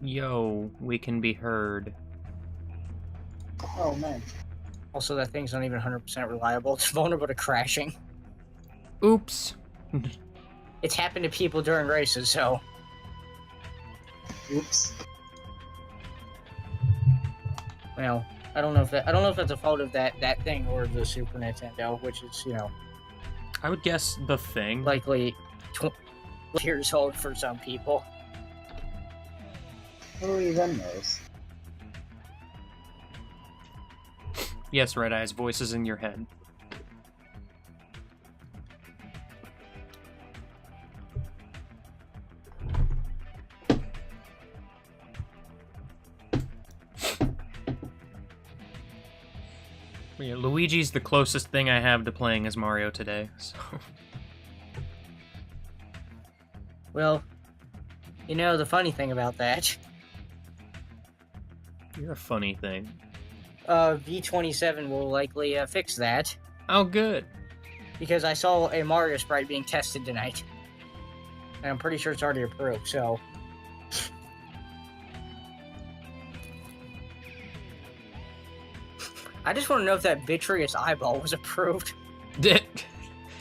Yo, we can be heard. Oh, man. Also, that thing's not even 100% reliable. It's vulnerable to crashing. Oops. It's happened to people during races, so... Oops. Well, I don't know if that's a fault of that thing or the Super Nintendo, which is, you know... I would guess the thing. Likely 20 years old for some people. Who even knows? Yes, Red Eyes, voices in your head. Yeah, Luigi's the closest thing I have to playing as Mario today, so... Well, you know, the funny thing about that... You're a funny thing. V27 will likely fix that. Oh, good. Because I saw a Mario sprite being tested tonight. And I'm pretty sure it's already approved, so... I just want to know if that vitreous eyeball was approved.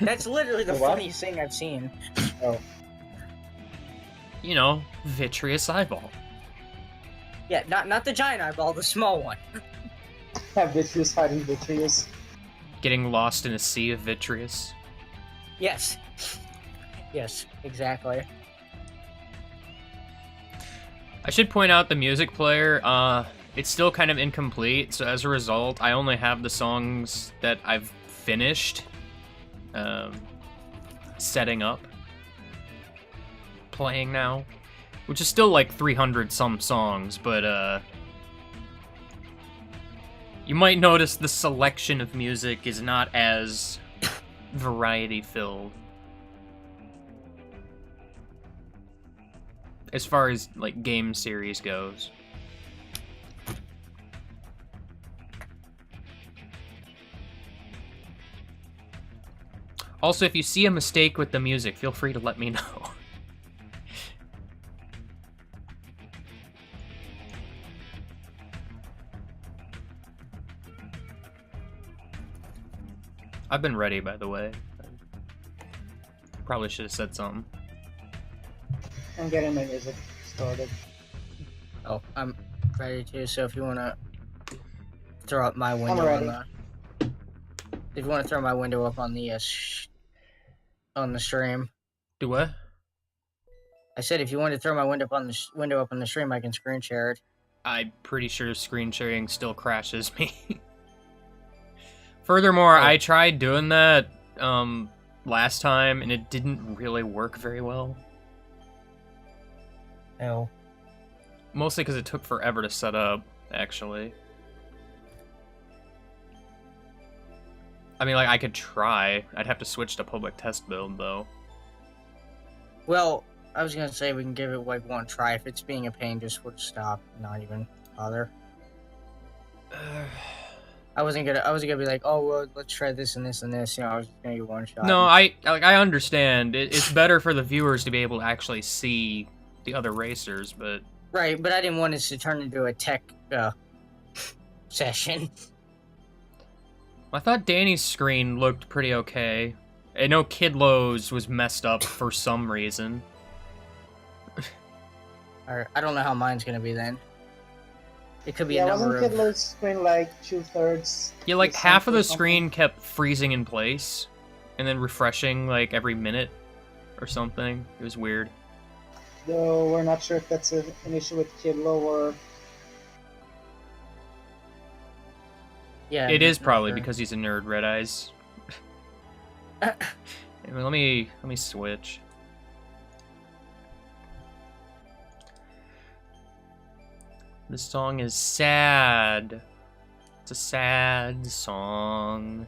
That's literally the funniest thing I've seen. Oh. You know, vitreous eyeball. Yeah, not the giant eyeball, the small one. Vitreous hiding vitreous. Getting lost in a sea of vitreous. Yes. Yes, exactly. I should point out the music player, it's still kind of incomplete, so as a result, I only have the songs that I've finished setting up, playing now, which is still like 300 some songs, but you might notice the selection of music is not as variety filled as far as like game series goes. Also, if you see a mistake with the music, feel free to let me know. I've been ready, by the way. Probably should have said something. I'm getting my music started. Oh, I'm ready too, so if you want to throw up my window ready. on the... If you want to throw my window up on the stream. Do what? I said if you want to throw my window up on the stream, I can screen share it. I'm pretty sure screen sharing still crashes me. Furthermore, I tried doing that last time, and it didn't really work very well. Oh. Mostly because it took forever to set up, actually. I mean, like, I could try. I'd have to switch to public test build, though. Well, I was gonna say we can give it like one try. If it's being a pain, just would stop, not even bother. I wasn't gonna be like, oh well, let's try this and this and this. You know, I was just gonna get one shot. No, I understand. It's better for the viewers to be able to actually see the other racers, but right. But I didn't want this to turn into a tech session. I thought Danny's screen looked pretty okay. I know Kid Lowe's was messed up for some reason. Or, I don't know how mine's gonna be then. It could be Yeah, a number wasn't of... Kid Lowe's screen like 2/3? Yeah, like half of the screen kept freezing in place, and then refreshing like every minute or something. It was weird. Though we're not sure if that's an issue with Kid Lowe or... Yeah, It is not probably sure. because he's a nerd, Red Eyes. Let me switch. This song is sad. It's a sad song.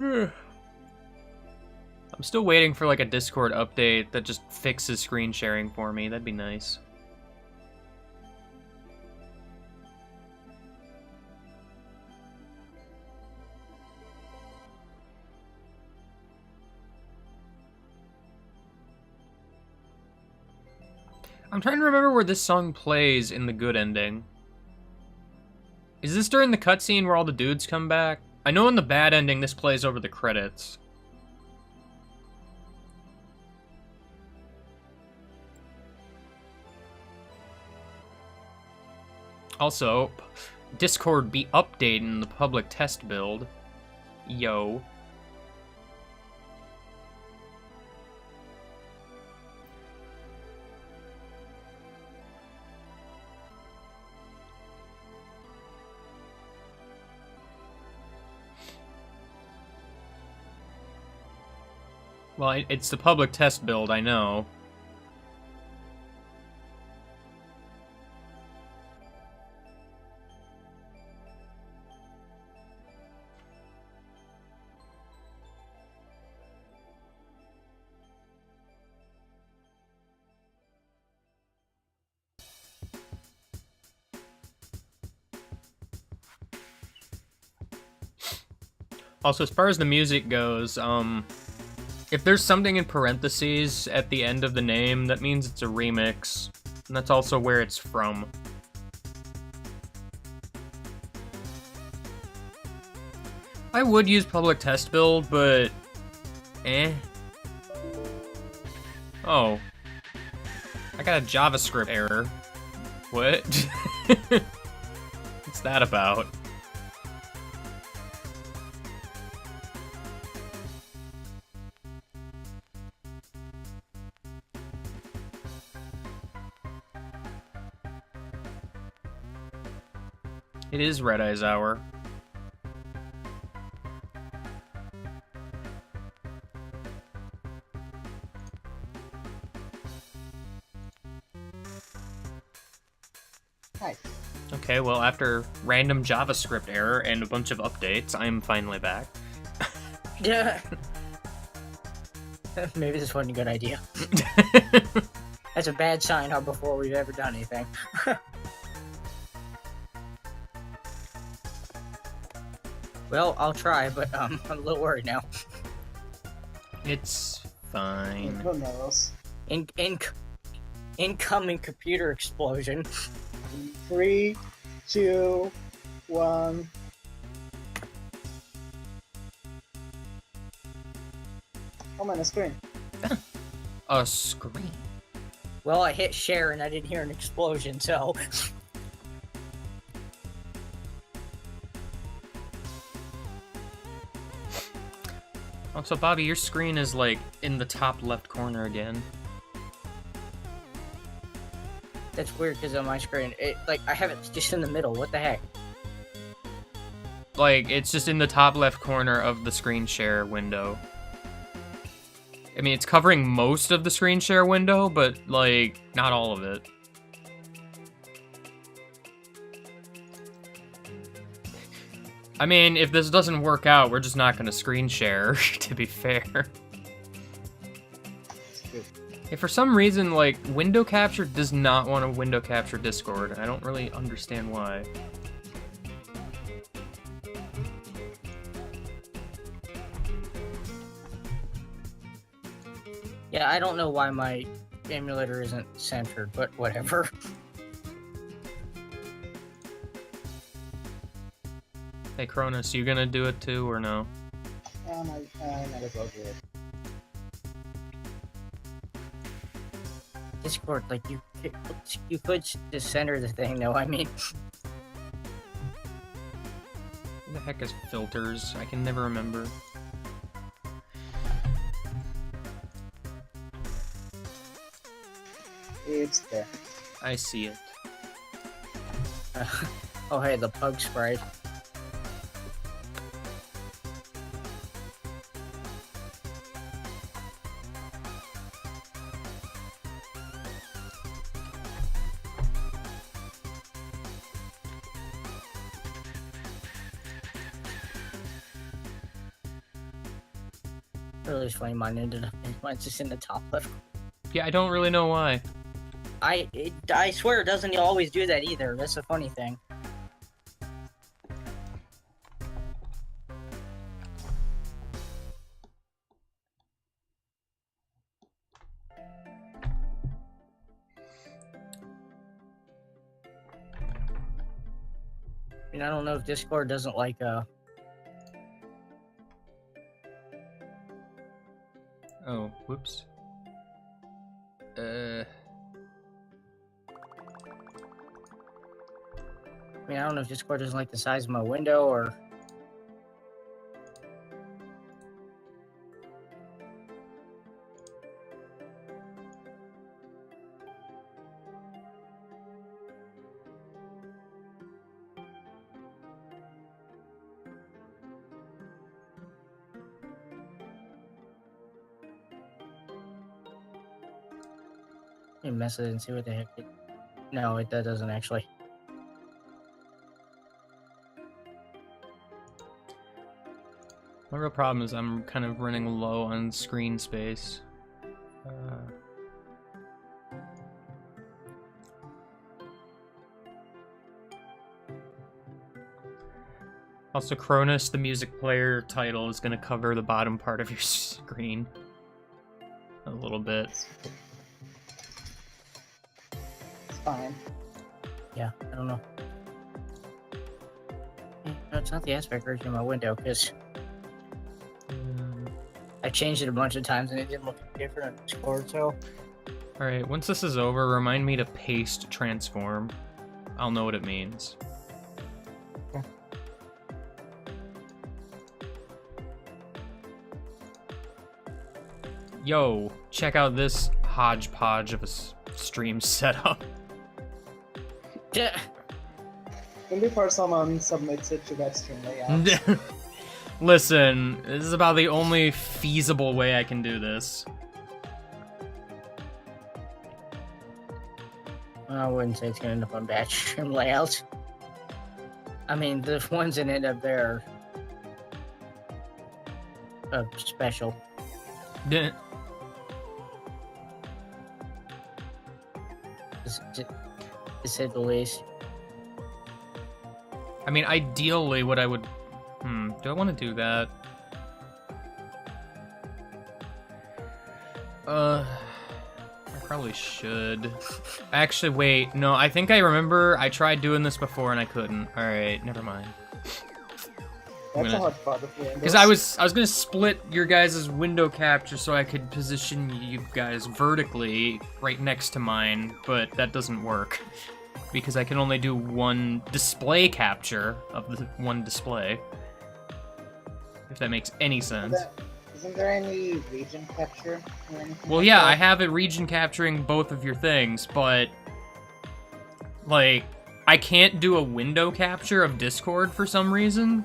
I'm still waiting for like a Discord update that just fixes screen sharing for me. That'd be nice. I'm trying to remember where this song plays in the good ending. Is this during the cutscene where all the dudes come back? I know in the bad ending this plays over the credits. Also, Discord be updating the public test build. Yo. Well, it's the public test build, I know. Also, as far as the music goes, if there's something in parentheses at the end of the name, that means it's a remix. And that's also where it's from. I would use public test build, but... Oh. I got a JavaScript error. What? What's that about? It is Red Eye's Hour. Hi. Okay, well, after random JavaScript error and a bunch of updates, I'm finally back. Yeah. Maybe this wasn't a good idea. That's a bad sign up before we've ever done anything. Well, I'll try, but I'm a little worried now. It's fine. Who knows? Incoming computer explosion. 3, 2, 1. Oh man, a screen. A screen. Well, I hit share and I didn't hear an explosion, so... Oh, so Bobby, your screen is like in the top left corner again. That's weird because on my screen, I have it just in the middle. What the heck? Like, it's just in the top left corner of the screen share window. I mean, it's covering most of the screen share window, but, like, not all of it. I mean, if this doesn't work out, we're just not going to screen share, to be fair. If for some reason, like, window capture does not want to window capture Discord. I don't really understand why. Yeah, I don't know why my emulator isn't centered, but whatever. Hey, Cronus, you gonna do it too, or no? I might as well do it. Discord, like, you could just center the thing, though, I mean... What the heck is filters? I can never remember. It's there. I see it. Oh, hey, the pug sprite. Really funny. Mine's just in the top left. Yeah, I don't really know why. I swear it doesn't always do that either. That's the funny thing. I mean, I don't know if Discord doesn't like Oh, whoops. I mean, I don't know if Discord doesn't like the size of my window or. Let me mess it and see what the heck. No, that doesn't actually. My real problem is I'm kind of running low on screen space. Also, Cronus, the music player title, is going to cover the bottom part of your screen a little bit. It's fine. Yeah, I don't know. No, it's not the aspect ratio of my window because I changed it a bunch of times and it didn't look different on Discord. So, Alright, once this is over, remind me to paste transform. I'll know what it means. Okay. Yo, check out this hodgepodge of a stream setup. Yeah. Then before someone submits it to that stream layout. Listen, this is about the only feasible way I can do this. I wouldn't say it's gonna end up on batch stream layouts. I mean, the ones that end up there are special. Yeah. To say the least. I mean, ideally, what I would... do I want to do that? I probably should. Actually, wait. No, I think I remember I tried doing this before and I couldn't. Alright, never mind. That's a hard part of the Because I was gonna split your guys' window capture so I could position you guys vertically right next to mine, but that doesn't work. Because I can only do one display capture of the one display. If that makes any sense. Isn't there any region capture or anything? Well, like yeah, that? I have it region capturing both of your things, but... like, I can't do a window capture of Discord for some reason.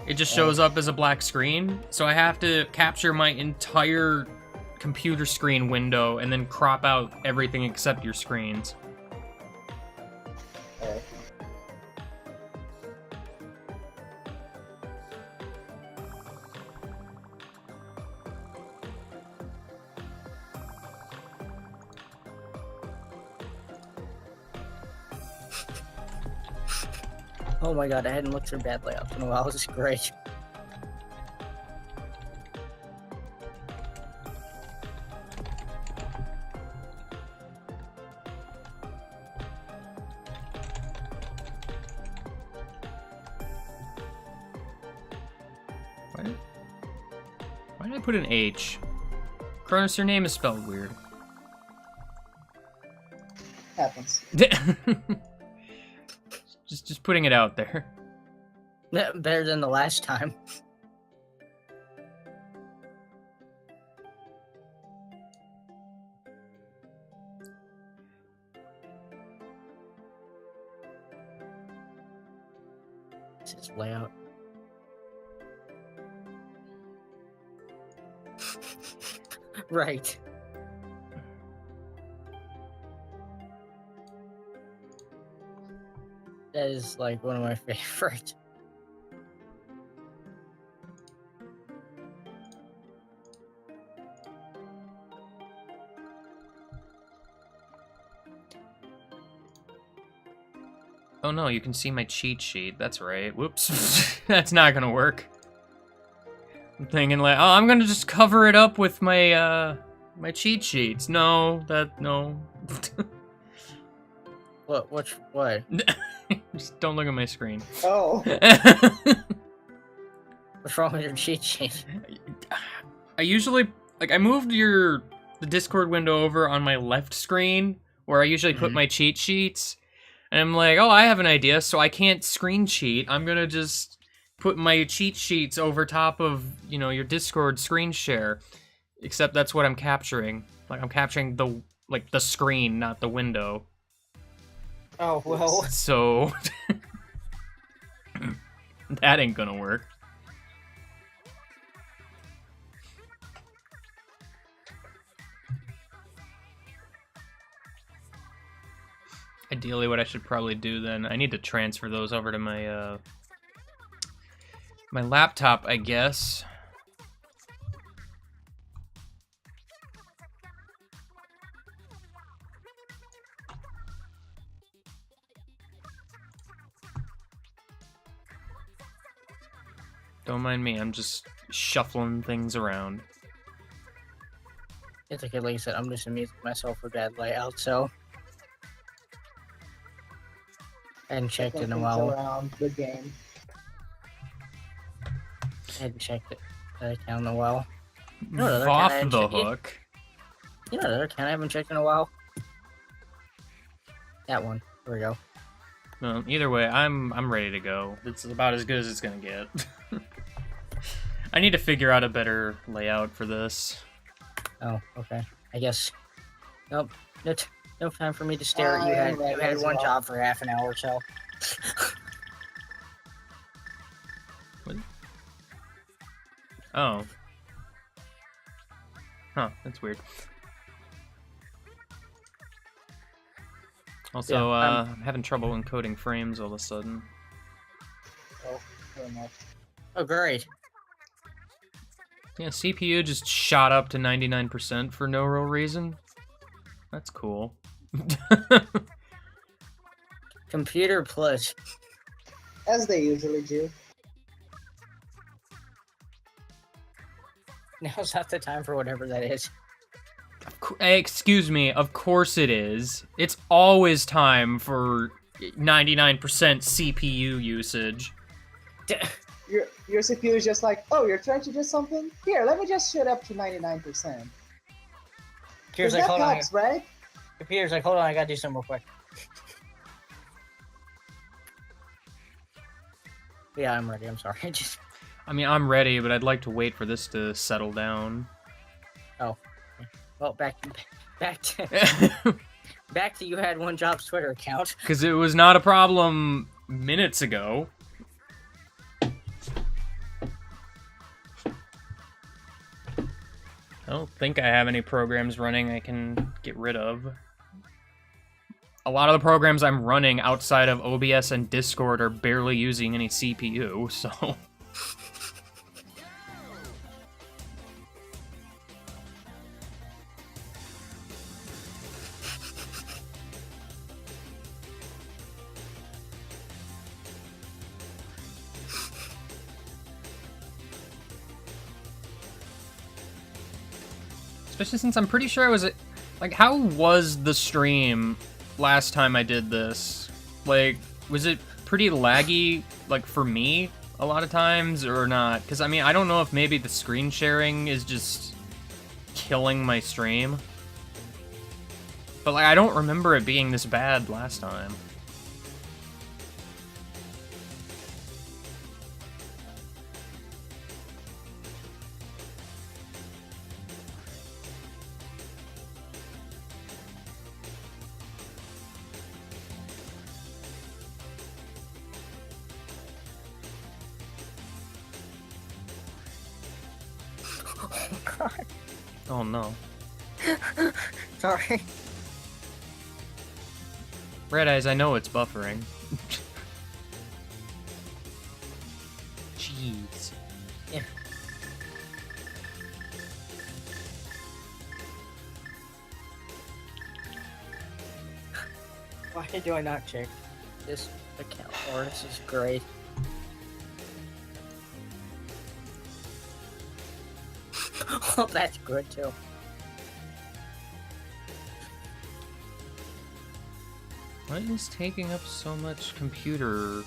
It just shows up as a black screen, so I have to capture my entire computer screen window and then crop out everything except your screens. Okay. Oh my god, I hadn't looked through bad layouts in a while. This is great. Why did I put an H? Cronus, your name is spelled weird. Happens. Just putting it out there. Better than the last time. This is layout. Right. That is like one of my favorite. Oh no, you can see my cheat sheet. That's right. Whoops. That's not gonna work. I'm thinking like, oh, I'm gonna just cover it up with my, my cheat sheets. No, no. What? Just don't look at my screen. Oh. What's wrong with your cheat sheet? I usually, like, I moved the Discord window over on my left screen, where I usually put my cheat sheets. And I'm like, oh, I have an idea, so I can't screen cheat. I'm gonna just put my cheat sheets over top of, you know, your Discord screen share. Except that's what I'm capturing. Like, I'm capturing the screen, not the window. Oh, well. So... that ain't gonna work. Ideally, what I should probably do then, I need to transfer those over to my, my laptop, I guess. Don't mind me, I'm just shuffling things around. It's okay, like I said, I'm just amusing myself with bad layout, so... I hadn't checked it in a while. Around the game. I hadn't checked that account in a while. You know what other Off account I haven't the checked yet? hook. You know what other account I haven't checked in a while? That one. There we go. No, either way, I'm ready to go. It's about as good as it's gonna get. I need to figure out a better layout for this. Oh, okay. I guess. Nope. No time for me to stare at you. You had one job for half an hour or so. What? Oh. Huh, that's weird. Also, Yeah, I'm having trouble encoding frames all of a sudden. Oh, very much. Oh, great. Yeah, CPU just shot up to 99% for no real reason. That's cool. Computer plus. As they usually do. Now's not the time for whatever that is. Excuse me, of course it is. It's always time for 99% CPU usage. Your CPU is just like, oh, you're trying to do something? Here, let me just shut up to 99%. Computer's like, that hold on. helps, right? Computer's like, hold on, I gotta do something real quick. Yeah, I'm ready. I'm sorry. I mean, I'm ready, but I'd like to wait for this to settle down. Oh. Well, back to back to you had one job's Twitter account. Because it was not a problem minutes ago. I don't think I have any programs running I can get rid of. A lot of the programs I'm running outside of OBS and Discord are barely using any CPU, so... Especially since I'm pretty sure I was... Like, how was the stream last time I did this? Like, was it pretty laggy, like, for me a lot of times, or not? Because, I mean, I don't know if maybe the screen sharing is just killing my stream. But, like, I don't remember it being this bad last time. Oh no. Sorry. Red Eyes, I know it's buffering. Jeez. Yeah. Why do I not check? this account more. This is great. Oh, that's good too. What is taking up so much computer?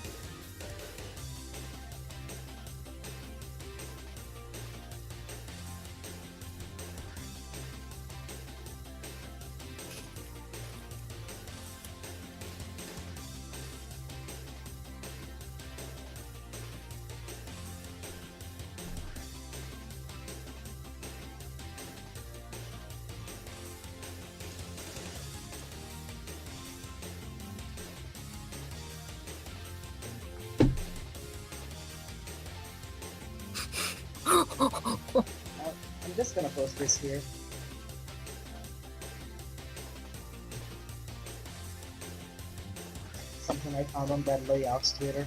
I'm just gonna post this here. Something I found on Bad Layouts Twitter.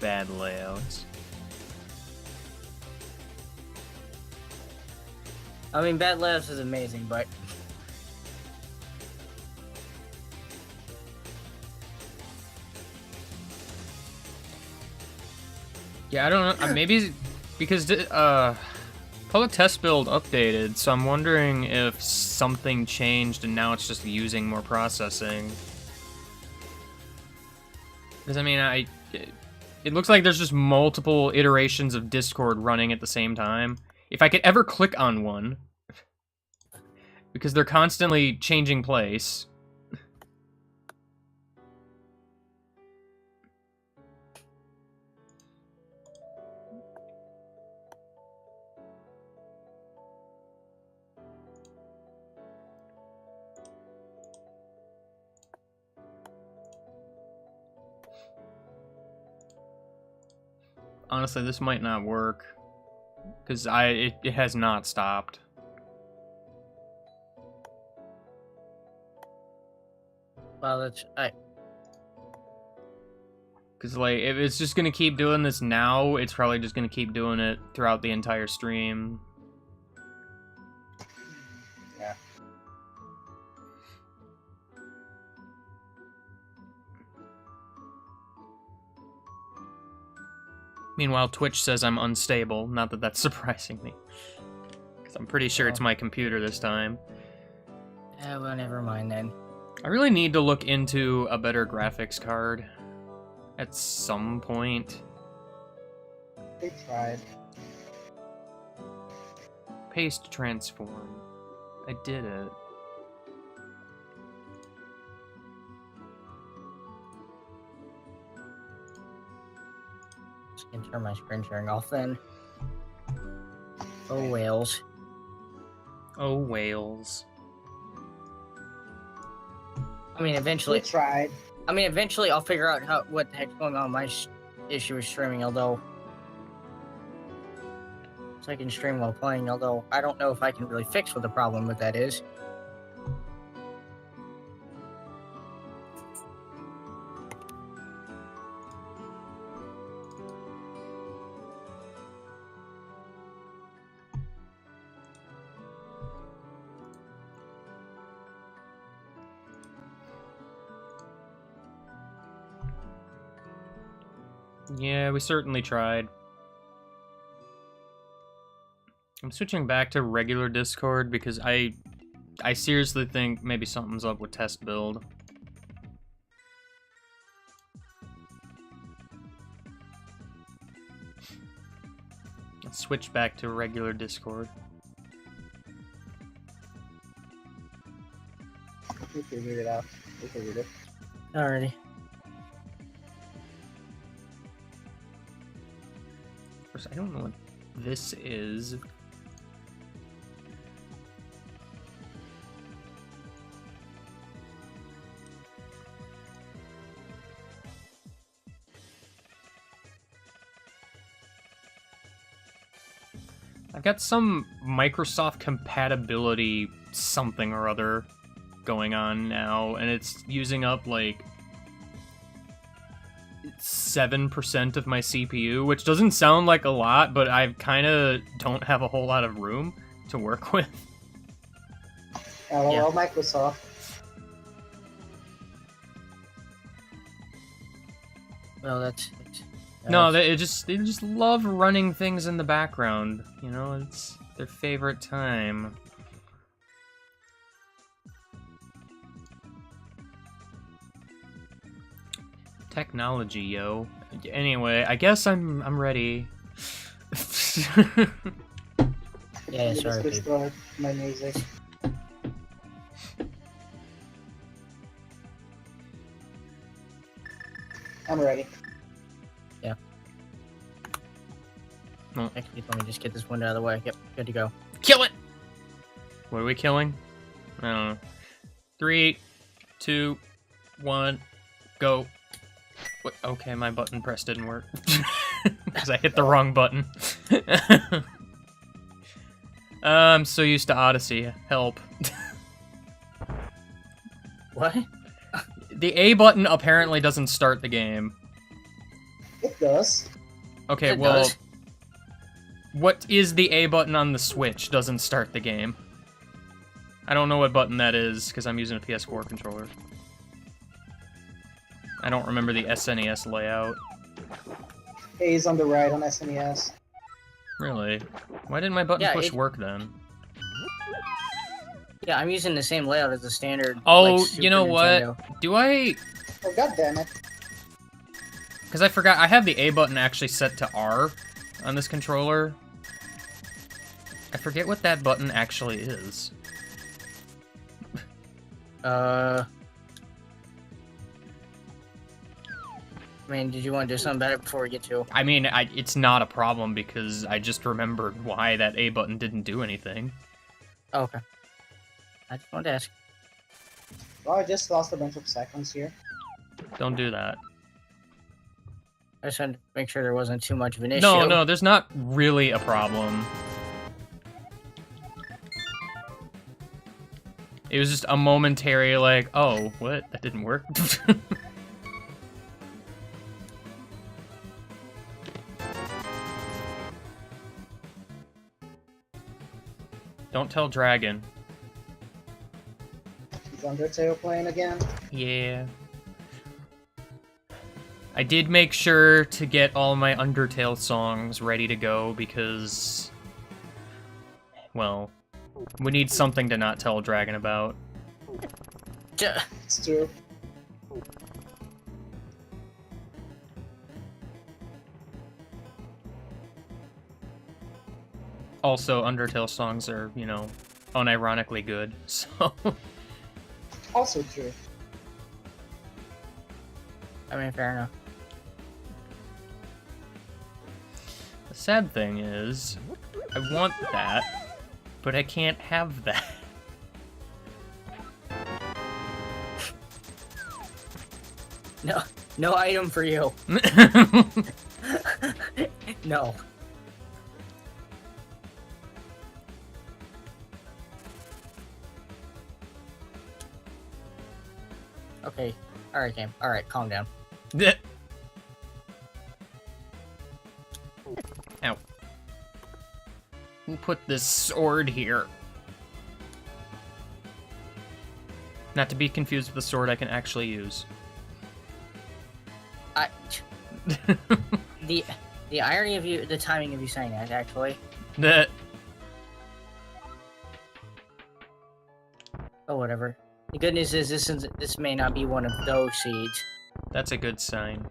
Bad layouts. I mean, Bad Layouts is amazing, but Yeah, I don't know. Maybe because public test build updated, so I'm wondering if something changed and now it's just using more processing. Because I mean, it looks like there's just multiple iterations of Discord running at the same time. If I could ever click on one, because they're constantly changing place. Honestly, this might not work, because it has not stopped. well, that's Because, like, if it's just gonna keep doing this now, it's probably just gonna keep doing it throughout the entire stream. Yeah. Meanwhile, Twitch says I'm unstable. Not that that's surprising me. Because I'm pretty sure it's my computer this time. well, never mind then. I really need to look into a better graphics card at some point. They tried. Paste transform. I did it. Just gonna turn my screen sharing off then. Oh, whales. Oh, whales. I mean, They eventually. tried. I mean, eventually I'll figure out what the heck's going on with my issue with streaming, although... So I can stream while playing, although I don't know if I can really fix what the problem with that is. Yeah, we certainly tried. I'm switching back to regular Discord because I seriously think maybe something's up with test build. Let's switch back to regular Discord. We figured it out. We figured it. Alrighty. First, I don't know what this is. I've got some Microsoft compatibility something or other going on now, and it's using up like 7% of my CPU, which doesn't sound like a lot, but I kind of don't have a whole lot of room to work with. Well, Yeah. Microsoft. Well, that's No, they just love running things in the background. You know, it's their favorite time. Technology, yo. Anyway, I guess I'm ready. Yeah, Just sorry, babe. restart my music. I'm ready. Actually, let me just get this window out of the way. Yep, good to go. Kill it! What are we killing? I don't know. 3, 2, 1, go. What? Okay, my button press didn't work. Because I hit the wrong button. I'm so used to Odyssey. Help. What? The A button apparently doesn't start the game. It does. Okay, It well... does. What is the A button on the Switch doesn't start the game? I don't know what button that is, because I'm using a PS4 controller. I don't remember the SNES layout. A is on the right on SNES. Really? Why didn't my button Yeah, push it- work then? Yeah, I'm using the same layout as the standard. Oh, like, you Super know Nintendo. what? Do I... Oh, god damn it. Because I forgot, I have the A button actually set to R on this controller. I forget what that button actually is. I mean, did you want to do something about it before we get to? I mean, it's not a problem because I just remembered why that A button didn't do anything. Oh, okay. I just wanted to ask. Well, I just lost a bunch of seconds here. Don't do that. I just wanted to make sure there wasn't too much of an issue. No, there's not really a problem. It was just a momentary, like, oh, what? That didn't work? Don't tell Dragon. Is Undertale playing again? Yeah. I did make sure to get all my Undertale songs ready to go because, well, we need something to not tell Dragon about. It's true. Also, Undertale songs are, you know, unironically good, so... Also true. I mean, fair enough. The sad thing is, I want that, but I can't have that. No item for you. No. Okay. Alright, game. Alright, calm down. Ow. We'll put this sword here. Not to be confused with the sword I can actually use. The irony of you, the timing of you saying that, actually. That. Oh, whatever. The good news is this may not be one of those seeds. That's a good sign.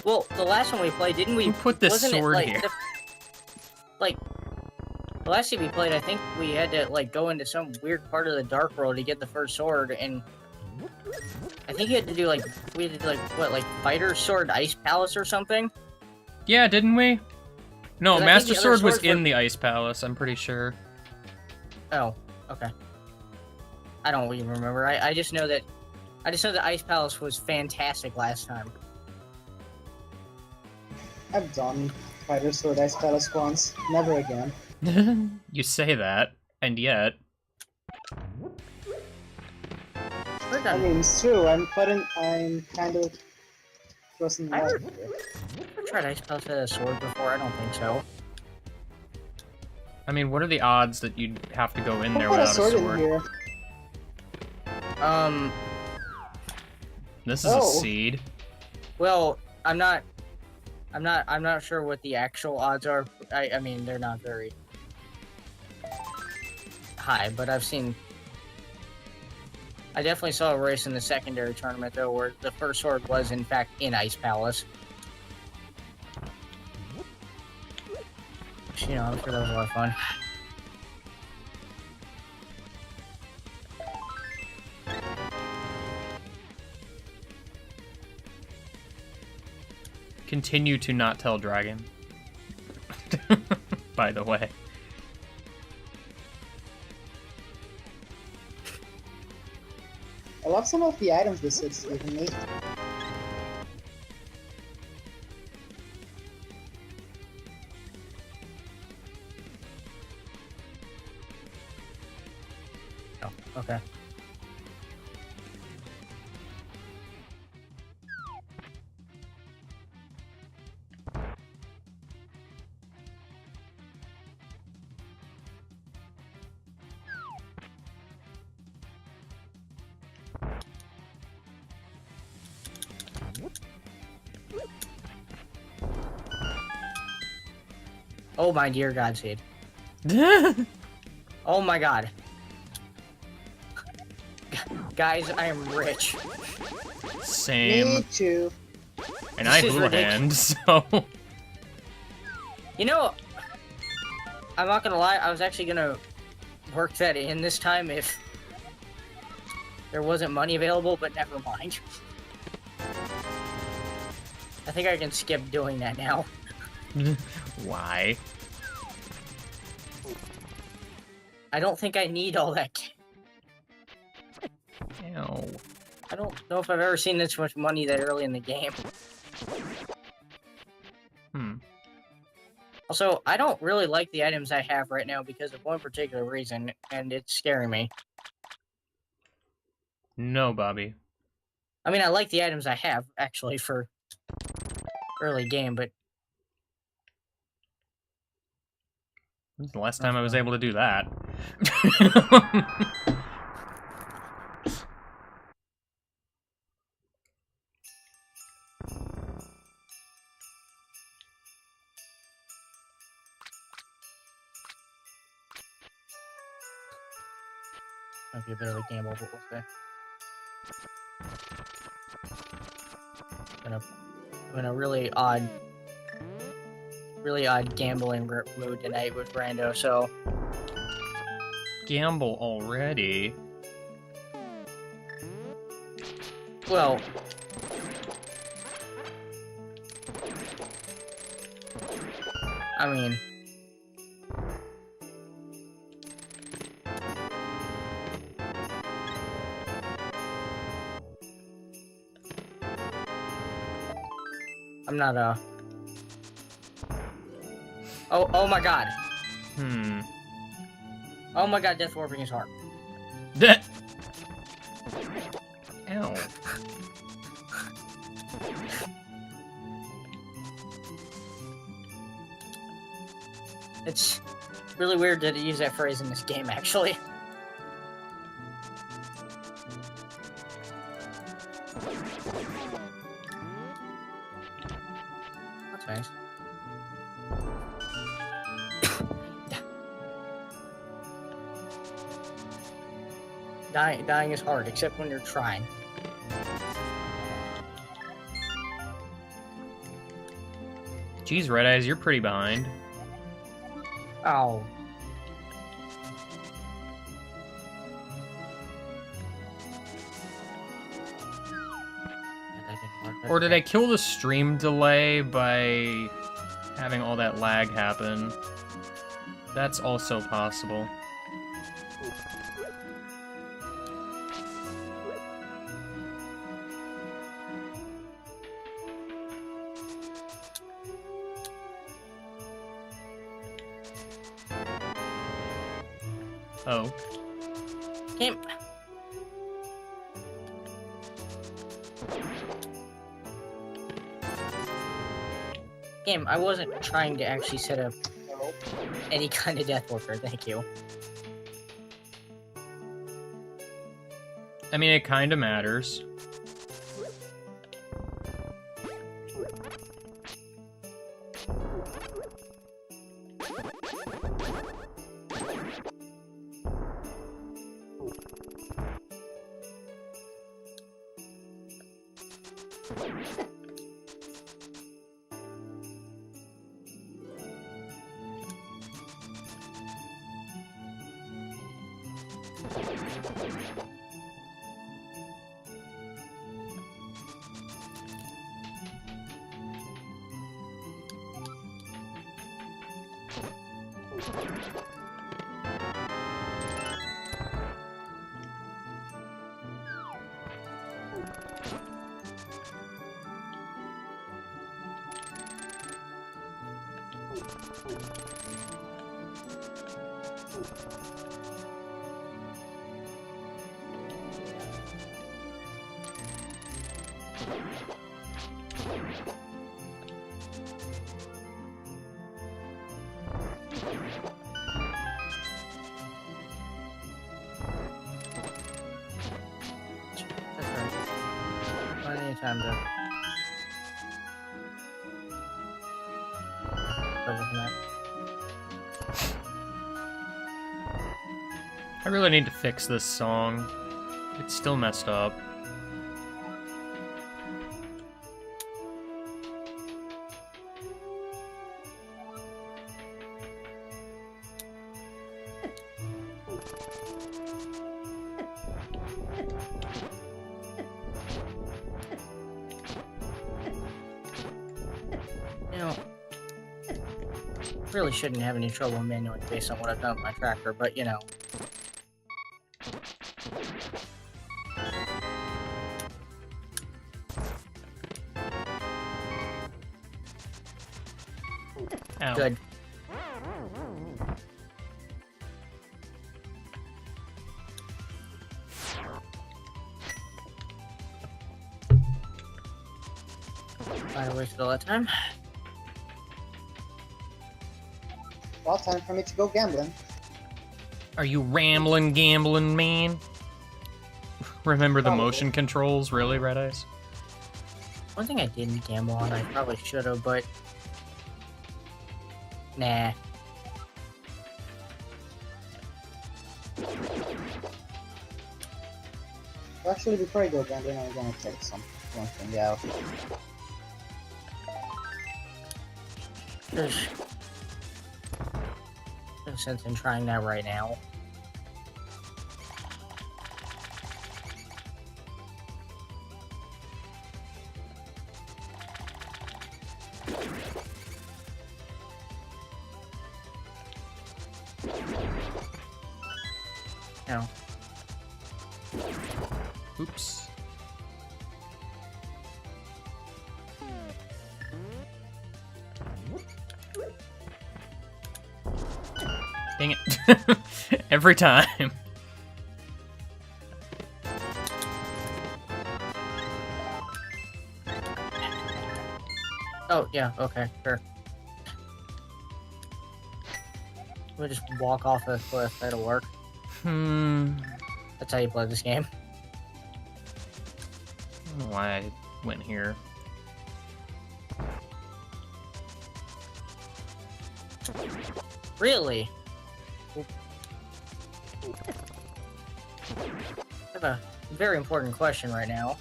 Well, the last one we played, didn't we? Who put this wasn't sword it, like, here? The last time we played, I think we had to like go into some weird part of the Dark World to get the first sword, and I think you had to do like we had to like what like Fighter Sword Ice Palace or something. Yeah, didn't we? No, 'Cause I think Master the other Sword was swords in were- the Ice Palace, I'm pretty sure. Oh, okay. I don't even remember. I just know that Ice Palace was fantastic last time. I've done Fighter Sword Ice Palace once. Never again. You say that, and yet... I mean, it's true. I'm kind of crossing the I line heard- here. I've tried Ice Palace with a sword before. I don't think so. I mean, what are the odds that you'd have to go in Who there put a without a sword in sword? here? This is a Oh. seed. Well, I'm not sure what the actual odds are. I mean, they're not very high, but I definitely saw a race in the secondary tournament, though, where the first sword was, in fact, in Ice Palace. Which, you know, I'm sure that was a lot of fun. Continue to not tell Dragon. By the way. I love some of the items this is giving me. Oh, okay. Oh my dear God, Seed. Oh my God. Guys, I am rich. Same. Me too. And I This is Houlihan, so... You know, I'm not gonna lie, I was actually gonna work that in this time if there wasn't money available, but never mind. I think I can skip doing that now. Why? I don't think I need all that. Ew. I don't know if I've ever seen this much money that early in the game. Hmm. Also, I don't really like the items I have right now because of one particular reason, and it's scaring me. No, Bobby. I mean, I like the items I have, actually, for early game, but... When's the last time I was able to do that? Might be a bit of a gamble, but we'll see. I'm in a really odd gambling mood tonight with Brando, so... Gamble already? Well... I mean... I'm not, Oh my God. Hmm. Oh my God, Death Warping is hard. Ow. It's really weird to use that phrase in this game, actually. That's nice. Dying is hard, except when you're trying. Geez, Red Eyes, you're pretty behind. Oh. Or did I kill the stream delay by having all that lag happen? That's also possible. Oh. Game. Game, I wasn't trying to actually set up any kind of death worker, thank you. I mean, it kind of matters. That's right. Plenty of time to. Further than that. I really need to fix this song. It's still messed up. You know, really shouldn't have any trouble manually based on what I've done with my tracker, but you know. Ow. Good. I wasted all that time. Well, time for me to go gambling. Are you rambling, gambling, man? Remember the Probably. motion controls? Really, Red Eyes? One thing I didn't gamble on, I probably should have, but nah. Well, actually, before I go gambling, I'm gonna take one thing out. There's no sense in trying that right now. No. Oops. Dang it. Every time. Oh, yeah, okay, sure. We'll just walk off a cliff, that'll work. That's how you play this game. I don't know why I went here. Really? I have a very important question right now.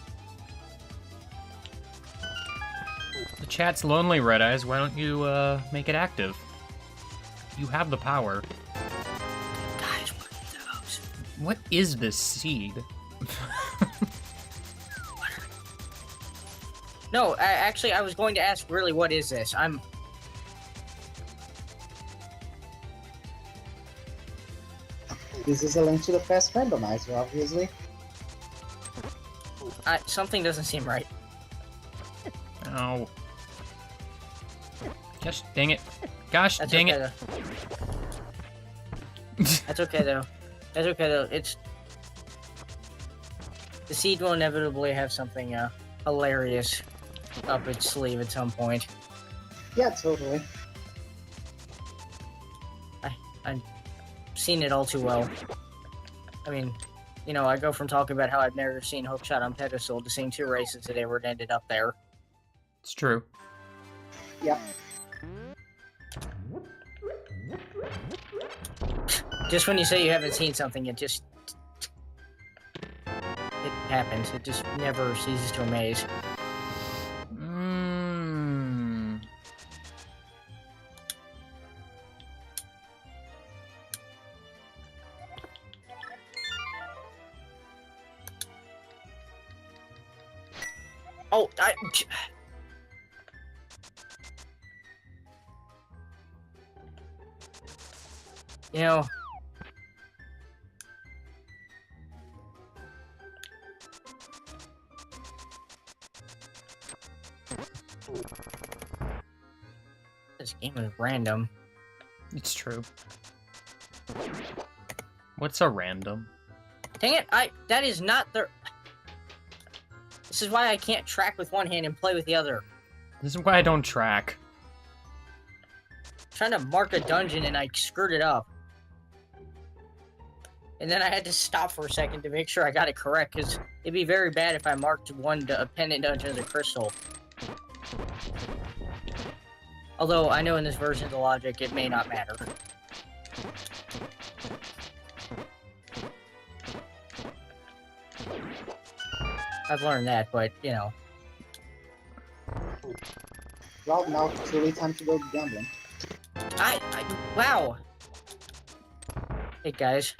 The chat's lonely, Red Eyes. Why don't you make it active? You have the power. Guys, what are those? What is this seed? No, actually, I was going to ask, really, what is this? This is a link to the fast randomizer, obviously. Something doesn't seem right. Ow. Gosh dang it. Gosh That's dang okay, it. though. That's okay, though. That's okay, though. The seed will inevitably have something, hilarious up its sleeve at some point. Yeah, totally. I've seen it all too well. I mean, you know, I go from talking about how I've never seen Hope Shot on pedestal to seeing 2 races today where it ended up there. It's true. Yep. Just when you say you haven't seen something, it happens. It just never ceases to amaze. Oh, you know, this game is random. It's true. What's a random? Dang it, that is not the... This is why I can't track with one hand and play with the other. This is why I don't track. Trying to mark a dungeon and I screwed it up. And then I had to stop for a second to make sure I got it correct, because it'd be very bad if I marked one pendant dungeon as a crystal. Although, I know in this version of the logic, it may not matter. I've learned that, but, you know. Well, now it's really time to go gambling. Wow! Hey, guys.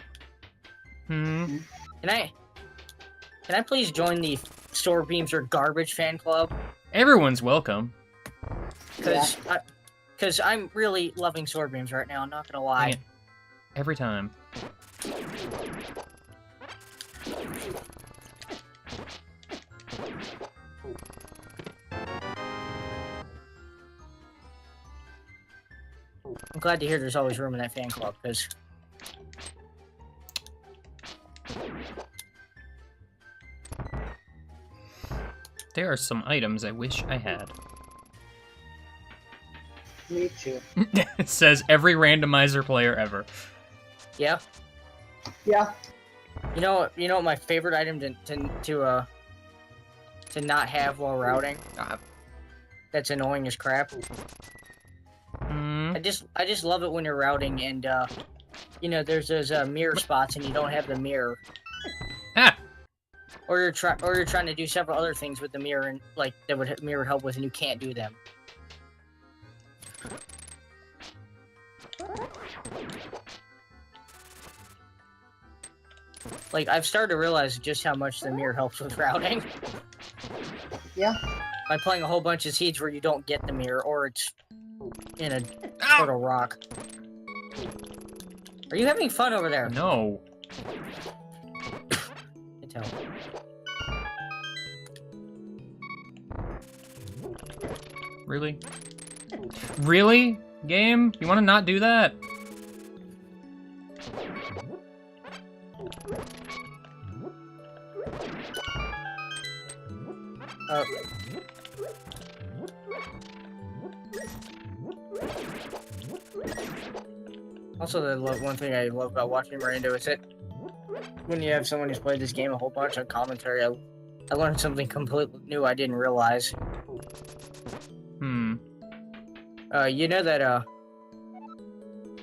Hmm? Can I please join the Sword Beams or Garbage fan club? Everyone's welcome. Because I'm really loving Sword Beams right now, I'm not gonna lie. Yeah. Every time. I'm glad to hear there's always room in that fan club, because... There are some items I wish I had. Me too. It says every randomizer player ever. Yeah? Yeah. You know what my favorite item to not have while routing? That's annoying as crap. Hmm? I just love it when you're routing and you know, there's those mirror spots and you don't have the mirror. Ah! Or you're trying to do several other things with the mirror and like that would mirror help with and you can't do them. Like, I've started to realize just how much the mirror helps with routing. Yeah. By playing a whole bunch of seeds where you don't get the mirror, or it's in a Ow! turtle rock. Are you having fun over there? No. I tell. Really? Really? Game? You want to not do that? Also, one thing I love about watching Miranda is that when you have someone who's played this game a whole bunch on commentary, I learned something completely new I didn't realize. Hmm. You know that,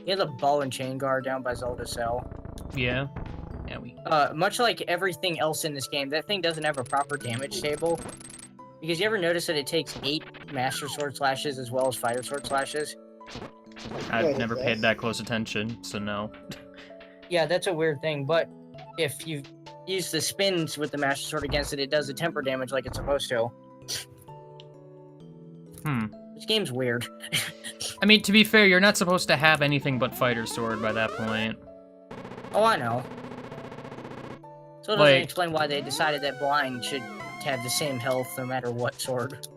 you know the ball and chain guard down by Zelda's Cell? Yeah. Yeah, we... Much like everything else in this game, that thing doesn't have a proper damage table. Because you ever notice that it takes 8 Master Sword Slashes as well as Fighter Sword Slashes? I've Wait, never is paid this? that close attention, so no. Yeah, that's a weird thing, but if you use the spins with the Master Sword against it, it does the temper damage like it's supposed to. Hmm. This game's weird. I mean, to be fair, you're not supposed to have anything but Fighter Sword by that point. Oh, I know. So it doesn't Like- explain why they decided that blind should have the same health no matter what sword.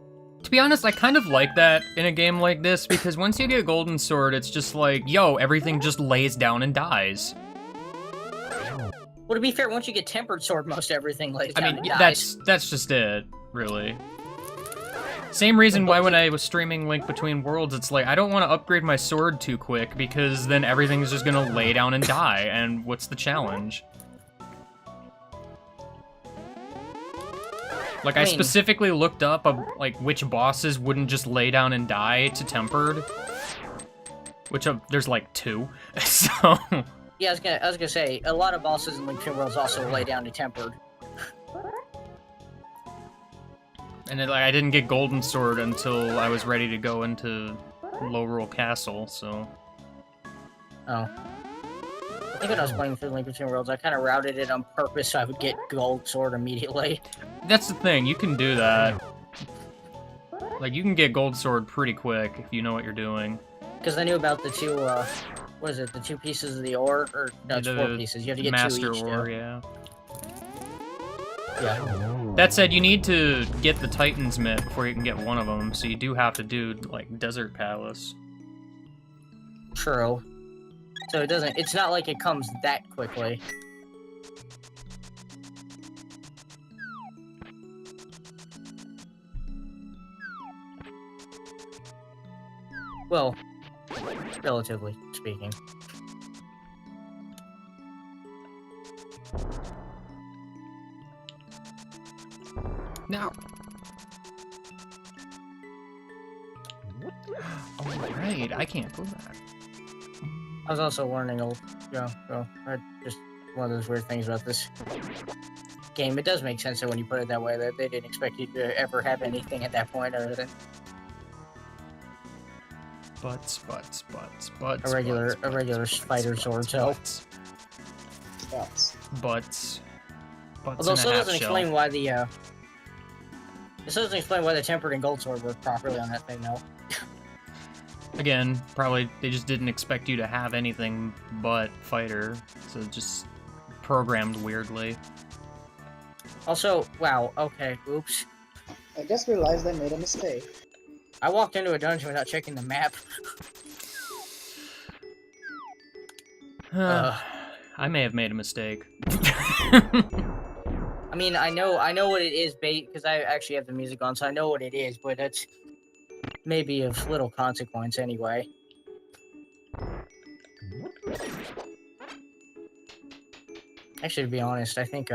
To be honest, I kind of like that in a game like this, because once you get Golden Sword, it's just like, yo, everything just lays down and dies. Well, to be fair, once you get Tempered Sword, most everything lays I down mean, and dies. that's just it, really. Same reason why when I was streaming Link Between Worlds, it's like, I don't want to upgrade my sword too quick, because then everything's just gonna lay down and die, and what's the challenge? Like, I mean- specifically looked up, like, which bosses wouldn't just lay down and die to Tempered. Which, there's like 2, so... Yeah, I was gonna say, a lot of bosses in Link Between Worlds also lay down to Tempered. And then, like, I didn't get Golden Sword until I was ready to go into Lowrule Castle, so... Oh. I think when I was playing through Link Between Worlds, I kind of routed it on purpose so I would get Gold Sword immediately. That's the thing, you can do that. Like, you can get Gold Sword pretty quick if you know what you're doing. Because I knew about the two, what is it, the 2 pieces of the ore? Or, no, it's 4 pieces. You have to get Master 2 each, ore, too. yeah. Yeah. That said, you need to get the Titan's Mitt before you can get one of them, so you do have to do, like, Desert Palace. True. So it doesn't, it's not like it comes that quickly. Well, relatively speaking. Now. Oh, right, I can't go back. I was also learning just one of those weird things about this game. It does make sense that when you put it that way, that they didn't expect you to ever have anything at that point other than Butts. a regular spider sword. So, Butts. although still doesn't explain why the this doesn't explain why the tempered and gold sword work properly on that thing, though. Again, probably they just didn't expect you to have anything but fighter, so just programmed weirdly. Also, wow, okay, oops. I just realized I made a mistake. I walked into a dungeon without checking the map. I may have made a mistake. I mean, I know what it is, because I actually have the music on, so I know what it is, but it's maybe of little consequence anyway. Actually, to be honest, I think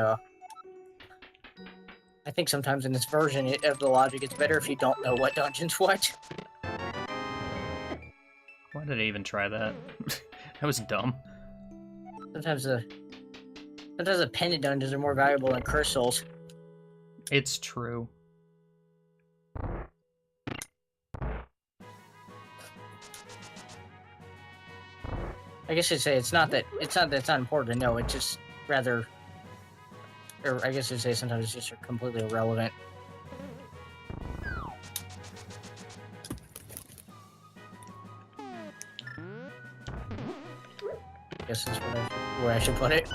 sometimes in this version of the logic, it's better if you don't know what dungeon's what. Why did I even try that? That was dumb. Sometimes the pendant dungeons are more valuable than crystals. It's true. I guess I'd say it's not that it's not important to know. It's just rather, or I guess I'd say sometimes it's just completely irrelevant. I guess that's where I should put it.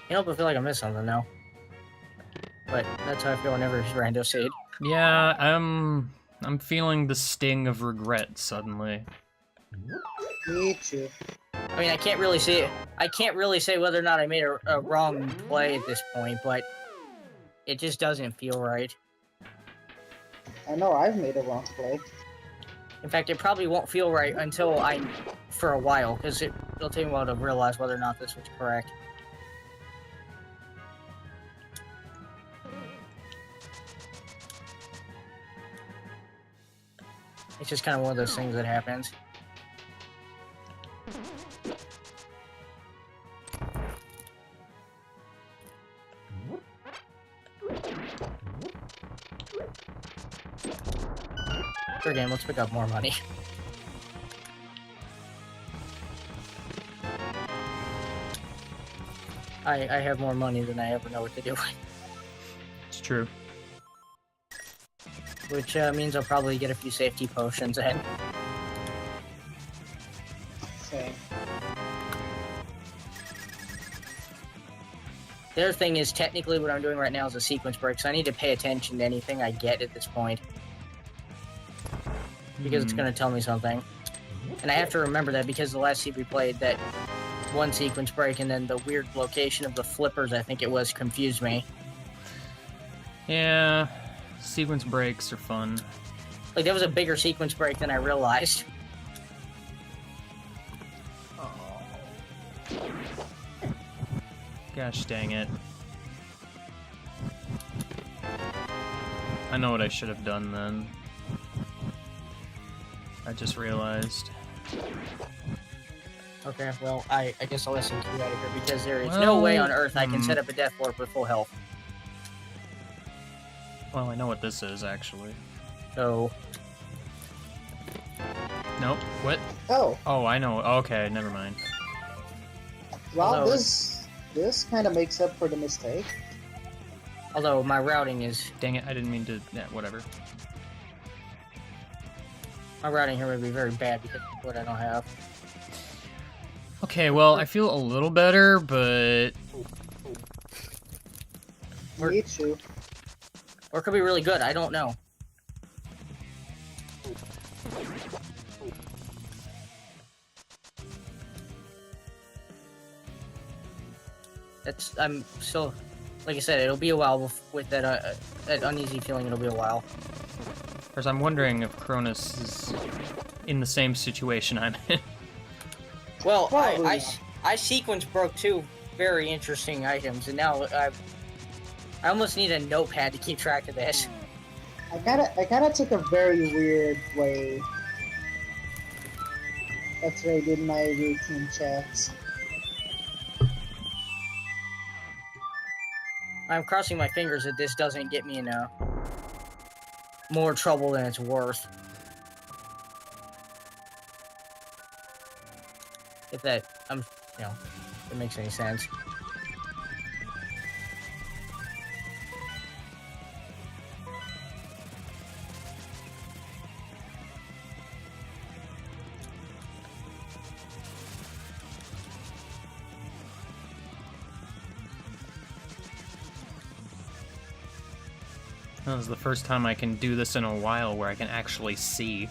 You know, but I feel like I missed something now. But that's how I feel whenever it's rando seed. Yeah, I'm feeling the sting of regret suddenly. Me too. I mean, I can't really say whether or not I made a wrong play at this point, but it just doesn't feel right. I know I've made a wrong play. In fact, it probably won't feel right until for a while, because it'll take me a while to realize whether or not this was correct. It's just kind of one of those things that happens. Third game, let's pick up more money. I have more money than I ever know what to do with. It's true. Which means I'll probably get a few safety potions in. Same. The other thing is, technically what I'm doing right now is a sequence break, so I need to pay attention to anything I get at this point. Because it's going to tell me something. And I have to remember that because the last seed we played, that one sequence break and then the weird location of the flippers, I think it was, confused me. Yeah, sequence breaks are fun. Like, that was a bigger sequence break than I realized. Gosh dang it. I know what I should have done then. I just realized. Okay, well, I guess I'll listen to you out of here because there is no way on Earth I can set up a death ward with full health. Well, I know what this is, actually. So, Nope. What? Oh, Oh, I know. Okay, never mind. well, Although- this kind of makes up for the mistake. although my routing is Dang it, I didn't mean to... Yeah, whatever. my routing here would be very bad because of what I don't have. Okay, well, I feel a little better, but... Me too. Or it could be really good. I don't know. I'm still, like I said, it'll be a while with that uneasy feeling. It'll be a while. Because I'm wondering if Cronus is in the same situation I'm in. Well, Probably I sequence broke 2 very interesting items, and now I almost need a notepad to keep track of this. I kind of took a very weird way after I did my routine checks. I'm crossing my fingers that this doesn't get me in more trouble than it's worth. If that, if it makes any sense. That was the first time I can do this in a while where I can actually see.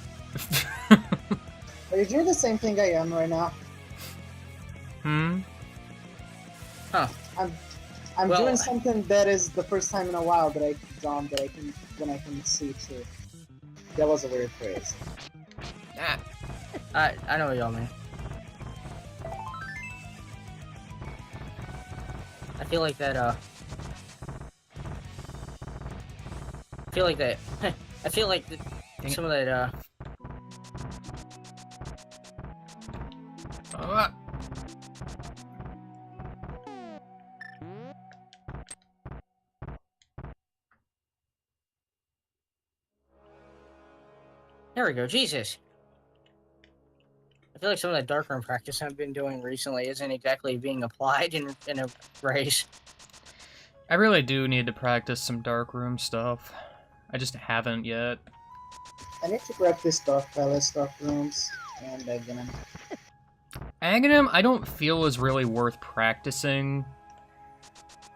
Are you doing the same thing I am right now? Hmm? Huh. I'm Well, doing something that is the first time in a while that I can see too. That was a weird phrase. I know what y'all mean. I feel like that, I feel like Dang some of that, Ah. there we go, Jesus. I feel like some of that darkroom practice I've been doing recently isn't exactly being applied in a race. I really do need to practice some darkroom stuff. I just haven't yet. I need to practice Dark Palace, Dark Rooms, and Aghanim. Aghanim, I don't feel is really worth practicing.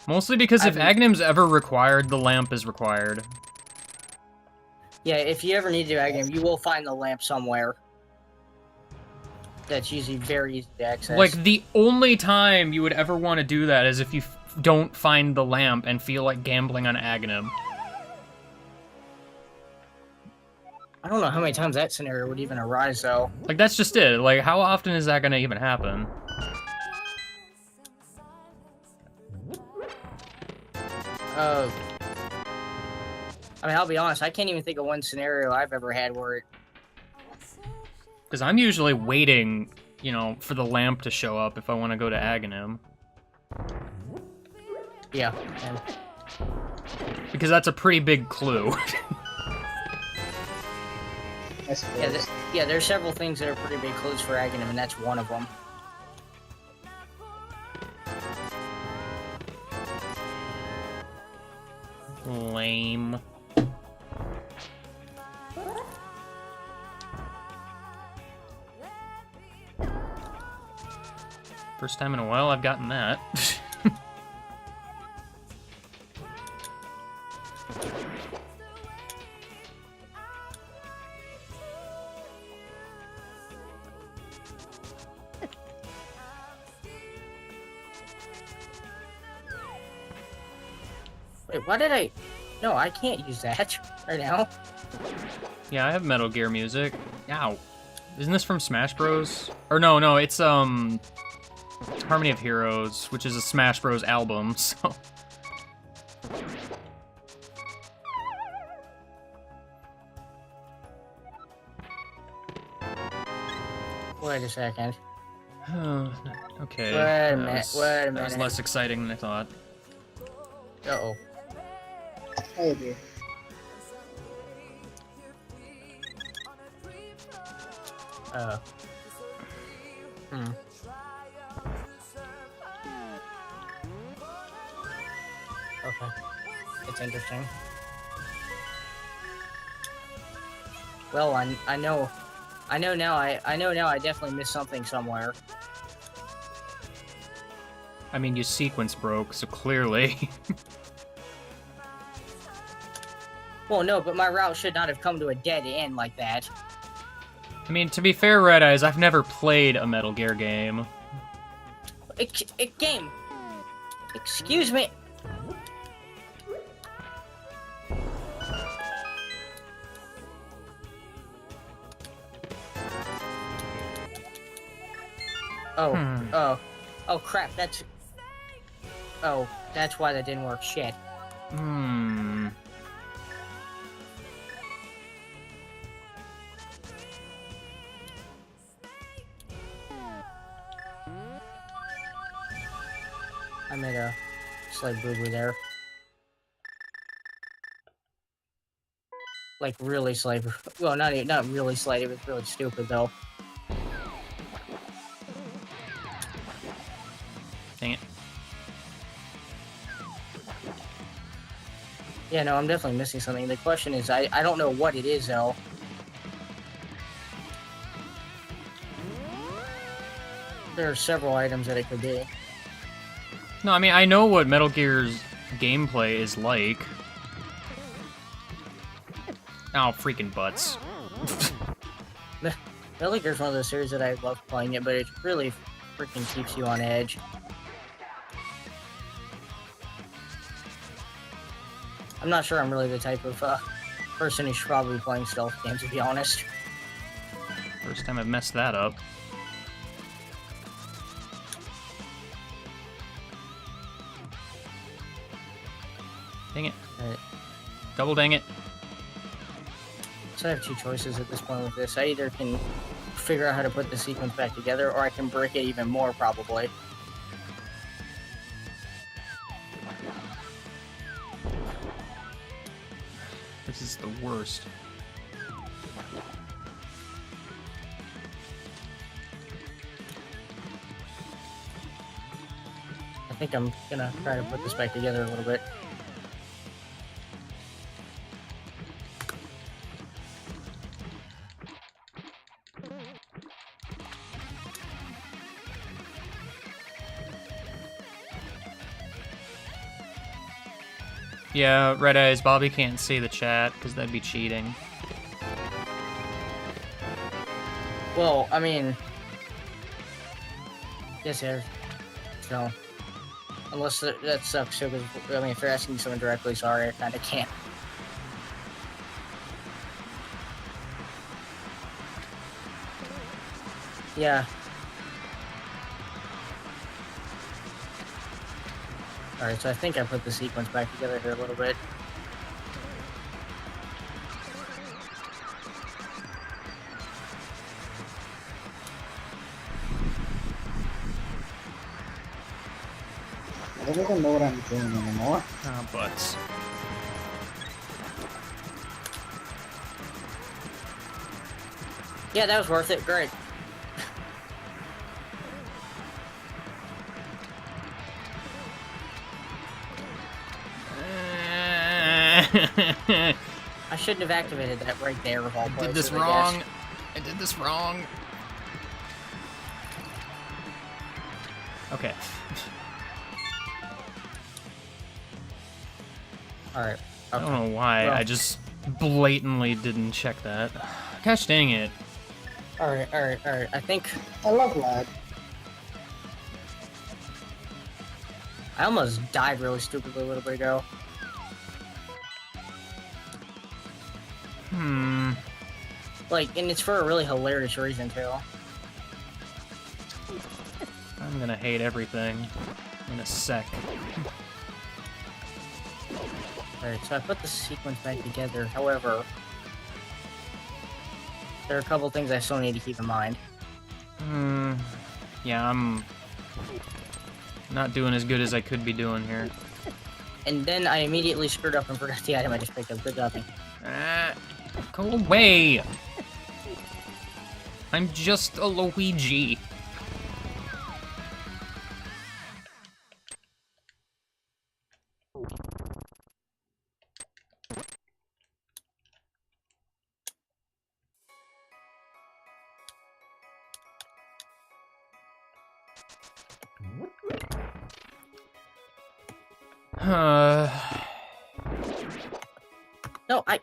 Mostly because if Aghanim's ever required, the lamp is required. Yeah, if you ever need to do Aghanim, you will find the lamp somewhere. That's usually very easy to access. Like, the only time you would ever want to do that is if you don't find the lamp and feel like gambling on Aghanim. I don't know how many times that scenario would even arise, though. Like, that's just it. Like, how often is that gonna even happen? I mean, I'll be honest, I can't even think of one scenario I've ever had where it... Because I'm usually waiting, you know, for the lamp to show up if I want to go to Aghanim. Yeah, and... Because that's a pretty big clue. I suppose. Yeah, there's several things that are pretty big clues for Aghanim, and that's one of them. Lame. First time in a while I've gotten that. Wait, why did I... No, I can't use that right now. Yeah, I have Metal Gear music. Ow. Isn't this from Smash Bros? Or no, it's Harmony of Heroes, which is a Smash Bros album, so... Wait a second. Okay. Wait a minute, That was, wait a That was minute. less exciting than I thought. Uh-oh. I agree. Hmm. Okay. It's interesting. Well, I know now I definitely missed something somewhere. I mean, your sequence broke, so clearly. Well, no, but my route should not have come to a dead end like that. I mean, to be fair, Red Eyes, I've never played a Metal Gear game. Game. Excuse me. Oh, oh crap, that's why that didn't work. Shit. I made a slight boo-boo there. Like, really slight. Well, not really slight, it was really stupid, though. Dang it. Yeah, no, I'm definitely missing something. The question is, I don't know what it is, though. There are several items that it could be. No, I mean, I know what Metal Gear's gameplay is like. Oh, freaking butts. Metal Gear's one of those series that I love playing it, but it really freaking keeps you on edge. I'm not sure I'm really the type of person who should probably be playing stealth games, to be honest. First time I've messed that up. Dang it. Double dang it. So I have two choices at this point with this. I either can figure out how to put the sequence back together, or I can break it even more, probably. This is the worst. I think I'm gonna try to put this back together a little bit. Yeah, Red Eyes, Bobby can't see the chat, because that'd be cheating. Well, I mean... Yes, yeah. So... Unless that sucks too, because, I mean, if you're asking someone directly, sorry, I kinda can't. Yeah. Alright, so I think I put the sequence back together here a little bit. I don't even know what I'm doing anymore. Ah, butts. Yeah, that was worth it. Great. I shouldn't have activated that right there of all I did places, this I guess. wrong. I did this wrong. Okay. Alright. I don't know why. Well. I just blatantly didn't check that. Gosh dang it. Alright. I think I love lag. I almost died really stupidly a little bit ago. Like, and it's for a really hilarious reason, too. I'm gonna hate everything in a sec. Alright, so I put the sequence back together. However, there are a couple things I still need to keep in mind. Yeah, I'm not doing as good as I could be doing here. And then I immediately screwed up and forgot the item I just picked up. Good job. Ah, go away! I'm just a Luigi. No, I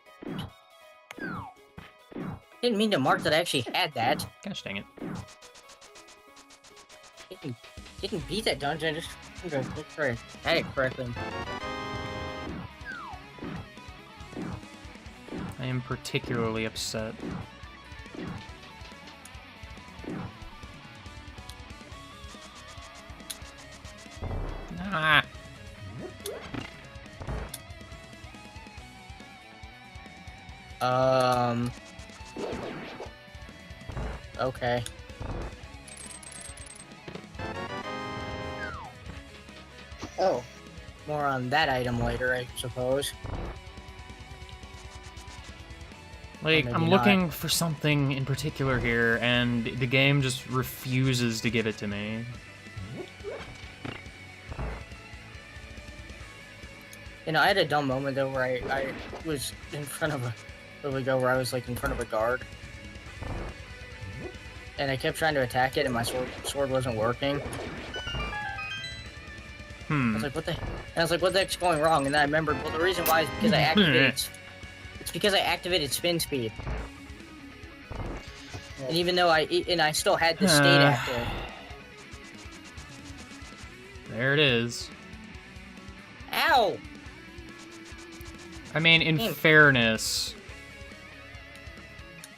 didn't mean to mark that I actually had that. Gosh dang it. Didn't beat that dungeon, just look for it. Had it correctly. I am particularly upset. Ah. Okay. Oh. More on that item later, I suppose. Like, maybe I'm not. looking for something in particular here, and the game just refuses to give it to me. You know, I had a dumb moment though where I was in front of a where I was like in front of a guard. And I kept trying to attack it and my sword wasn't working. I was like, what the heck's going wrong? And then I remembered, well, the reason why is because I activated it's because I activated spin speed. And even though I still had the state active. There it is. Ow! I mean, in Damn. fairness,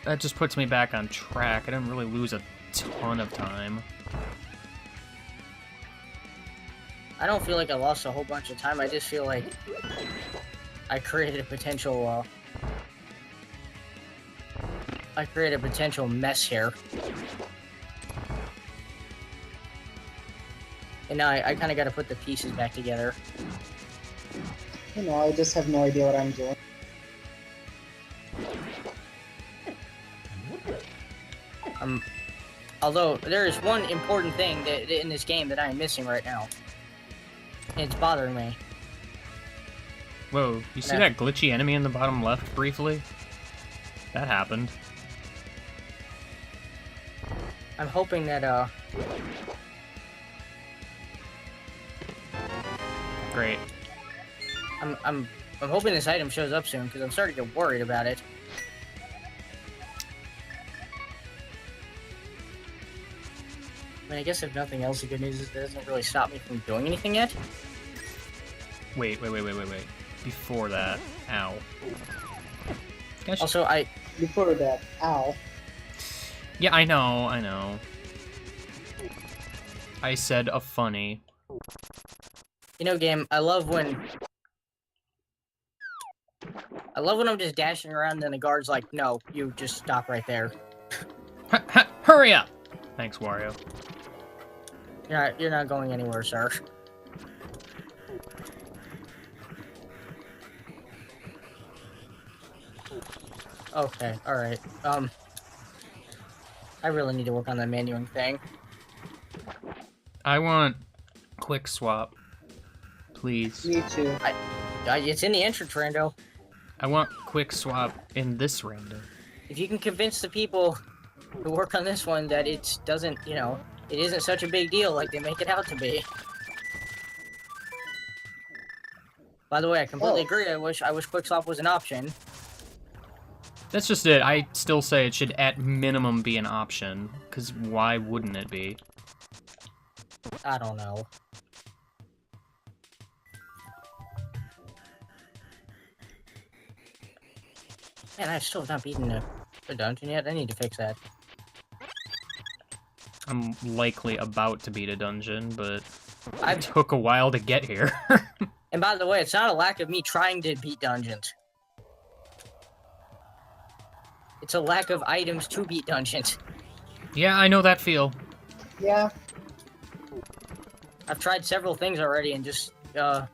that just puts me back on track. I didn't really lose a ton of time. I don't feel like I lost a whole bunch of time. I just feel like I created a potential mess here. And now I kind of got to put the pieces back together. You know, I just have no idea what I'm doing. Although there is one important thing in this game that I am missing right now. And it's bothering me. Whoa, you see that glitchy enemy in the bottom left briefly? That happened. I'm hoping that Great. I'm hoping this item shows up soon because I'm starting to get worried about it. I mean, I guess if nothing else, the good news is it doesn't really stop me from doing anything yet. Wait. Before that, ow. Gosh. Also, Before that, ow. Yeah, I know. I said a funny. you know, game, I love when I'm just dashing around and the guard's like, no, you just stop right there. Hurry up! Thanks, Wario. You're not going anywhere, sir. Okay, alright. I really need to work on that menuing thing. I want quick swap, please. Me too. It's in the entrance, Rando. I want quick swap in this random. If you can convince the people who work on this one that it doesn't, you know, it isn't such a big deal like they make it out to be. By the way, I completely agree. I wish quick swap was an option. That's just it. I still say it should at minimum be an option, because why wouldn't it be? I don't know. Man, I still have not beaten the dungeon yet. I need to fix that. I'm likely about to beat a dungeon, but I it took a while to get here. And by the way, it's not a lack of me trying to beat dungeons. It's a lack of items to beat dungeons. Yeah, I know that feel. Yeah, I've tried several things already and just, yeah.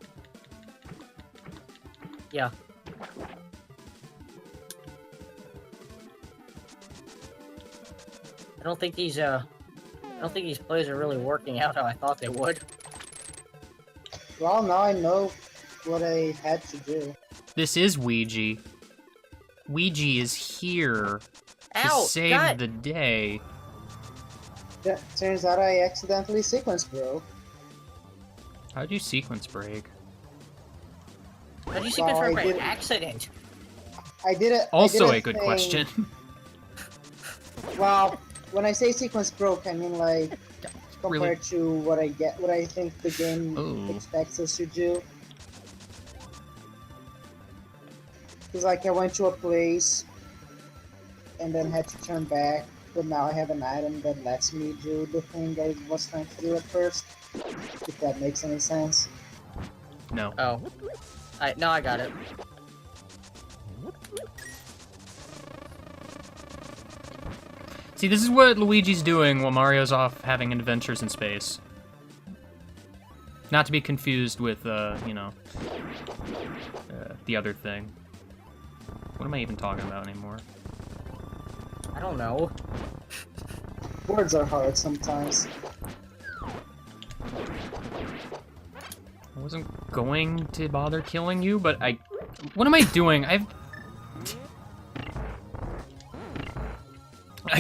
I don't think these plays are really working out how I thought they would. Well, now I know what I had to do. This is Ouija. Ouija is here to Ow! save God. the day. Yeah, turns out I accidentally sequence broke. How'd you sequence break? How do you sequence Well, I by did- accident? I did it. Also I did a good thing- question. Well, when I say sequence broke, I mean like Really? compared to what I think the game Ooh. expects us to do. Because like I went to a place and then had to turn back, but now I have an item that lets me do the thing I was trying to do at first. If that makes any sense. No. Oh. No, I got it. See, this is what Luigi's doing while Mario's off having adventures in space. Not to be confused with, the other thing. What am I even talking about anymore? I don't know. Words are hard sometimes. I wasn't going to bother killing you, but I... What am I doing? I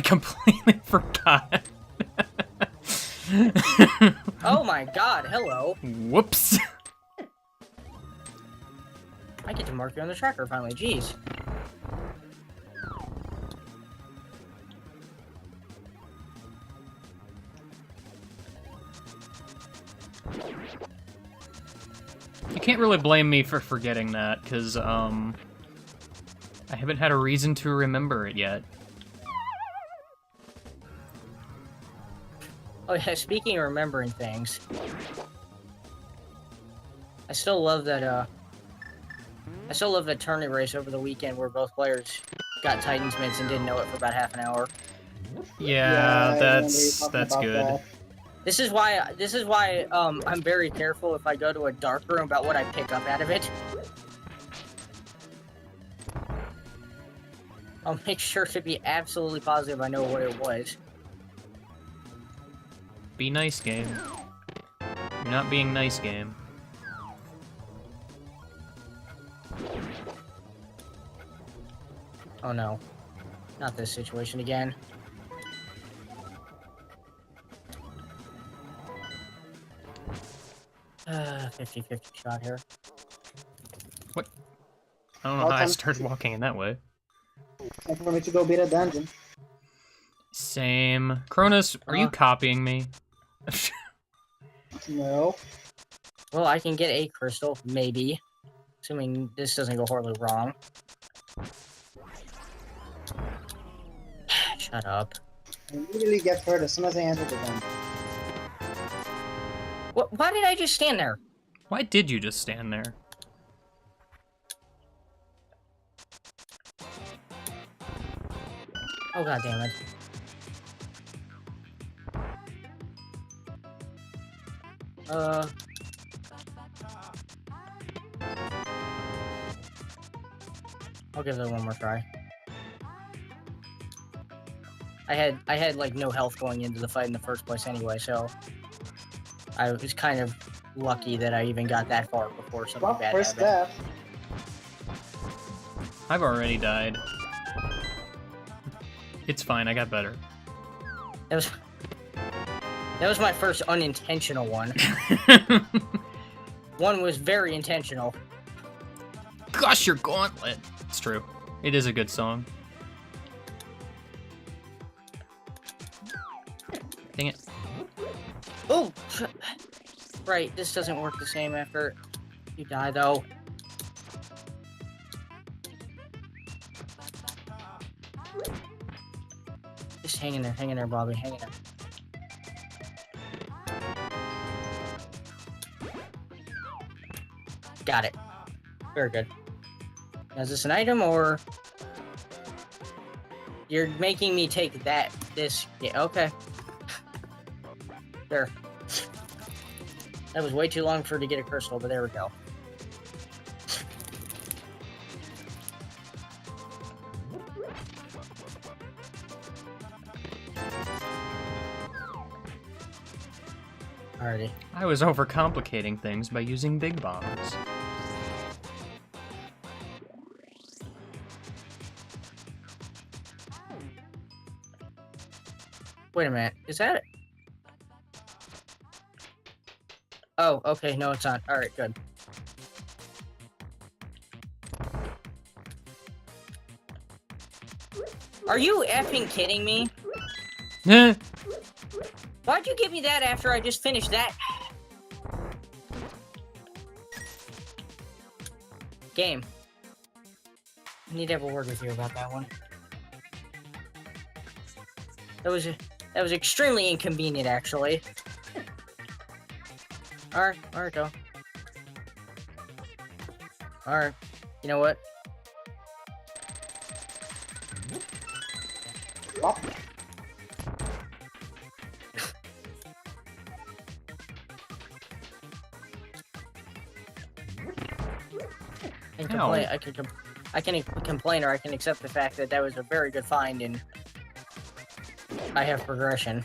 completely forgot. Oh my god, hello. Whoops. I get to mark you on the tracker finally, jeez. You can't really blame me for forgetting that, because, I haven't had a reason to remember it yet. Oh yeah, speaking of remembering things, I still love that tourney race over the weekend where both players got Titans mitts and didn't know it for about half an hour. Yeah, I remember you that's talking about good. that. This is why I'm very careful if I go to a dark room about what I pick up out of it. I'll make sure to be absolutely positive I know what it was. Be nice, game. You're not being nice, game. Oh no. Not this situation again. Uh, 50-50 shot here. What? I don't know All how I time- started walking in that way. Time for me to go beat a dungeon. Same. Cronus, are you copying me? No. Well, I can get a crystal, maybe. Assuming this doesn't go horribly wrong. Shut up. I immediately get hurt as soon as I enter the dungeon. What? Why did I just stand there? Why did you just stand there? Oh god damn it. I'll give it one more try. I had like no health going into the fight in the first place anyway, so I was kind of lucky that I even got that far before something Well, bad first happened. death. I've already died. It's fine, I got better. That was my first unintentional one. One was very intentional. Gosh, your gauntlet! It's true. It is a good song. Dang it. Oh! Right, this doesn't work the same after you die, though. Just hang in there, Bobby, hang in there. Got it. Very good. Now, is this an item, or... You're making me take this... Yeah, okay. Sure. That was way too long for her to get a crystal, but there we go. Alrighty. I was overcomplicating things by using big bombs. Wait a minute. Is that it? Oh, okay. No, it's not. Alright, good. Are you effing kidding me? Eh. Why'd you give me that after I just finished that? Game. I need to have a word with you about that one. That was extremely inconvenient, actually. Alright, go. Alright, you know what? Oh, And complain. I can complain, or I can accept the fact that that was a very good find, and I have progression.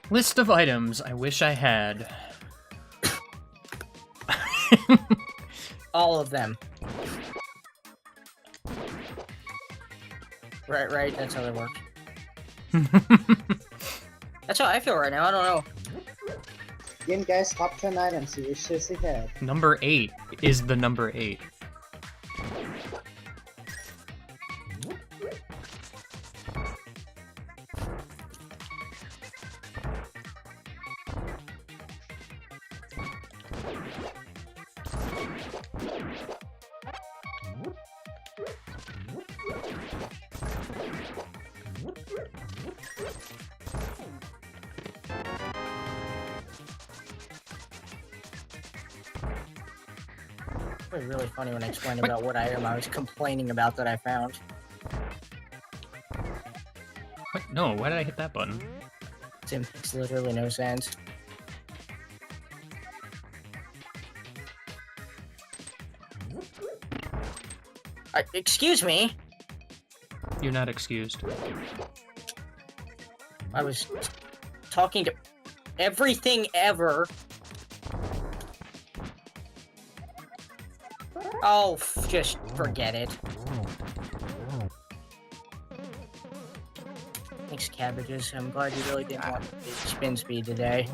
List of items I wish I had. All of them. Right, that's how that works. That's how I feel right now, I don't know. again, guys, top 10 items you wish you had. Number 8 is the number 8. It was really funny when I explained about what item I was complaining about that I found. What? No, why did I hit that button? It makes literally no sense. Excuse me? You're not excused. I was talking to everything ever. Oh, just forget it. Thanks, cabbages. I'm glad you really didn't want the spin speed today.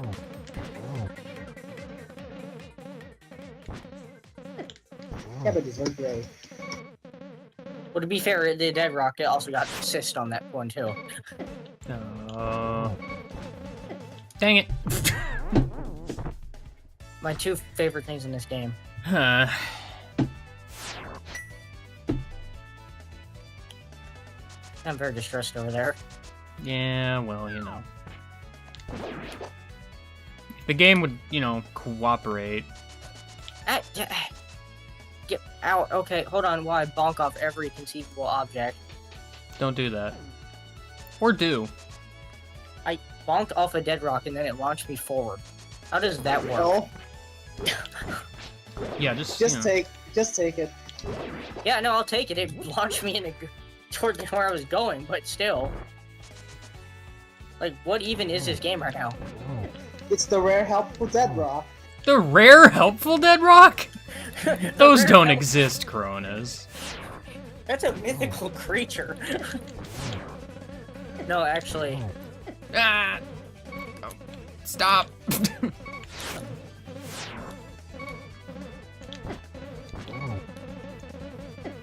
Cabbages are great. Well, to be fair, the Dead Rocket also got assist on that one, too. Dang it. My two favorite things in this game. Huh. I'm very distressed over there. Yeah, well, you know. If the game would, you know, cooperate. Get out. Okay, hold on while I bonk off every conceivable object. Don't do that. Or do. I bonked off a dead rock and then it launched me forward. How does that work? No, Yeah, just just you know. take it. Yeah, no, I'll take it. It launched me toward where I was going, but still. Like, what even is this game right now? It's the rare helpful dead rock. The rare helpful dead rock? Those don't exist, Coronas. That's a mythical creature. No, actually. Ah! Oh, stop!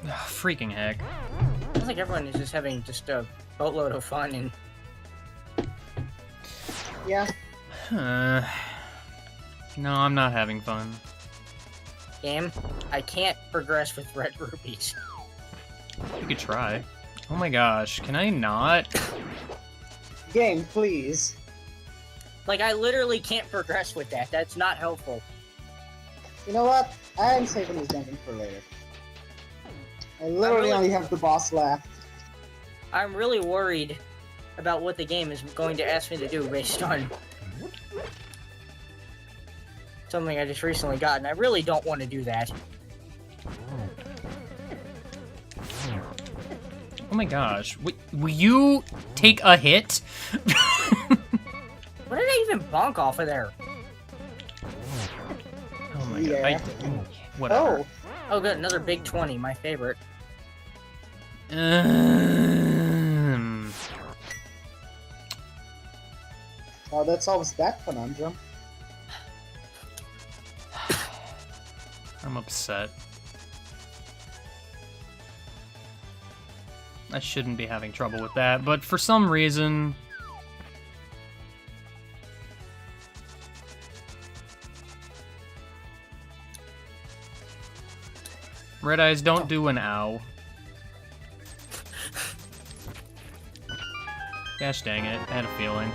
Ah, freaking heck. I think everyone is just having just a boatload of fun and Yeah, No, I'm not having fun. game. I can't progress with red rubies. You could try. Oh my gosh, can I not? Game, please. Like, I literally can't progress with that. That's not helpful. You know what? I am saving this dungeon for later. I literally only have the boss left. I'm really worried about what the game is going to ask me to do based on something I just recently got, and I really don't want to do that. Oh my gosh, will you take a hit? What did I even bonk off of there? Oh my Yeah. god, whatever. Oh, good, another big 20, my favorite. Oh, that solves that conundrum. I'm upset. I shouldn't be having trouble with that, but for some reason... Red Eyes, don't do an ow. Gosh dang it, I had a feeling.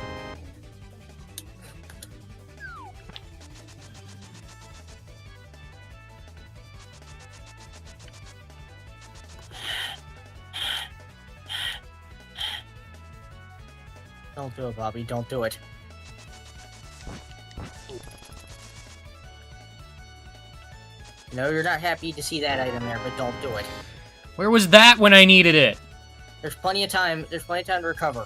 Don't do it, Bobby, don't do it. No, you're not happy to see that item there, but don't do it. Where was that when I needed it? There's plenty of time to recover.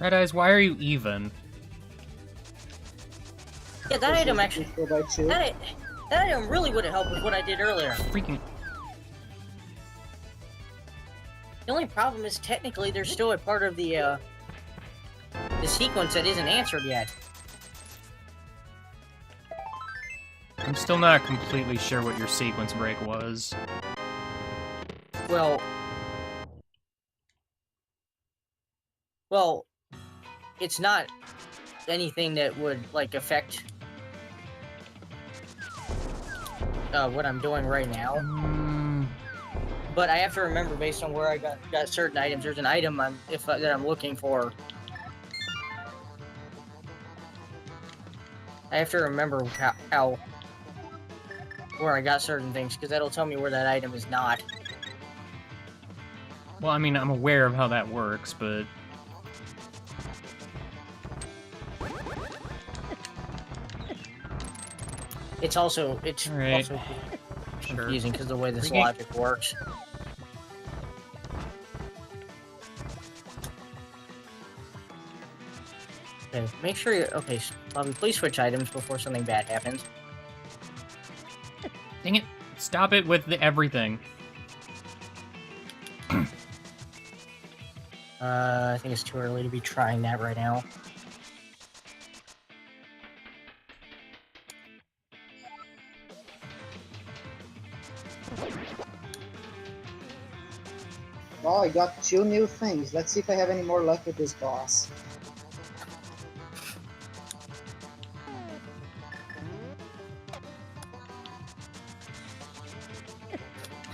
Red Eyes, why are you even? Yeah, that item actually... 4x2. That item really would have helped with what I did earlier. Freaking... The only problem is technically there's still a part of the sequence that isn't answered yet. I'm still not completely sure what your sequence break was. Well, it's not anything that would, like, affect what I'm doing right now. But I have to remember, based on where I got certain items, there's an item that I'm looking for. I have to remember how where I got certain things, because that'll tell me where that item is not. Well, I mean, I'm aware of how that works, but... It's also Alright. confusing because the way this Freaking- logic works. Okay, make sure you... Okay, Bobby, please switch items before something bad happens. Dang it. Stop it with everything. I think it's too early to be trying that right now. Oh, I got 2 new things. Let's see if I have any more luck with this boss.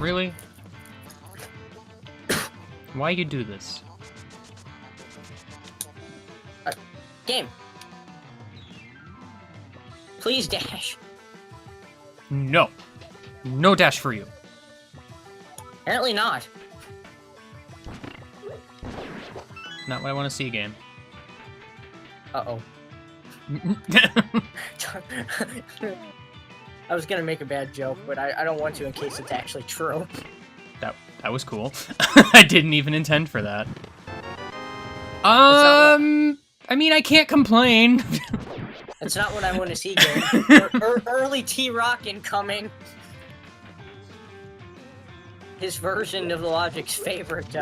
Really? Why you do this? Game! Please dash! No. No dash for you. Apparently not. Not what I want to see, game. Uh-oh. I was gonna make a bad joke, but I don't want to in case it's actually true. That was cool. I didn't even intend for that. I mean, I can't complain. That's not what I want to see, game. Early T-Rock incoming. His version of the Logic's favorite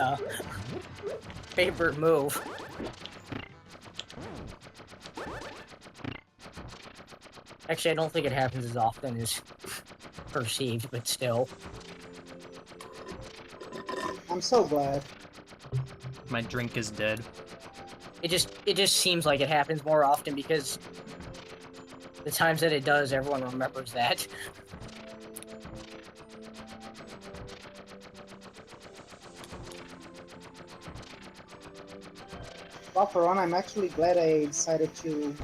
move. Actually, I don't think it happens as often as perceived, but still. I'm so glad. My drink is dead. It just seems like it happens more often because the times that it does, everyone remembers that. Well, for one, I'm actually glad I decided to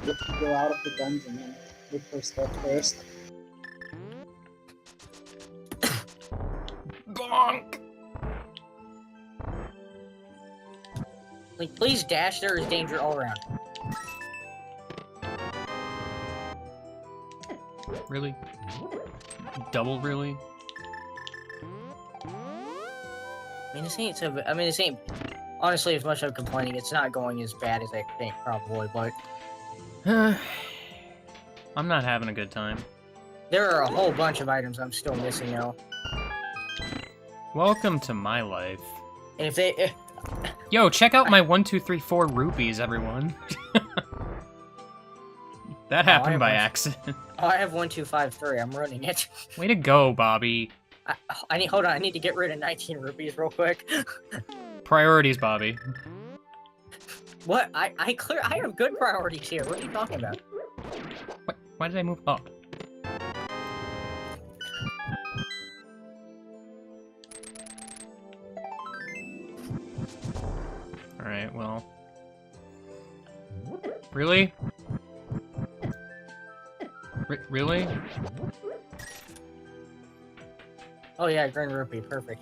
go out of the dungeon and look for stuff first. Bonk! Like, please dash, there is danger all around. Really? Double really? I mean, this ain't honestly as much of complaining. It's not going as bad as I think, probably, but I'm not having a good time. there are a whole bunch of items I'm still missing now. Welcome to my life. And if they, Yo, check out my 1, 2, 3, 4 rupees, everyone. That happened by accident. oh, I have 1, 2, 5, 3. I'm running it. Way to go, Bobby. Hold on. I need to get rid of 19 rupees real quick. Priorities, Bobby. What? I have good priorities here. What are you talking about? What? Why did I move up? Alright, well. Really? Really? Oh yeah, green rupee. Perfect.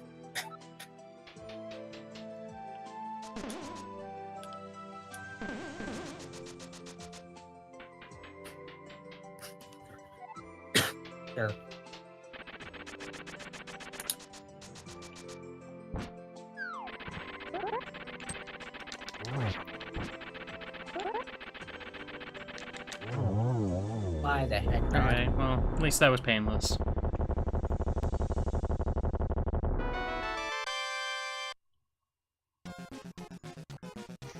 Sure. Why the heck not? Alright, well, at least that was painless.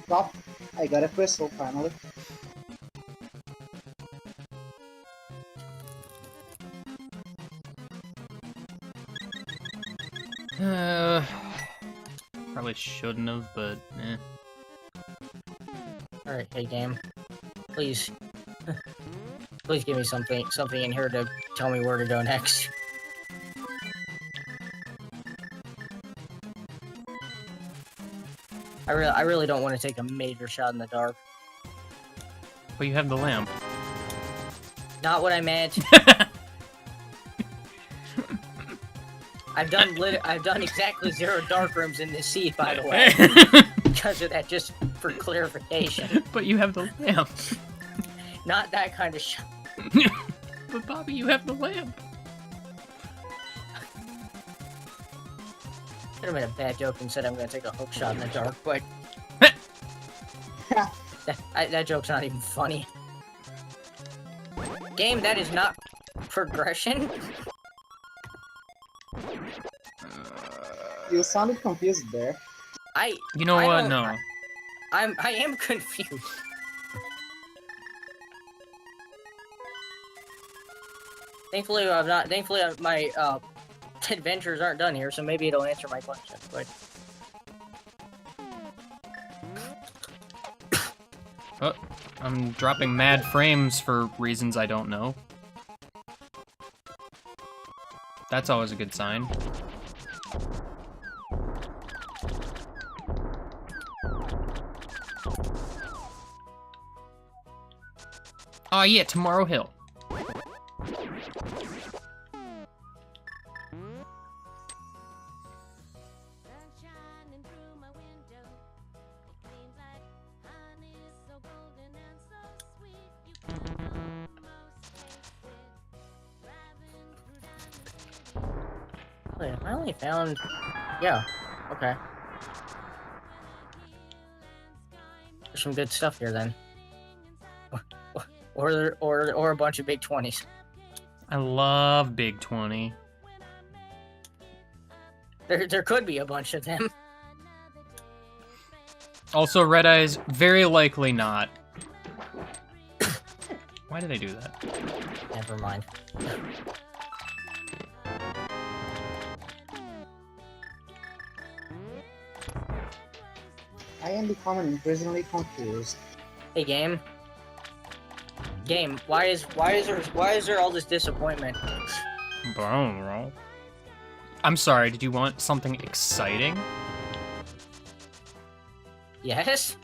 Well, I got a crystal finally. Probably shouldn't have, but eh. Alright, hey game. Please. Please give me something in here to tell me where to go next. I really don't want to take a major shot in the dark. But you have the lamp. Not what I meant. I've done exactly 0 dark rooms in this seed, by the way. Because of that, just for clarification. But you have the lamp. Not that kind of shot. But Bobby, you have the lamp. Could have been a bad joke and said I'm gonna take a hook shot in the dark, but that joke's not even funny. Game, that is not progression. You sounded confused there. You know I what? don't- No. I am confused. Thankfully, my adventures aren't done here, so maybe it'll answer my question. But Oh, I'm dropping mad frames for reasons I don't know. That's always a good sign. Oh yeah, Tomorrow Hill. wait, I only found. Yeah. Okay. There's some good stuff here then. Or a bunch of big 20s. I love Big 20. There could be a bunch of them. Also, Red Eyes, very likely not. Why did they do that? Never mind. I am becoming increasingly confused. Hey, game. Game. Why is there all this disappointment? I'm sorry, did you want something exciting? Yes.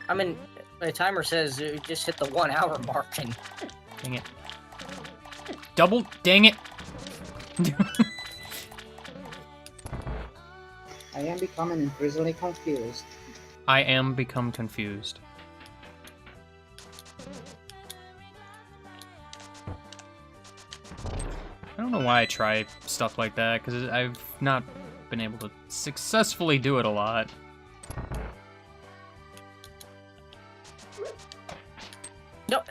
I mean, my timer says it just hit the 1 hour mark and. Dang it. Dang it! I am becoming increasingly confused. I am become confused. I don't know why I try stuff like that, because I've not been able to successfully do it a lot. No.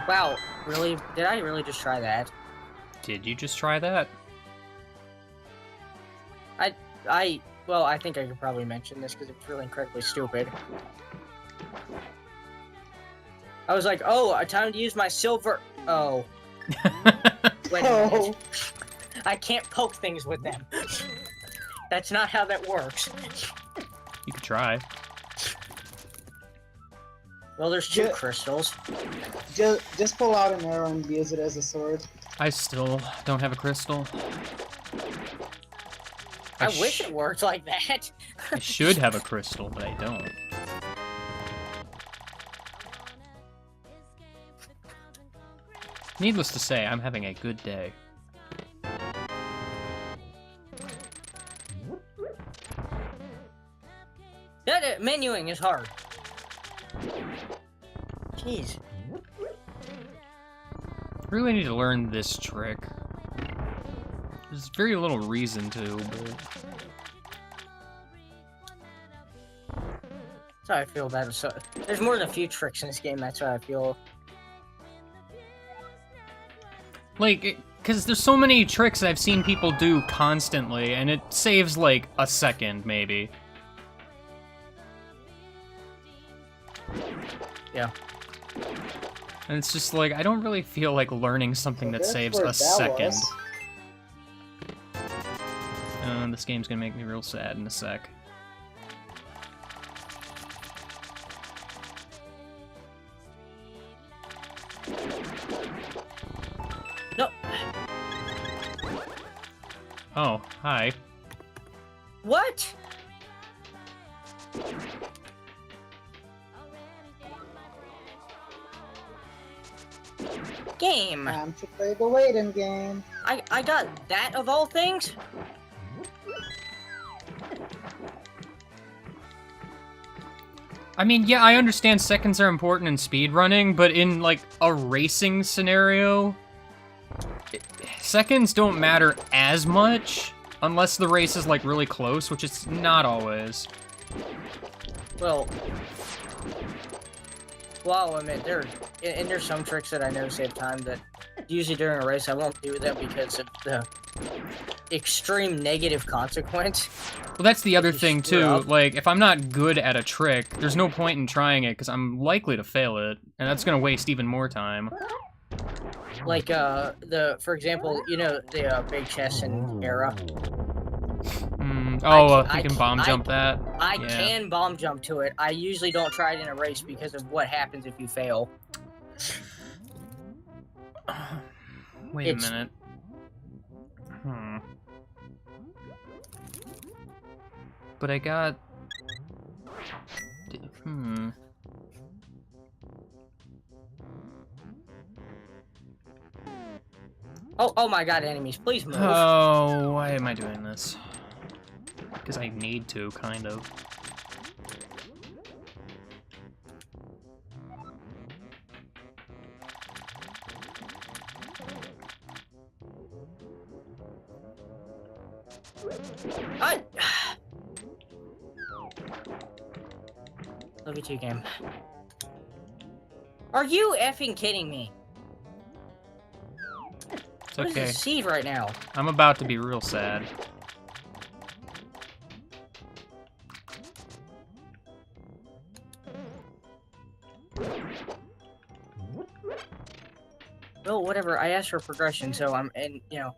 Wow, really? Did I really just try that? Did you just try that? Well, I think I could probably mention this because it's really incredibly stupid. I was like, oh, time to use my silver. Oh. Wait a minute. I can't poke things with them. That's not how that works. You could try. Well, there's 2 crystals. Just pull out an arrow and use it as a sword. I still don't have a crystal. I wish it worked like that. I should have a crystal, but I don't. Needless to say, I'm having a good day. That menuing is hard. Jeez. I really need to learn this trick. There's very little reason to, but... That's how I feel about it. So, there's more than a few tricks in this game, that's how I feel. Like, because there's so many tricks I've seen people do constantly, and it saves, like, a second, maybe. Yeah. And it's just like, I don't really feel like learning something that saves a second. This game's gonna make me real sad in a sec. No. Oh, hi. What? Game. Time to play the waiting game. I got that of all things? I mean, yeah, I understand seconds are important in speedrunning, but in, like, a racing scenario, seconds don't matter as much unless the race is, like, really close, which it's not always. Well, I'll admit, there's some tricks that I know save time that usually during a race I won't do them because of the extreme negative consequence. Well, that's the other thing, too. Like, if I'm not good at a trick, there's no point in trying it, because I'm likely to fail it, and that's gonna waste even more time. Like, for example, you know, the big chest in Era? You can bomb jump that? I can bomb jump to it. I usually don't try it in a race because of what happens if you fail. Wait a minute. But I got... Oh my god, enemies, please move. Oh, why am I doing this? Because I need to, kind of. Love you too, game. Are you effing kidding me? It's What okay. is this seed right now? I'm about to be real sad. Well, whatever. I asked for progression, so you know.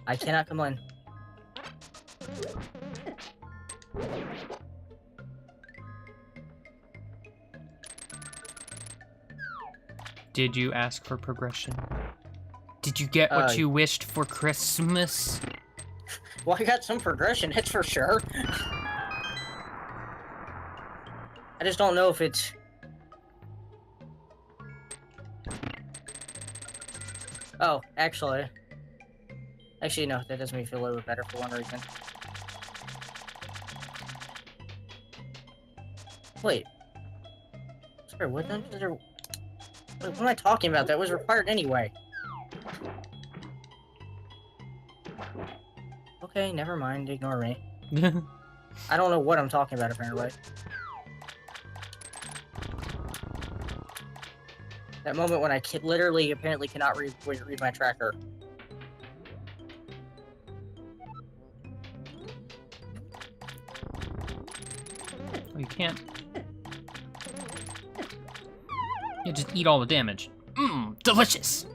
I cannot complain. Did you ask for progression? Did you get what you wished for Christmas? Well, I got some progression, that's for sure. I just don't know if it's... Oh, actually... Actually, no, that does make me feel a little bit better for one reason. Wait. Sorry, what dungeons are... Wait, what am I talking about? That was required anyway. Okay, never mind, ignore me. I don't know what I'm talking about, apparently. That moment when I literally, apparently cannot read my tracker. Oh, you can't. You just eat all the damage. Mmm, delicious!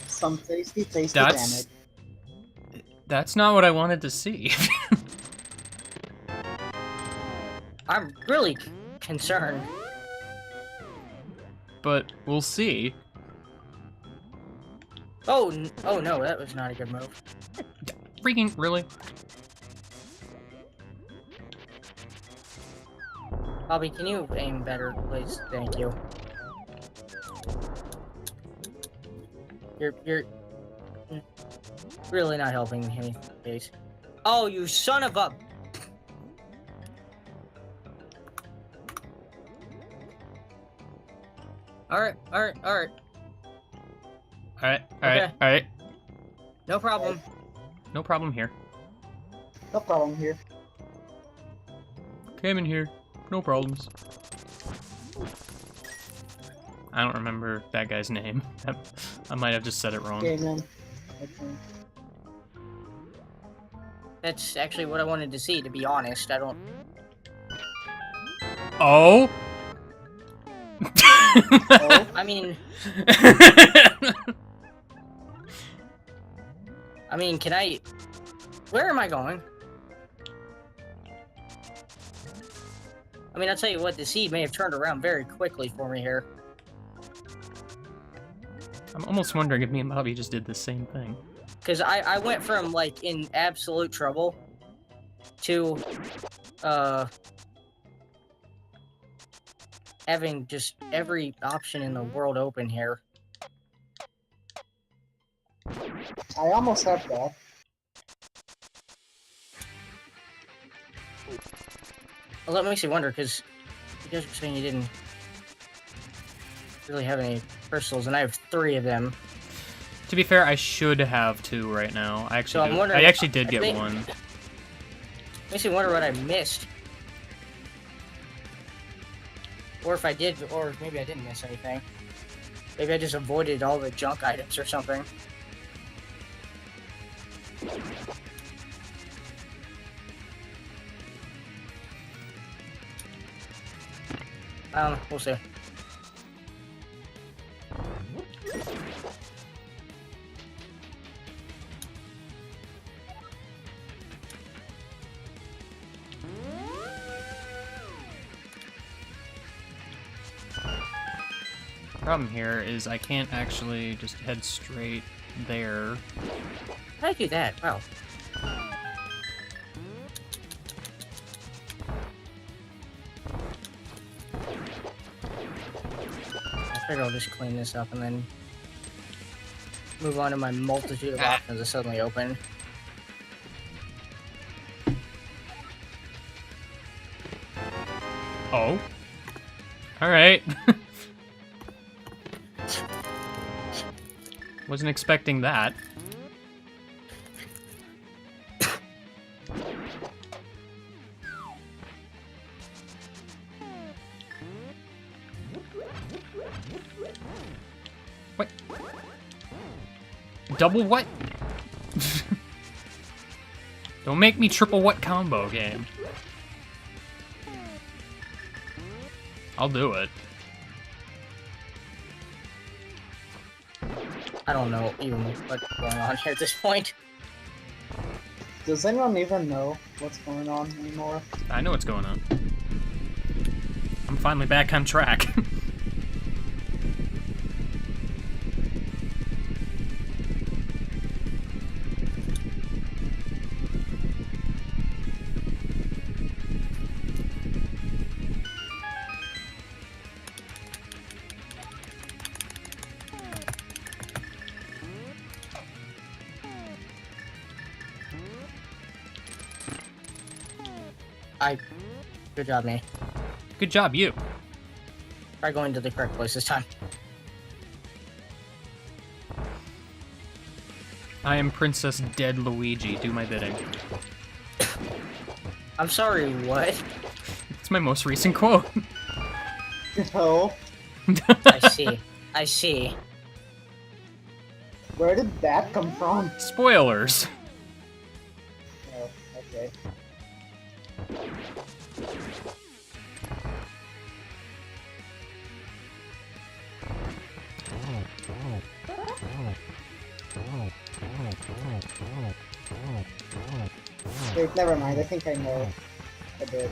Some tasty That's... damage. That's not what I wanted to see. I'm really concerned. But we'll see. Oh, oh no, that was not a good move. Freaking, really? Bobby, can you aim better, please? Thank you. You're really not helping me, please. Oh, you son of a... Alright. Alright. No problem. No problem here. No problem here. Came in here. No problems. I don't remember that guy's name. I might have just said it wrong. Okay, then. That's actually what I wanted to see, to be honest. I don't... Oh? Oh? I mean... can I... Where am I going? I mean, I'll tell you what, the seed may have turned around very quickly for me here. I'm almost wondering if me and Bobby just did the same thing. Because I went from, like, in absolute trouble to, having just every option in the world open here. I almost have that. Well, that makes me wonder, because you guys were saying you didn't really have any crystals, and I have 3 of them. To be fair, I should have 2 right now. I actually, So I'm wondering, I actually did get 1. Makes me wonder what I missed. Or if I did, or maybe I didn't miss anything. Maybe I just avoided all the junk items or something. I don't know, we'll see. Problem here is I can't actually just head straight there. How did I do that? Wow. I figure I'll just clean this up and then move on to my multitude of options that suddenly open. Oh. Alright. Wasn't expecting that. What? Double what? Don't make me triple what combo game. I'll do it. I don't know even what's going on here at this point. Does anyone even know what's going on anymore? I know what's going on. I'm finally back on track. Good job, man. Good job, you. Try going to the correct place this time. I am Princess Dead Luigi. Do my bidding. I'm sorry, what? It's my most recent quote. No. I see. I see. Where did that come from? Spoilers. Oh, okay. Wait, never mind. I think I know a bit.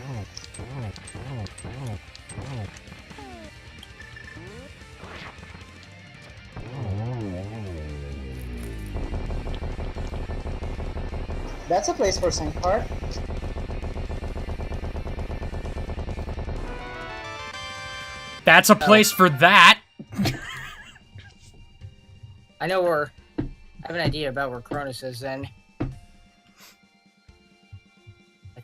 That's a place for Saint Park. That's a place for that. I know where. I have an idea about where Cronus is then. I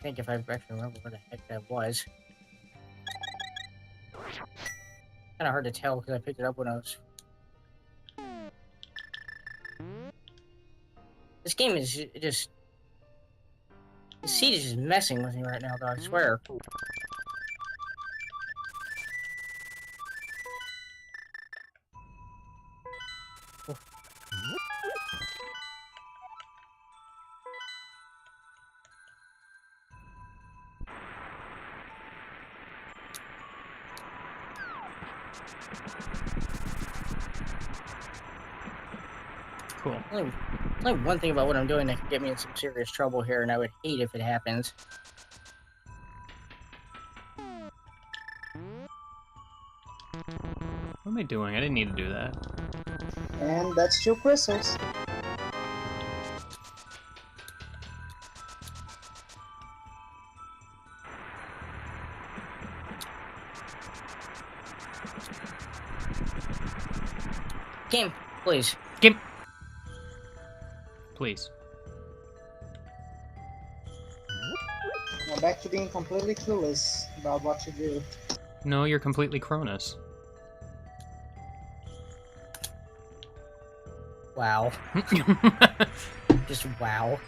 think if I actually remember where the heck that was. Kinda hard to tell because I picked it up when I was. This game is just. The seat is just messing with me right now, though, I swear. Cool. Only one thing about what I'm doing that could get me in some serious trouble here, and I would hate if it happens. What am I doing? I didn't need to do that. And that's 2 crystals. Game, please. Game. Please. Now back to being completely clueless about what to do. No, you're completely Cronus. Wow. Just wow.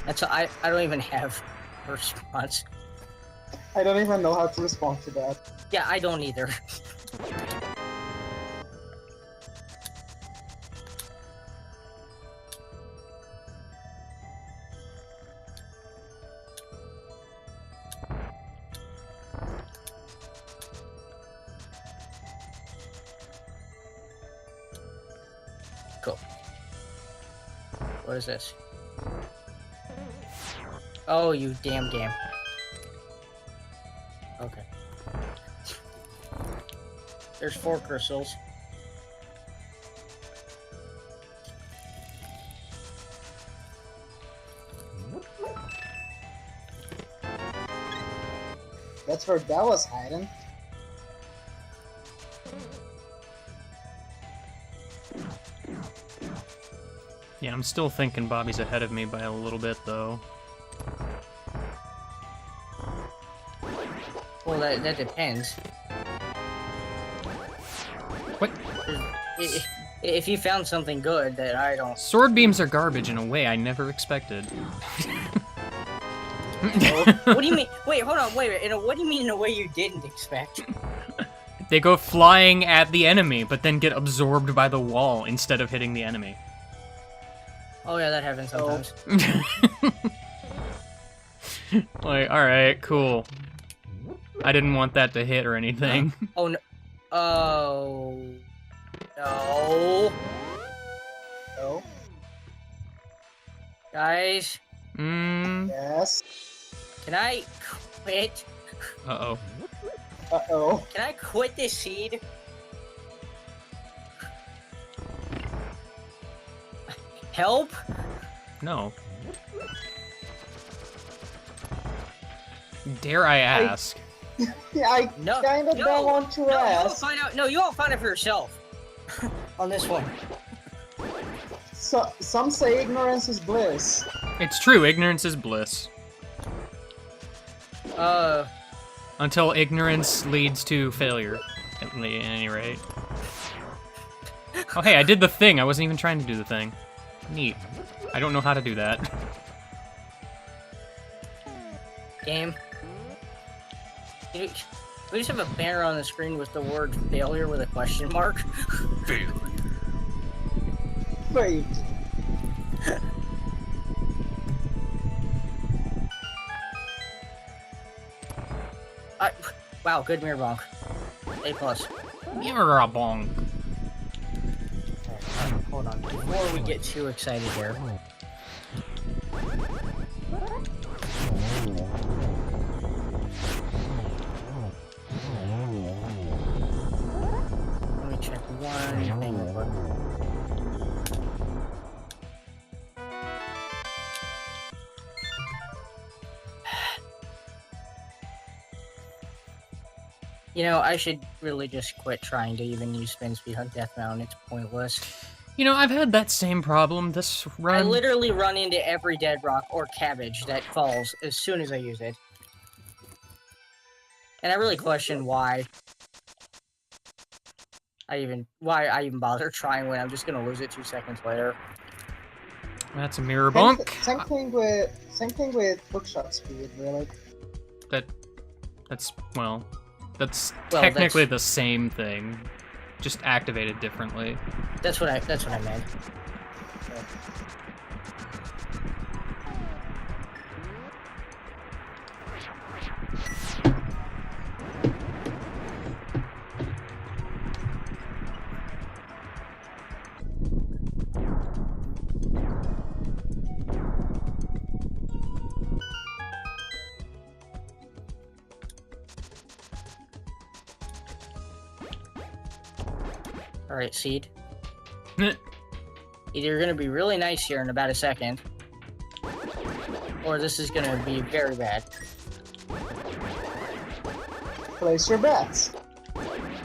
That's I don't even have a response. I don't even know how to respond to that. Yeah, I don't either. Cool. What is this? Oh, you damn game. Okay. There's 4 crystals. That's where that was hiding. Yeah, I'm still thinking Bobby's ahead of me by a little bit, though. Well, that depends. What? If you found something good that I don't... Sword beams are garbage in a way I never expected. What do you mean? Wait, hold on, wait. What do you mean in a way you didn't expect? They go flying at the enemy, but then get absorbed by the wall instead of hitting the enemy. Oh yeah, that happens sometimes. Like, alright, cool. I didn't want that to hit or anything. Oh no. Oh. No. Oh, Guys, yes. can I quit? Uh-oh. Uh-oh. Can I quit this seed? Help? No. Dare I ask? Yeah, I No. kinda no, don't want to no, you won't ask. find out. No, you won't find it for yourself. On this one. So, some say ignorance is bliss. It's true, ignorance is bliss. Until ignorance leads to failure, at any rate. Oh hey, I did the thing. I wasn't even trying to do the thing. Neat. I don't know how to do that. Game. We just have a banner on the screen with the word failure with a question mark. Failure. Wait. Wow, good mirror bonk. A+. Mirror bonk. Hold on, before we get too excited here. Let me check one thing real quick. You know, I should really just quit trying to even use spin speed on Death Mountain. It's pointless. You know, I've had that same problem this run. I literally run into every dead rock or cabbage that falls as soon as I use it. And I really question why I even bother trying when I'm just gonna lose it 2 seconds later. That's a mirror bonk. Same thing with hookshot speed, really. That's Well, technically the same thing, just activated differently. That's what I meant. Alright, Seed. Either you're gonna be really nice here in about a second, or this is gonna be very bad. Place your bets.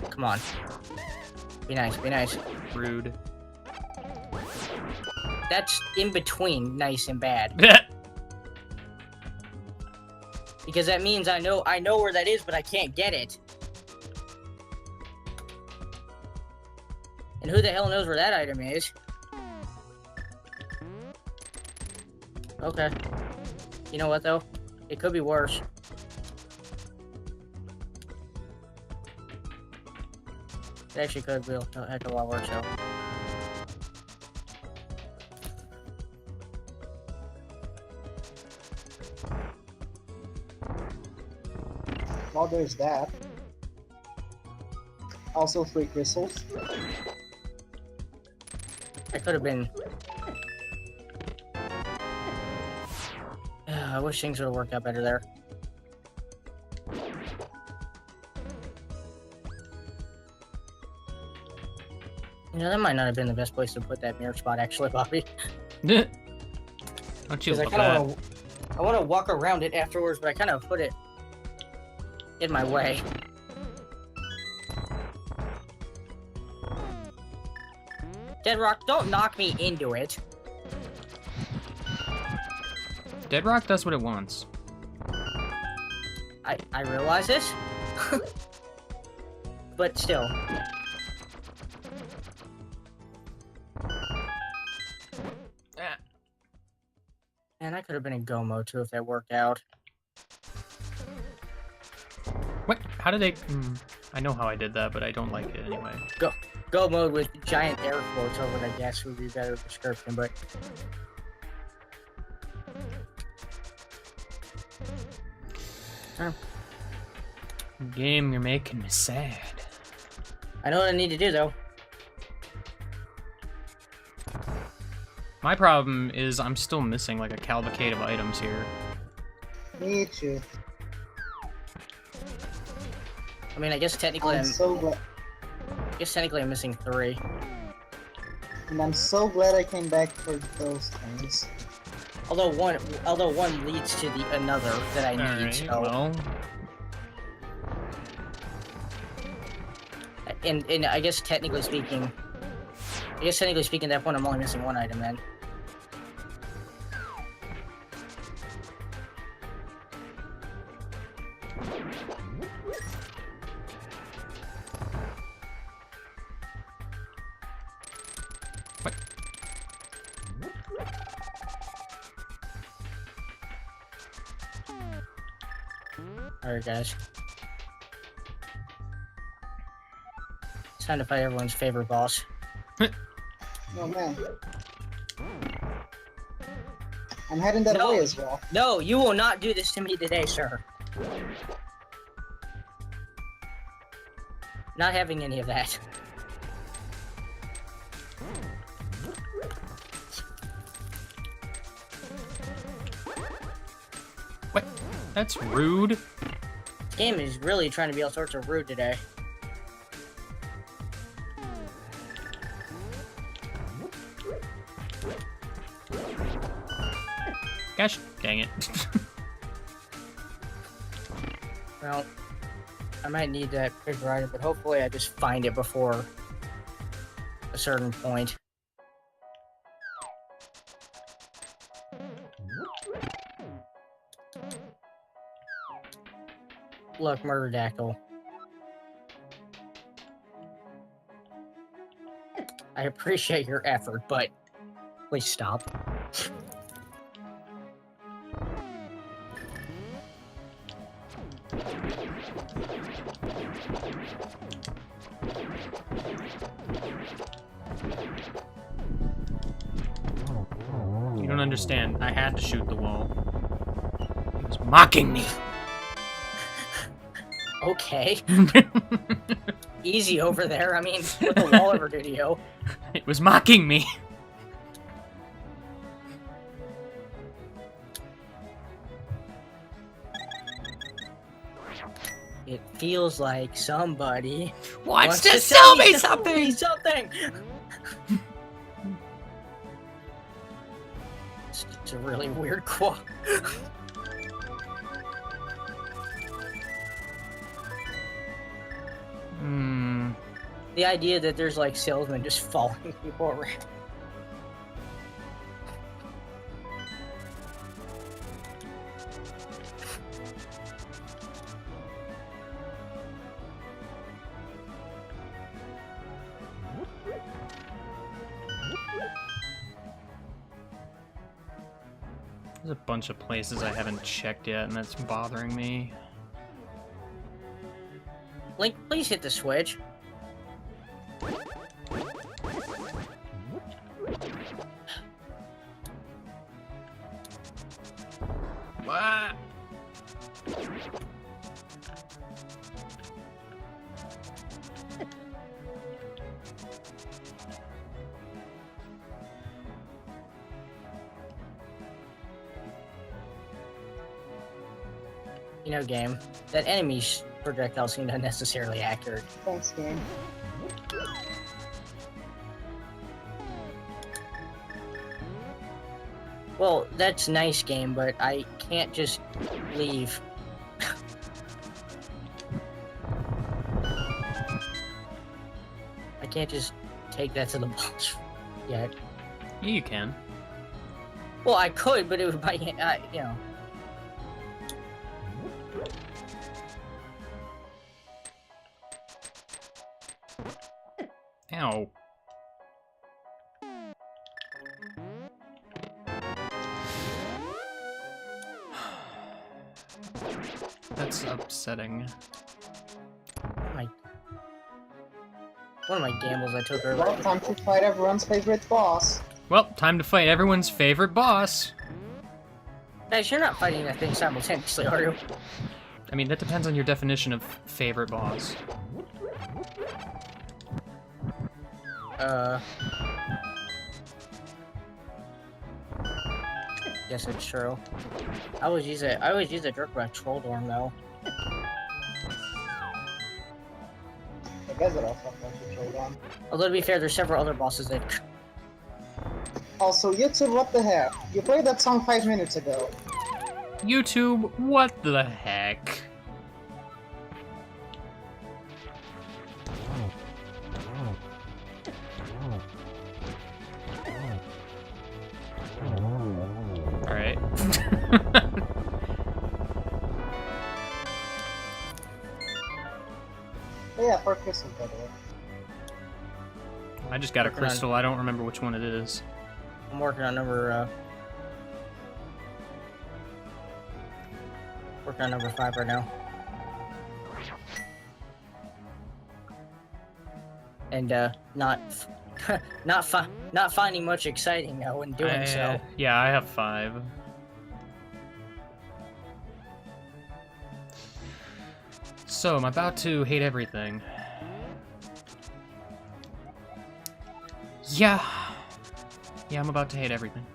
Come on. Be nice, be nice. Rude. That's in between nice and bad. Because that means I know where that is, but I can't get it. And who the hell knows where that item is? Okay. You know what, though? It could be worse. It actually could be a heck of a lot worse, though. Well, there's that. Also, 3 crystals. That could have been... I wish things would have worked out better there. You know, that might not have been the best place to put that mirror spot, actually, Bobby. Don't you Because love that? I want to walk around it afterwards, but I kind of put it in my way. Dead Rock, don't knock me into it. Dead Rock does what it wants. I realize this. But still. Man, that could have been in go mode too if that worked out. What? How did they... I know how I did that, but I don't like it anyway. Go mode with giant air quotes over it, I guess, would be a better description, but... Game, you're making me sad. I know what I need to do, though. My problem is I'm still missing like a cavalcade of items here. Me too. I mean, I guess technically I'm so glad. I guess technically I'm missing 3. And I'm so glad I came back for those things. Although one leads to the another that I need. Alright, So. well. And I guess technically speaking, at that point I'm only missing 1 item then. What? Alright, guys. It's time to fight everyone's favorite boss. Oh man. I'm heading that No. way as well. No, you will not do this to me today, sir. Not having any of that. What? That's rude. This game is really trying to be all sorts of rude today. Gosh, dang it. Well, I might need that bigger item, but hopefully I just find it before a certain point. Look, Murderdactyl. I appreciate your effort, but please stop. You don't understand. I had to shoot the wall. He was mocking me. Okay. Easy over there. I mean, what the wall ever do to you? It was mocking me. It feels like somebody Wants to sell me something! Something. It's a really weird quote. Hmm. The idea that there's like salesmen just following people around. There's a bunch of places I haven't checked yet, and that's bothering me. Link, please hit the switch. What? You know, game. That enemy's projectile seemed unnecessarily accurate. Thanks, game. Well, that's nice, game, but I can't just leave. I can't just take that to the boss yet. Yeah, you can. Well, I could, but it would by you know. Ow. That's upsetting. One of my gambles I took Well, earlier. time to fight everyone's favorite boss. Well, time to fight everyone's favorite boss. Guys, you're not fighting that thing simultaneously, are you? I mean, that depends on your definition of favorite boss. Yes, it's true. I always use a jerk by troll dorm though. I guess it also fucking controlled on. Although to be fair, there's several other bosses that. Also, YouTube, what the heck? You played that song 5 minutes ago. YouTube, what the heck? Alright. But yeah, for crystals, by the way. I just got a Working on- crystal, I don't remember which one it is. I'm working on number 5 right now. And not finding much exciting though in doing so. Yeah, I have 5. So, I'm about to hate everything. Yeah. Yeah, I'm about to hate everything.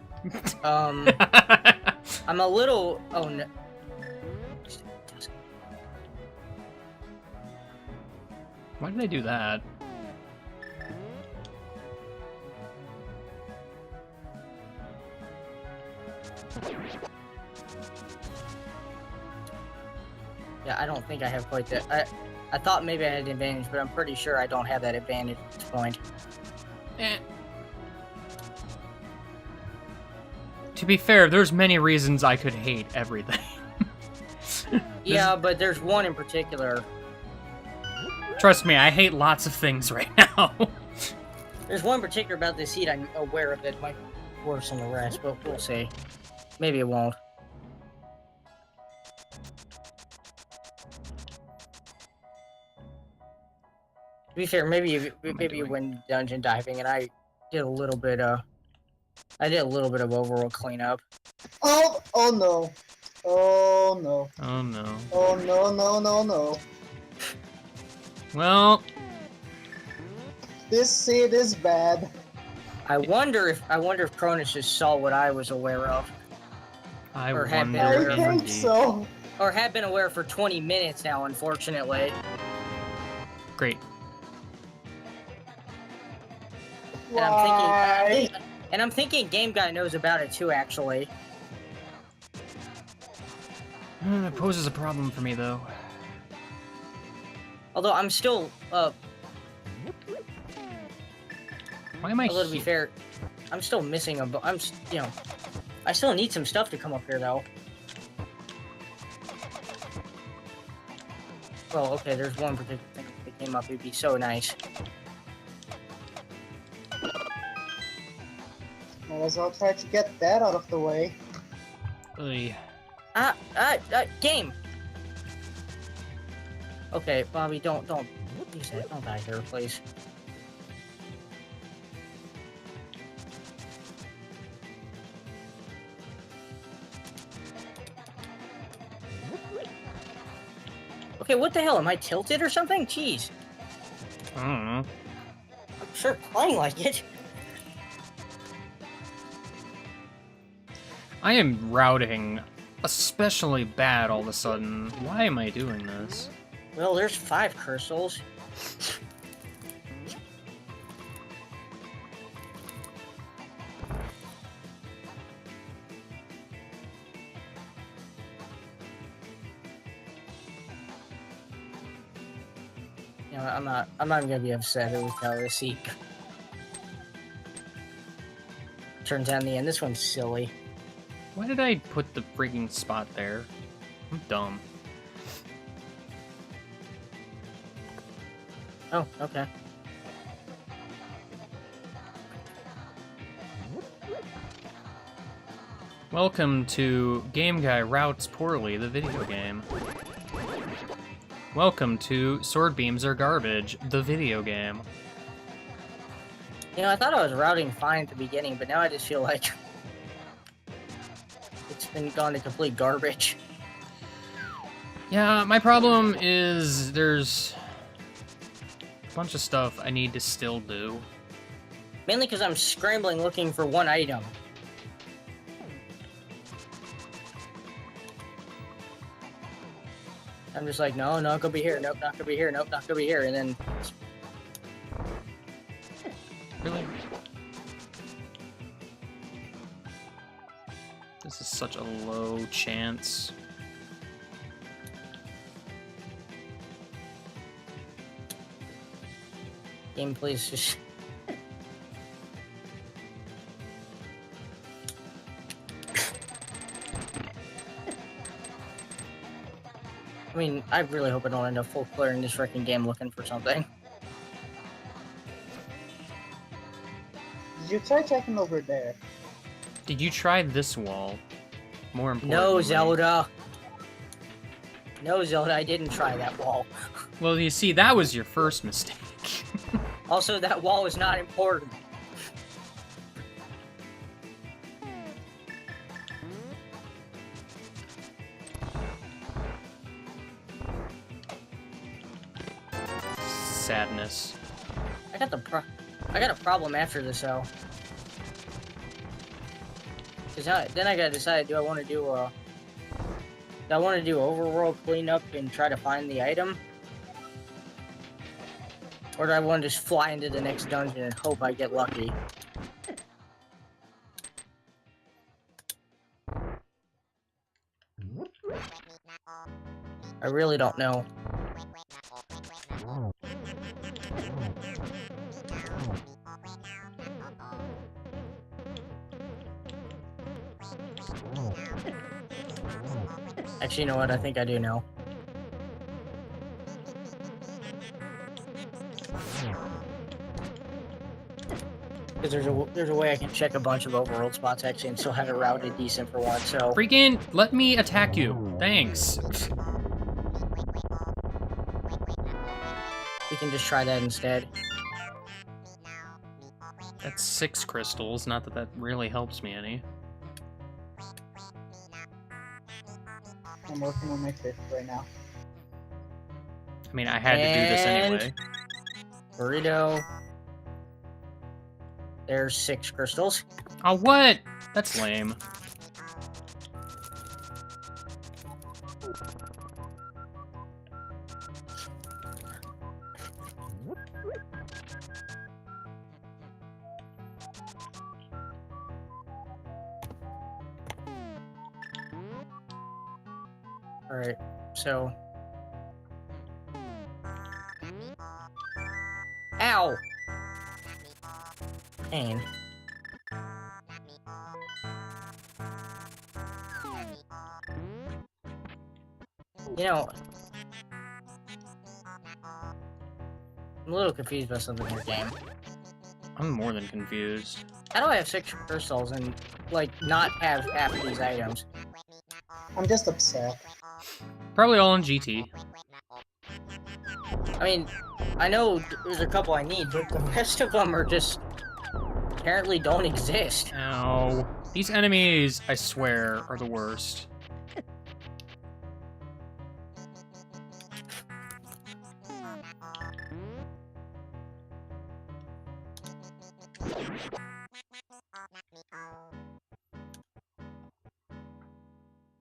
I'm a little. Oh no. Why did I do that? Yeah, I don't think I have quite that. I thought maybe I had an advantage, but I'm pretty sure I don't have that advantage at this point. Eh. To be fair, there's many reasons I could hate everything. Yeah, but there's one in particular. Trust me, I hate lots of things right now. There's one in particular about this seed I'm aware of that might be worse than the rest, but we'll see. Maybe it won't. To be fair, maybe you went dungeon diving, and I did a little bit of overworld cleanup. Oh no. Oh no. Oh no. Oh no. Well, This seed is bad. I wonder if Cronus just saw what I was aware of, I Or had wonder been I aware if of think indeed. so. or have been aware for 20 minutes now. Unfortunately, Great. Why? and I'm thinking Game Guy knows about it too. Actually, It poses a problem for me, though. although I'm still Why am I although to be here? fair, I'm still missing I still need some stuff to come up here though. Well, okay, there's one particular thing that came up. It'd be so nice. Might as well try to get that out of the way. Oy. Game. Okay, Bobby, don't use that. Don't die here, please. Okay, what the hell? Am I tilted or something? Jeez. I don't know. I'm sure playing like it. I am routing especially bad all of a sudden. Why am I doing this? Well, there's 5 crystals. You know, I'm not even gonna be upset with how this seat turns out in the end. This one's silly. Why did I put the freaking spot there? I'm dumb. Oh, okay. Welcome to Game Guy Routes Poorly, the video game. Welcome to Sword Beams Are Garbage, the video game. You know, I thought I was routing fine at the beginning, but now I just feel like it's been gone to complete garbage. Yeah, my problem is there's a bunch of stuff I need to still do. Mainly because I'm scrambling looking for one item. I'm just like, no, not gonna be here. Nope, not gonna be here. Nope, not gonna be here. And then... Really? This is such a low chance. Game, please just... I mean, I really hope I don't end up full clearing this freaking game looking for something. Did you try checking over there? Did you try this wall? More importantly. No, Zelda. No, Zelda, I didn't try that wall. Well, you see, that was your first mistake. Also, that wall is not important. Sadness. I got a problem after this though. Cause then I gotta decide: do I want to do overworld cleanup and try to find the item, or do I want to just fly into the next dungeon and hope I get lucky? I really don't know. Actually, you know what? I think I do know. Because there's a way I can check a bunch of overworld spots actually and still have it routed decent for once. So Freaking let me attack you. Thanks. we can just try that instead. That's 6 crystals. Not that that really helps me any. I'm working on my 5th right now. I mean, I had to do this anyway. Burrito. There's 6 crystals. Oh, what? That's lame. Alright, so... Ow! Pain. You know... I'm a little confused by something in your game. I'm more than confused. How do I have 6 crystals and, like, not have half of these items? I'm just upset. Probably all in GT. I mean, I know there's a couple I need, but the rest of them are just... apparently don't exist. Ow. These enemies, I swear, are the worst.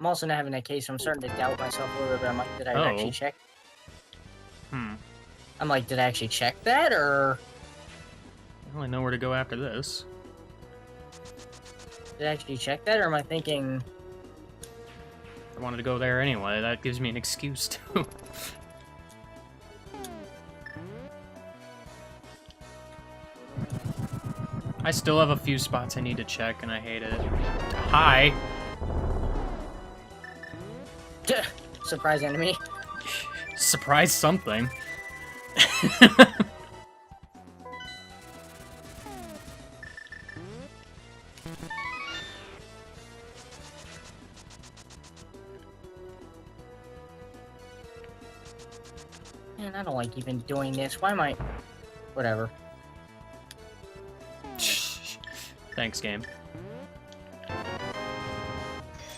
I'm also not having that case, so I'm starting to doubt myself a little bit. I'm like, did I actually check? I'm like, did I actually check that, or... I don't really know where to go after this. Did I actually check that, or am I thinking... I wanted to go there anyway. That gives me an excuse to. I still have a few spots I need to check, and I hate it. Hi! Surprise enemy. Surprise something. Man, I don't like even doing this. Why am I... Whatever. Thanks, game.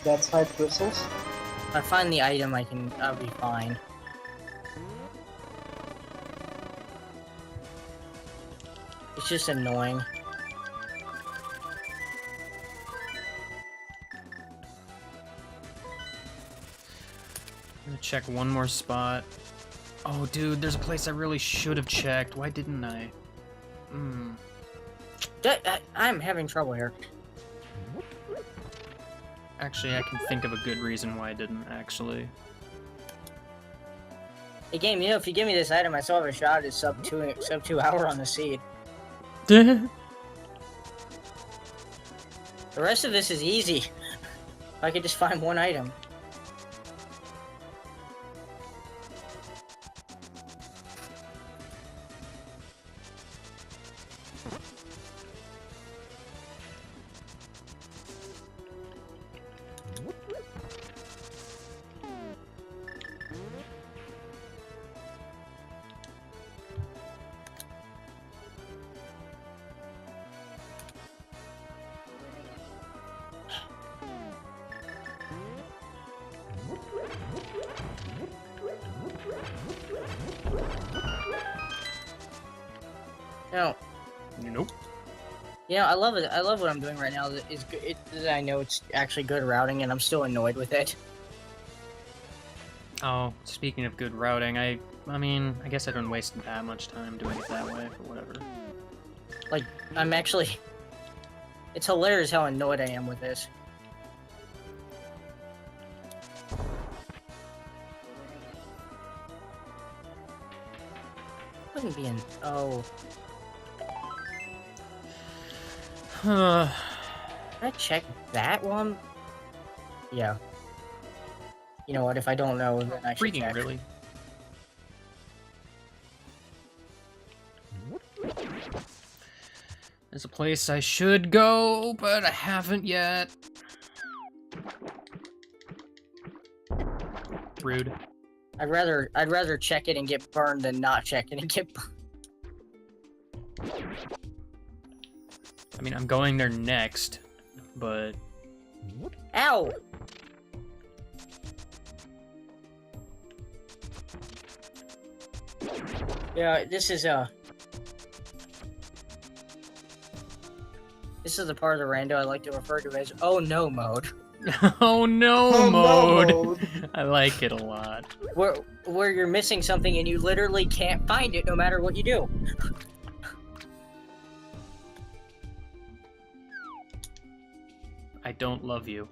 That's 5 crystals. If I find the item, I'll be fine. It's just annoying. check one more spot. Oh, dude, there's a place I really should have checked. Why didn't I? I'm having trouble here. Actually, I can think of a good reason why I didn't, actually. Hey, game, you know, if you give me this item, I still have a shot at sub 2 hour on the seed. Dude, The rest of this is easy. If I could just find one item. No. nope. You know, I love it. I love what I'm doing right now. I know it's actually good routing, and I'm still annoyed with it. Oh, speaking of good routing, I mean, I guess I don't waste that much time doing it that way, but whatever. Like, I'm actually... It's hilarious how annoyed I am with this. Wouldn't be an... Oh... Huh. Can I check that one? Yeah. You know what, if I don't know, then I should Freaking check. really? There's a place I should go, but I haven't yet. Rude. I'd rather check it and get burned than not check it and get burned. I mean, I'm going there next, but... Ow! Yeah, this is the part of the rando I like to refer to as "oh no" mode. Oh no Oh, no mode! mode. I like it a lot. Where you're missing something and you literally can't find it no matter what you do. I don't love you.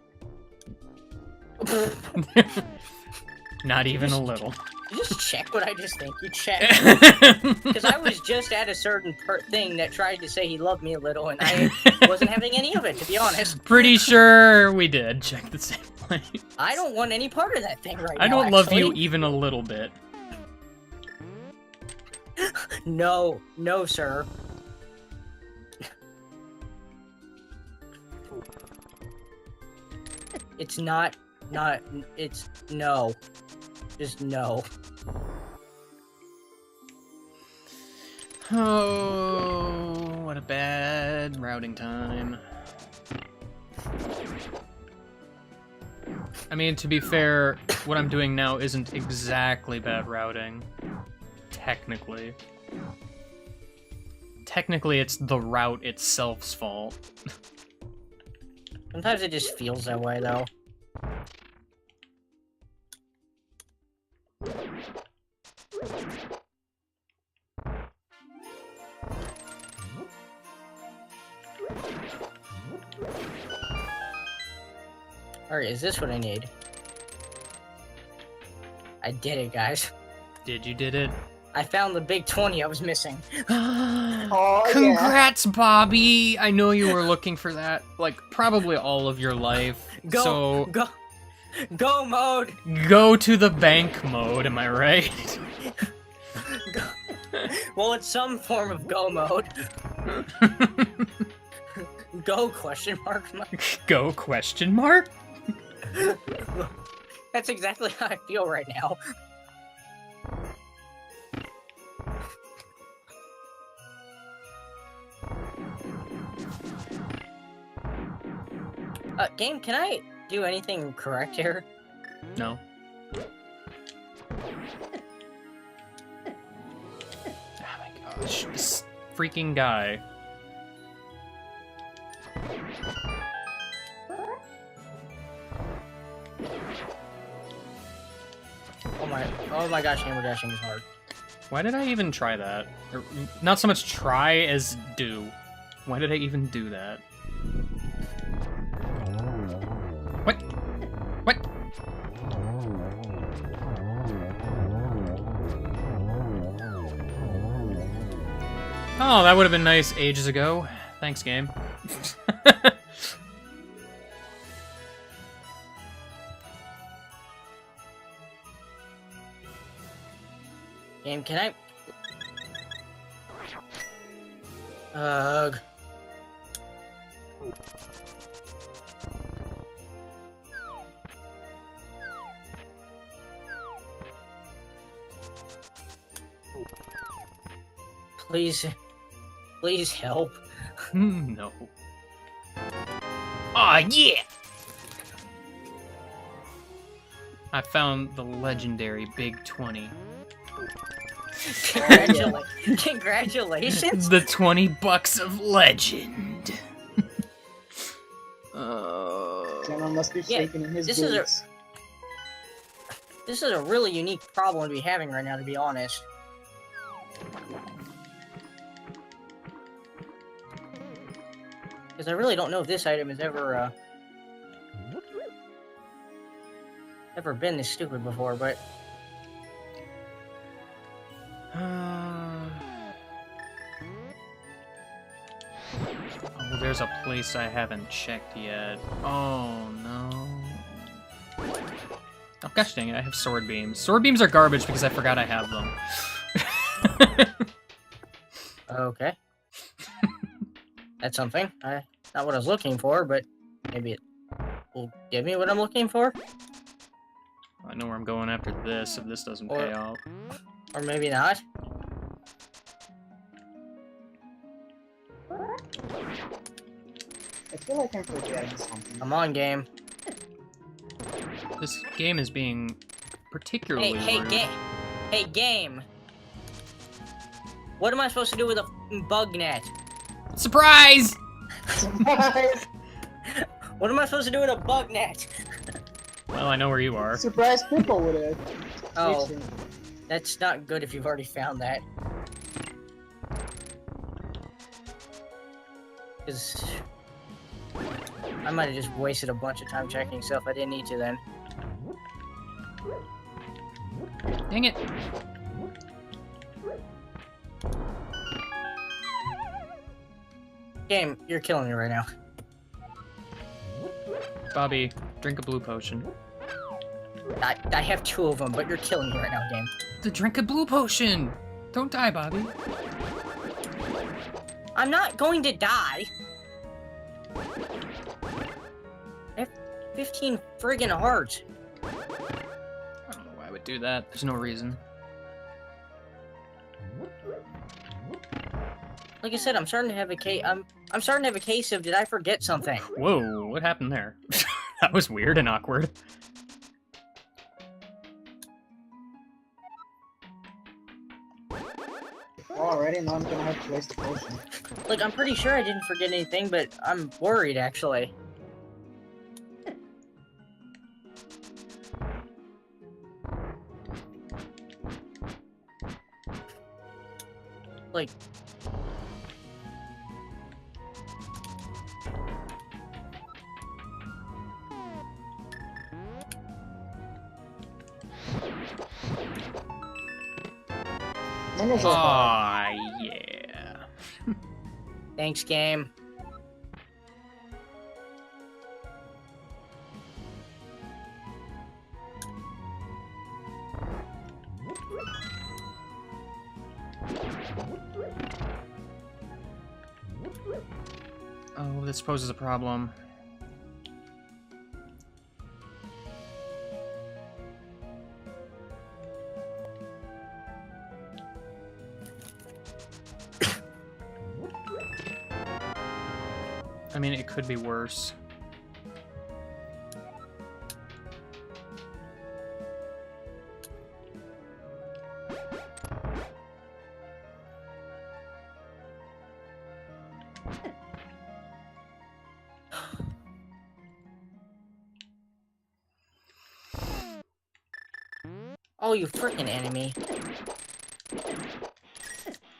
Not even a little. You just check what I just think you check. Because I was just at a certain thing that tried to say he loved me a little, and I wasn't having any of it, to be honest. Pretty sure we did check the same place. I don't want any part of that thing right now, I don't love you actually. even a little bit. No, no, sir. It's not, it's no. Just no. Oh, what a bad routing time. I mean, to be fair, what I'm doing now isn't exactly bad routing. Technically. Technically, it's the route itself's fault. Sometimes it just feels that way, though. Alright, is this what I need? I did it, guys. Did you did it? I found the big 20 I was missing. Oh, yeah. Congrats, Bobby! I know you were looking for that, like, probably all of your life. Go mode! Go to the bank mode, am I right? Go. Well, it's some form of go mode. Go question mark? Go question mark? That's exactly how I feel right now. Game, can I do anything correct here? No. Oh my gosh, this freaking guy. Oh my gosh, hammer dashing is hard. Why did I even try that? Or, not so much try as do. Why did I even do that? What? What? Oh, that would have been nice ages ago. Thanks, game. Game, can I... Ugh. Please help. No. Aw, yeah! I found the legendary Big 20. Congratulations! The 20 bucks of legend. Gemma must be shaking in his this is boots. This is a really unique problem to be having right now, to be honest. Because I really don't know if this item has ever been this stupid before, but... Oh, there's a place I haven't checked yet. Oh, no. Oh, gosh dang it, I have sword beams. Sword beams are garbage because I forgot I have them. Okay. That's something. Not what I was looking for, but maybe it will give me what I'm looking for. I know where I'm going after this if this doesn't pay off. Or maybe not. I feel like I'm forgetting something. Come on, game. This game is being particularly rude. Hey, game. What am I supposed to do with a bug net? Surprise! Surprise! What am I supposed to do with a bug net? Well, I know where you are. Surprise people with it. Oh, that's not good if you've already found that. Because I might have just wasted a bunch of time checking stuff I didn't need to then. Dang it. Game, you're killing me right now. Bobby, drink a blue potion. I have 2 of them, but you're killing me right now, game. To drink a blue potion! Don't die, Bobby. I'm not going to die! I have 15 friggin' hearts. I don't know why I would do that. There's no reason. Like I said, I'm starting to have a case. I'm starting to have a case of did I forget something? Whoa, what happened there? That was weird and awkward. Already, now I'm gonna have to waste a potion. Like, I'm pretty sure I didn't forget anything, but I'm worried, actually. Like... Aw, yeah. Thanks, game. Oh, this poses a problem. I mean, it could be worse. Oh, you freaking enemy.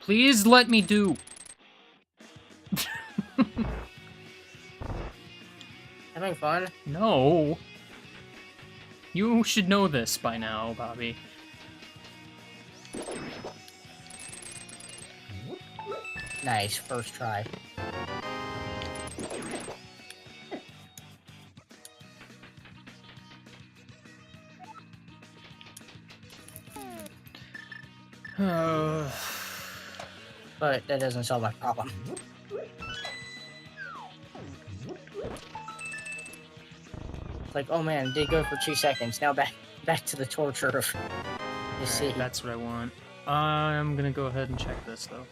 Please let me do. Having fun? No. You should know this by now, Bobby. Nice, first try. But that doesn't solve my problem. It's like, oh man, did go for 2 seconds. Now back to the torture of the sea. Alright, that's what I want. I'm gonna go ahead and check this though.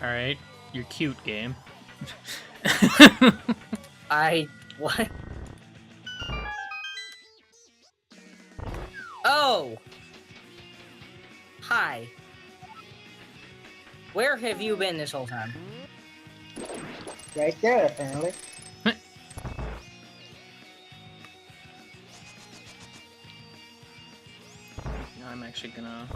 Alright, you're cute, game. What? Oh! Hi. Where have you been this whole time? Right there, apparently. Now I'm actually gonna...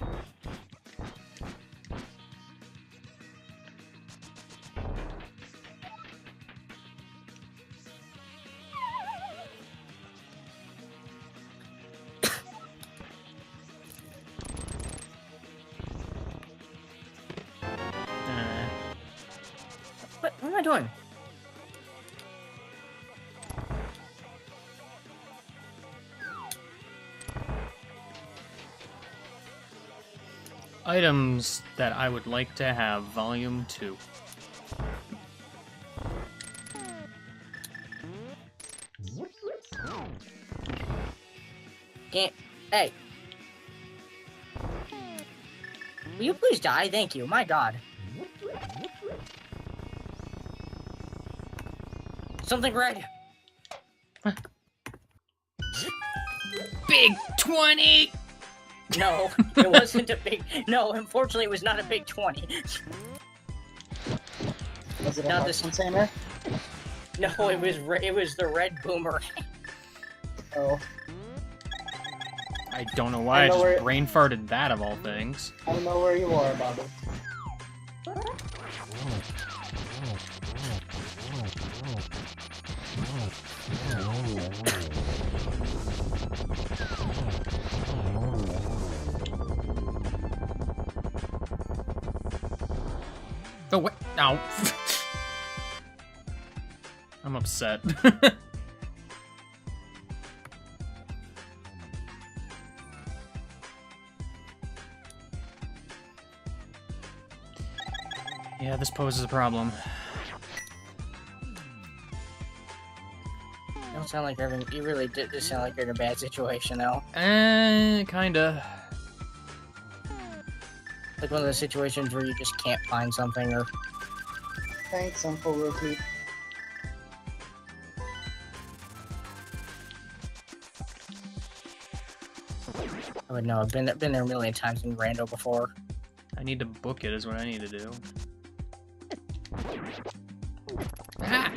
What am I doing? Items that I would like to have, Volume 2. Can't. Hey. Will you please die? Thank you. My god. Something red. Big 20! No, it wasn't a big. No, unfortunately, it was not a big 20. Was it a Not heart this- container? No, it was the red boomer. Oh, I don't know why I I know just where- brain farted that of all things. I don't know where you are, Bobby. Oh, what? Ow. I'm upset. Yeah, this poses a problem. You don't sound like you're having. You really did just sound like you're in a bad situation, though. Kinda. Like one of those situations where you just can't find something, or Thanks, Uncle Rookie. I would know. I've been there a million times in Rando before. I need to book it is what I need to do. Ah!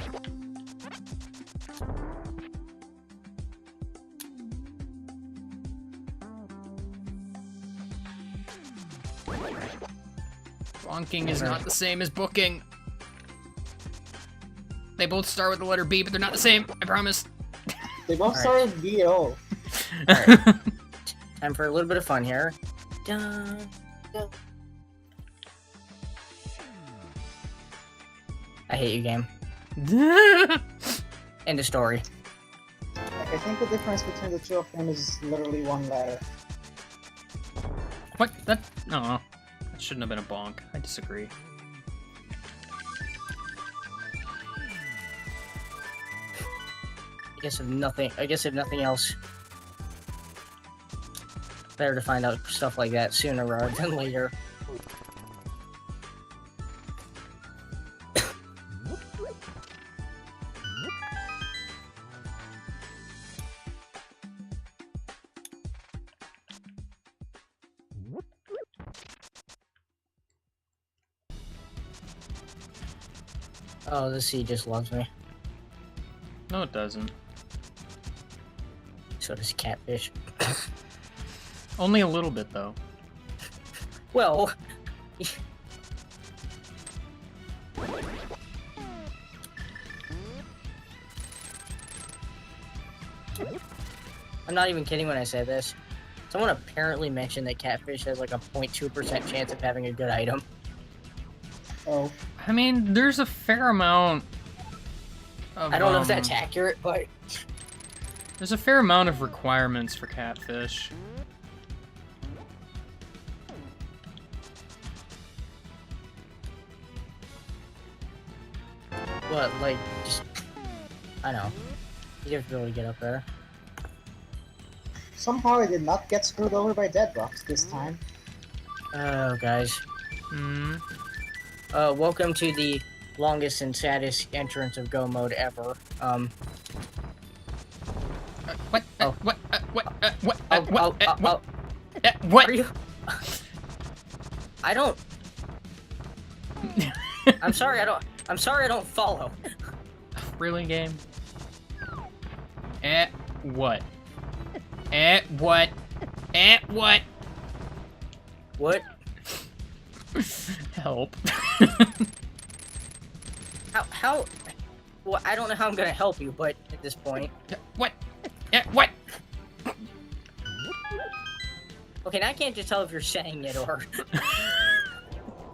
Bonking is not the same as booking. They both start with the letter B, but they're not the same, I promise. They both Alright. start with B.O. Alright. Time for a little bit of fun here. Dun, dun. I hate you, game. End of story. Like, I think the difference between the two of them is literally one letter. What? That? No. That shouldn't have been a bonk. I disagree. I guess if nothing else, better to find out stuff like that sooner rather than later. Oh, the sea just loves me. No, it doesn't. So does catfish. Only a little bit, though. Well... I'm not even kidding when I say this. Someone apparently mentioned that catfish has like a 0.2% chance of having a good item. Oh. I mean, there's a fair amount of, I don't know if that's accurate, but... There's a fair amount of requirements for catfish. What, like, just... I know. You have to be able to get up there. Somehow I did not get screwed over by dead rocks this time. Oh, guys. Hmm. Welcome to the longest and saddest entrance of Go mode ever. What? Oh. What? What? What? Oh, What? are you... I don't... I'm sorry, I don't follow. Really, game? At what? At what? At what? What? Help. How... Well, I don't know how I'm gonna help you, but at this point... What? What? Okay, now I can't just tell if you're saying it or...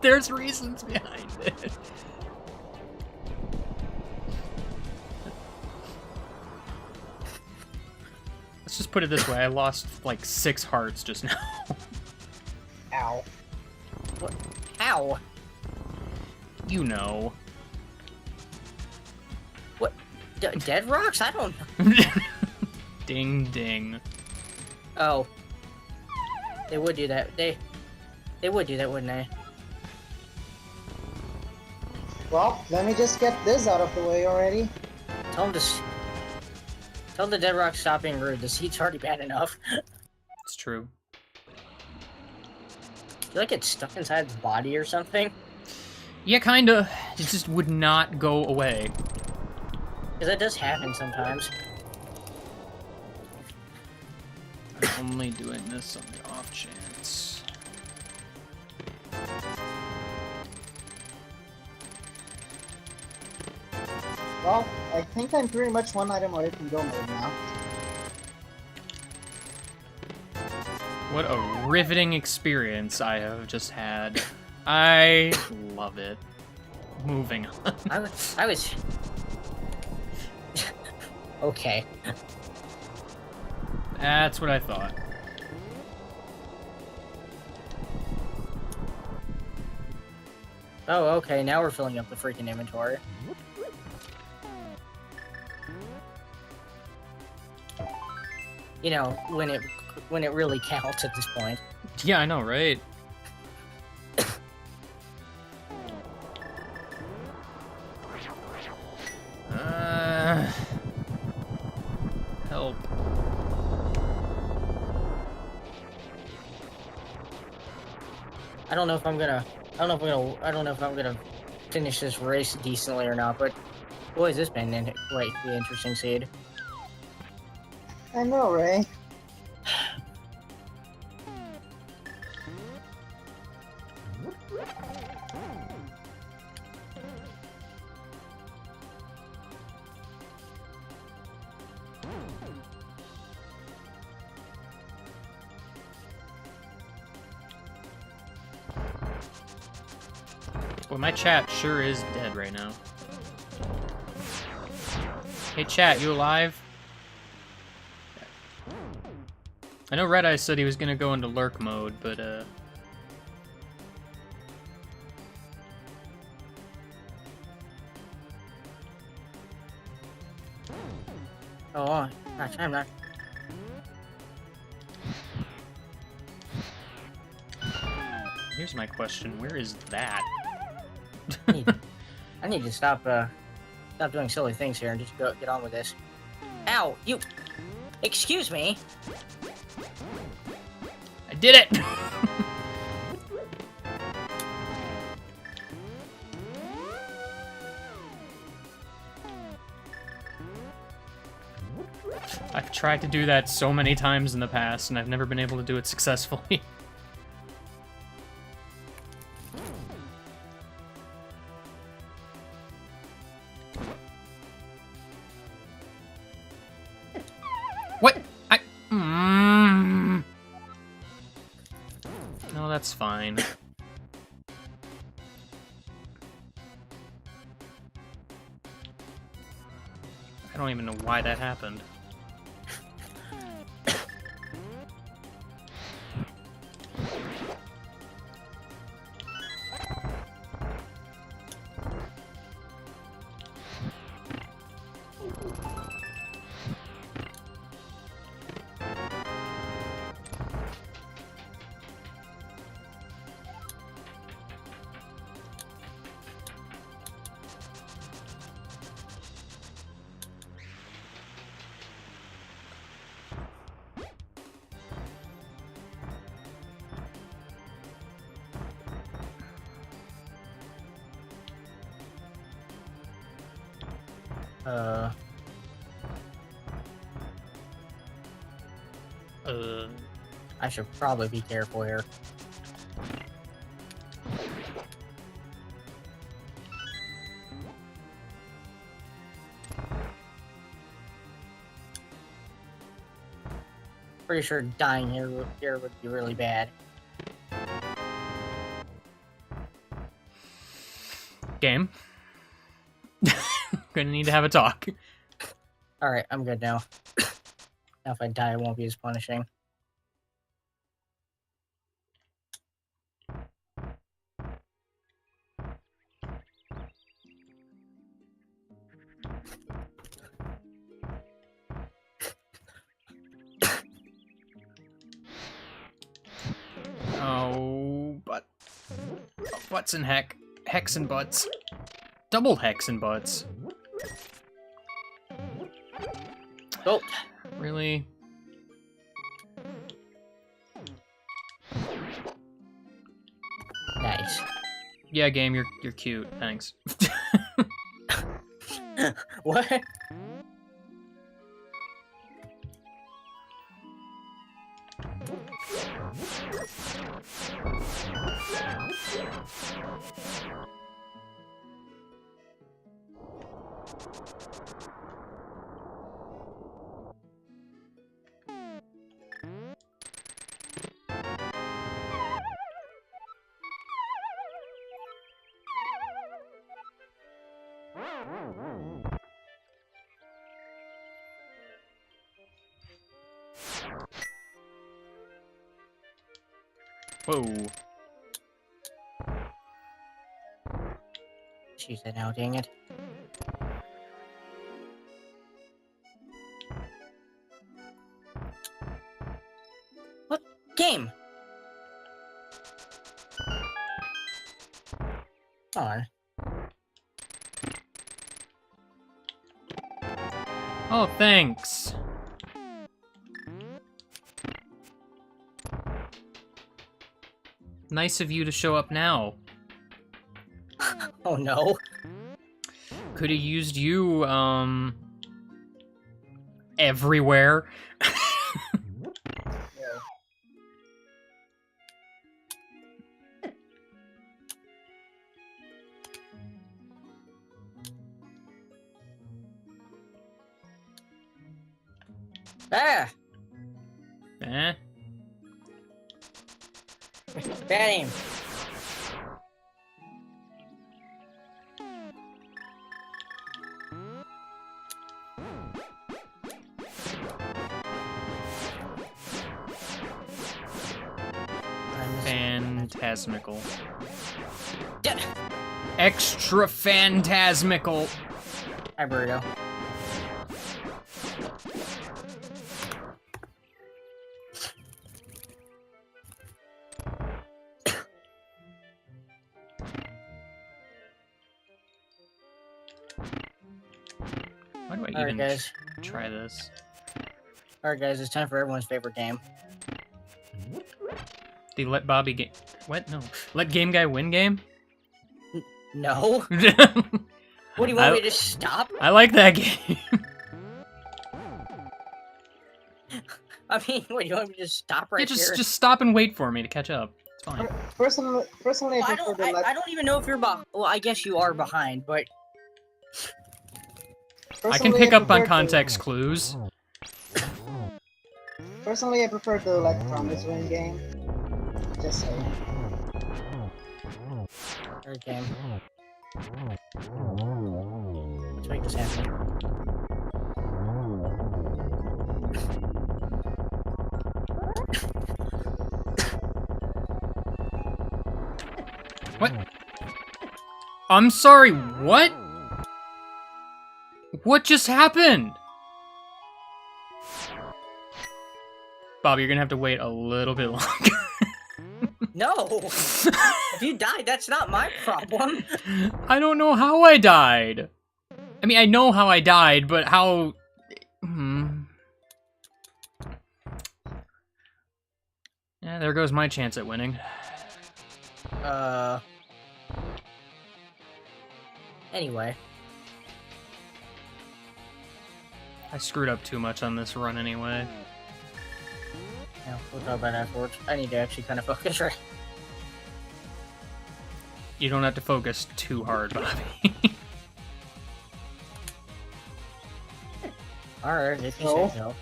There's reasons behind it. Let's just put it this way, I lost like 6 hearts just now. Ow. What? How? You know. What? Dead rocks? I don't know. Ding ding. Oh. They would do that. They would do that, wouldn't they? Well, let me just get this out of the way already. Tell them to... Tell the dead rock stop being rude. The seat's already bad enough. It's true. You like it's stuck inside its body or something? Yeah, kinda. It just would not go away. Because that does happen sometimes. I'm only doing this on the off chance. Well, I think I'm pretty much one item away from Go mode now. What a riveting experience I have just had. I love it. Moving on. I was... Okay. That's what I thought. Oh, okay, now we're filling up the freaking inventory. You know, when it really counts at this point. Yeah, I know, right? Help. I don't know if I'm gonna finish this race decently or not, but boy, has this been like the interesting seed. I know, Ray. Well, my chat sure is dead right now. Hey chat, you alive? I know Red Eye said he was gonna go into lurk mode, but Oh, gosh, I'm not. here's my question, where is that? I need to stop doing silly things here and just get on with this. Ow, you... Excuse me? I did it! I've tried to do that so many times in the past, and I've never been able to do it successfully. What? No, that's fine. I don't even know why that happened. I should probably be careful here. Pretty sure dying here would be really bad. Game. Gonna need to have a talk. Alright, I'm good now. Now if I die, it won't be as punishing. Oh, but... Butts and hex and butts. Double hex and butts. Oh! Really? Nice. Yeah, game, you're cute. Thanks. What? Whoa. She said, now, dang it. What? Game! Come on. Oh, thanks. Nice of you to show up now. Oh no. Could have used you, everywhere. Ah! Eh? Bad aim. Phantasmical. Yeah. Extra phantasmical. Hi, Burrito. Why do I Alright, even guys. try this? Alright, guys, it's time for everyone's favorite game. They let Bobby game. What? No. Let Game Guy win game? No? I What, do you want me to stop? like that game. I mean, what, you want me to just stop right Yeah, here? just stop and wait for me to catch up. It's fine. Personally, Well, I prefer the I don't even know if you're behind. Well, I guess you are behind, but... I can pick up on context clues. Personally, I prefer the electronics win game. Just saying. Okay. Let's make this happen. What? I'm sorry, what? What just happened? Bob, you're gonna have to wait a little bit longer. No! If you died, that's not my problem. I don't know how I died. I mean, I know how I died, but how... Yeah, there goes my chance at winning. Anyway. I screwed up too much on this run anyway. Yeah, we'll talk about that afterwards. I need to actually kind of focus, right? You don't have to focus too hard, Bobby. Alright, if you No. say so.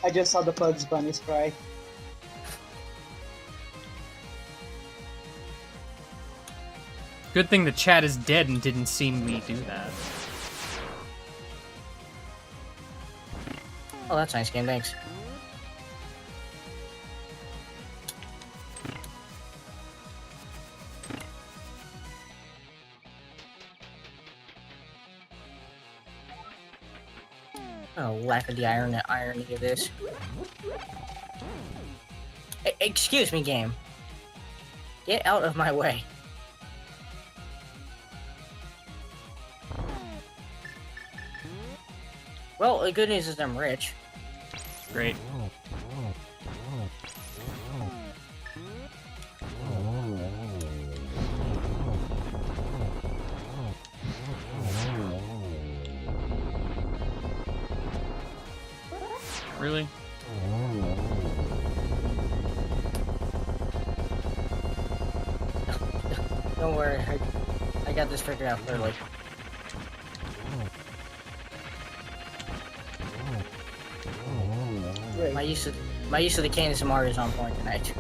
I just saw the Bugs Bunny spray. Good thing the chat is dead and didn't see me do that. Oh, that's a nice game, thanks. Oh, lack of the irony of this. Excuse me, game. Get out of my way. Well, the good news is I'm rich. Great. Really? Don't worry, I got this figured out clearly. Great. My use of the cane and is on point tonight.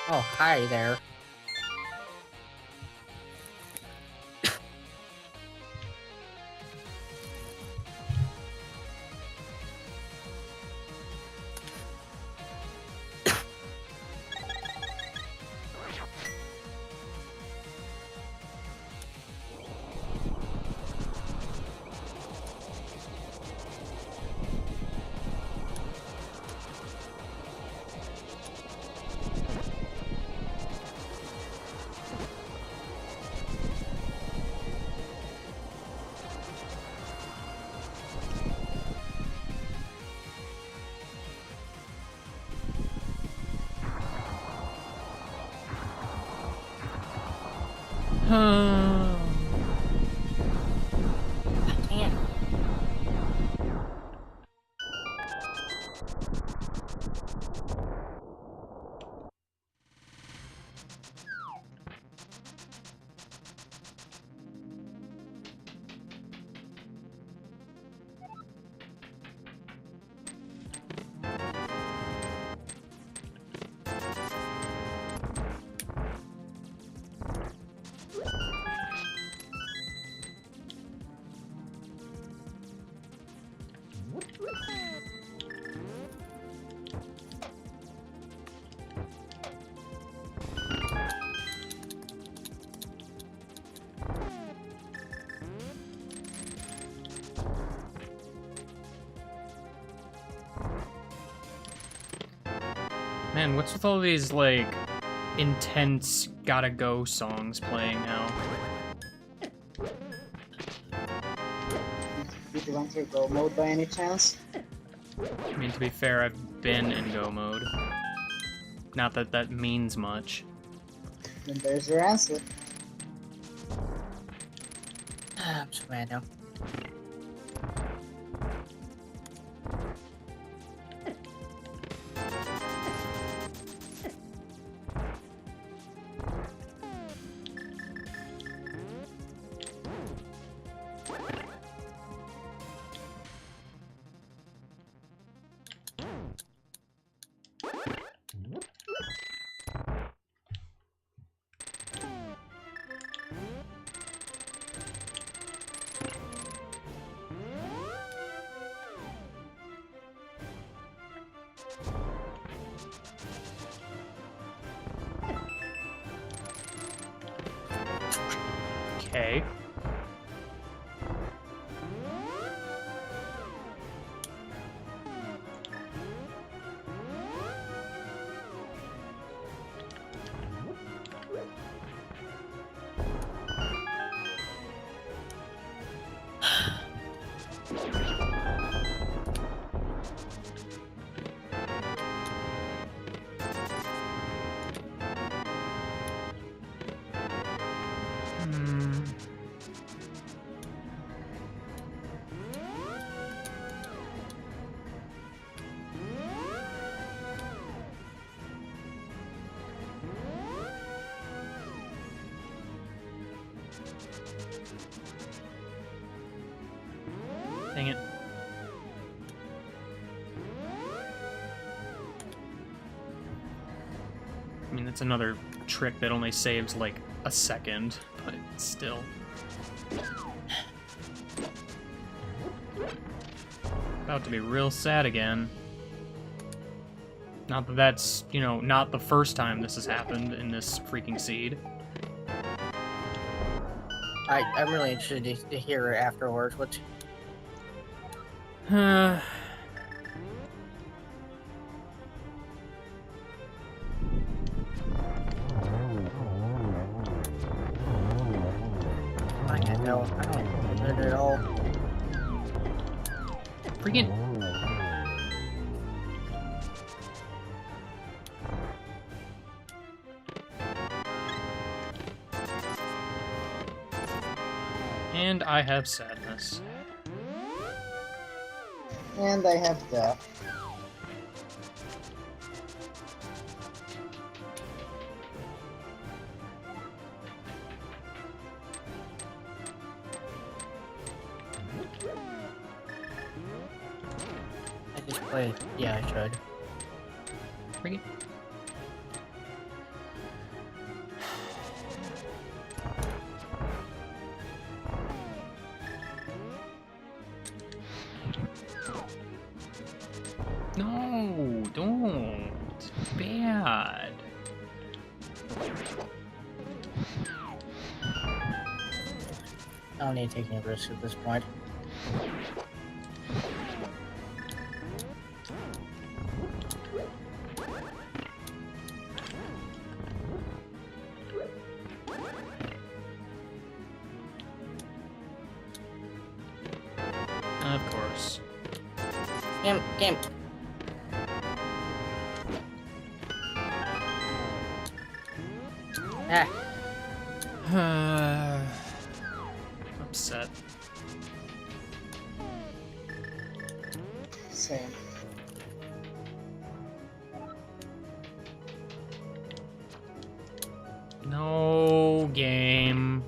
Oh, hi there. Man. Man, what's with all these, like, intense gotta go songs playing now? Did you went through go mode by any chance? I mean, to be fair, I've been in go mode. Not that that means much. Then there's your answer. I'm so mad now. Okay. Dang it. I mean, that's another trick that only saves like a second, but still. About to be real sad again. Not that that's, you know, not the first time this has happened in this freaking seed. I'm really interested to hear afterwards. What's... I don't know it at all. Freaking. And I have sadness. And I have death. I just played. Yeah, I should. Freaking. No, don't. It's bad. I don't need to take any risks at this point. Of course. Game. Ah. Upset. Same. No game.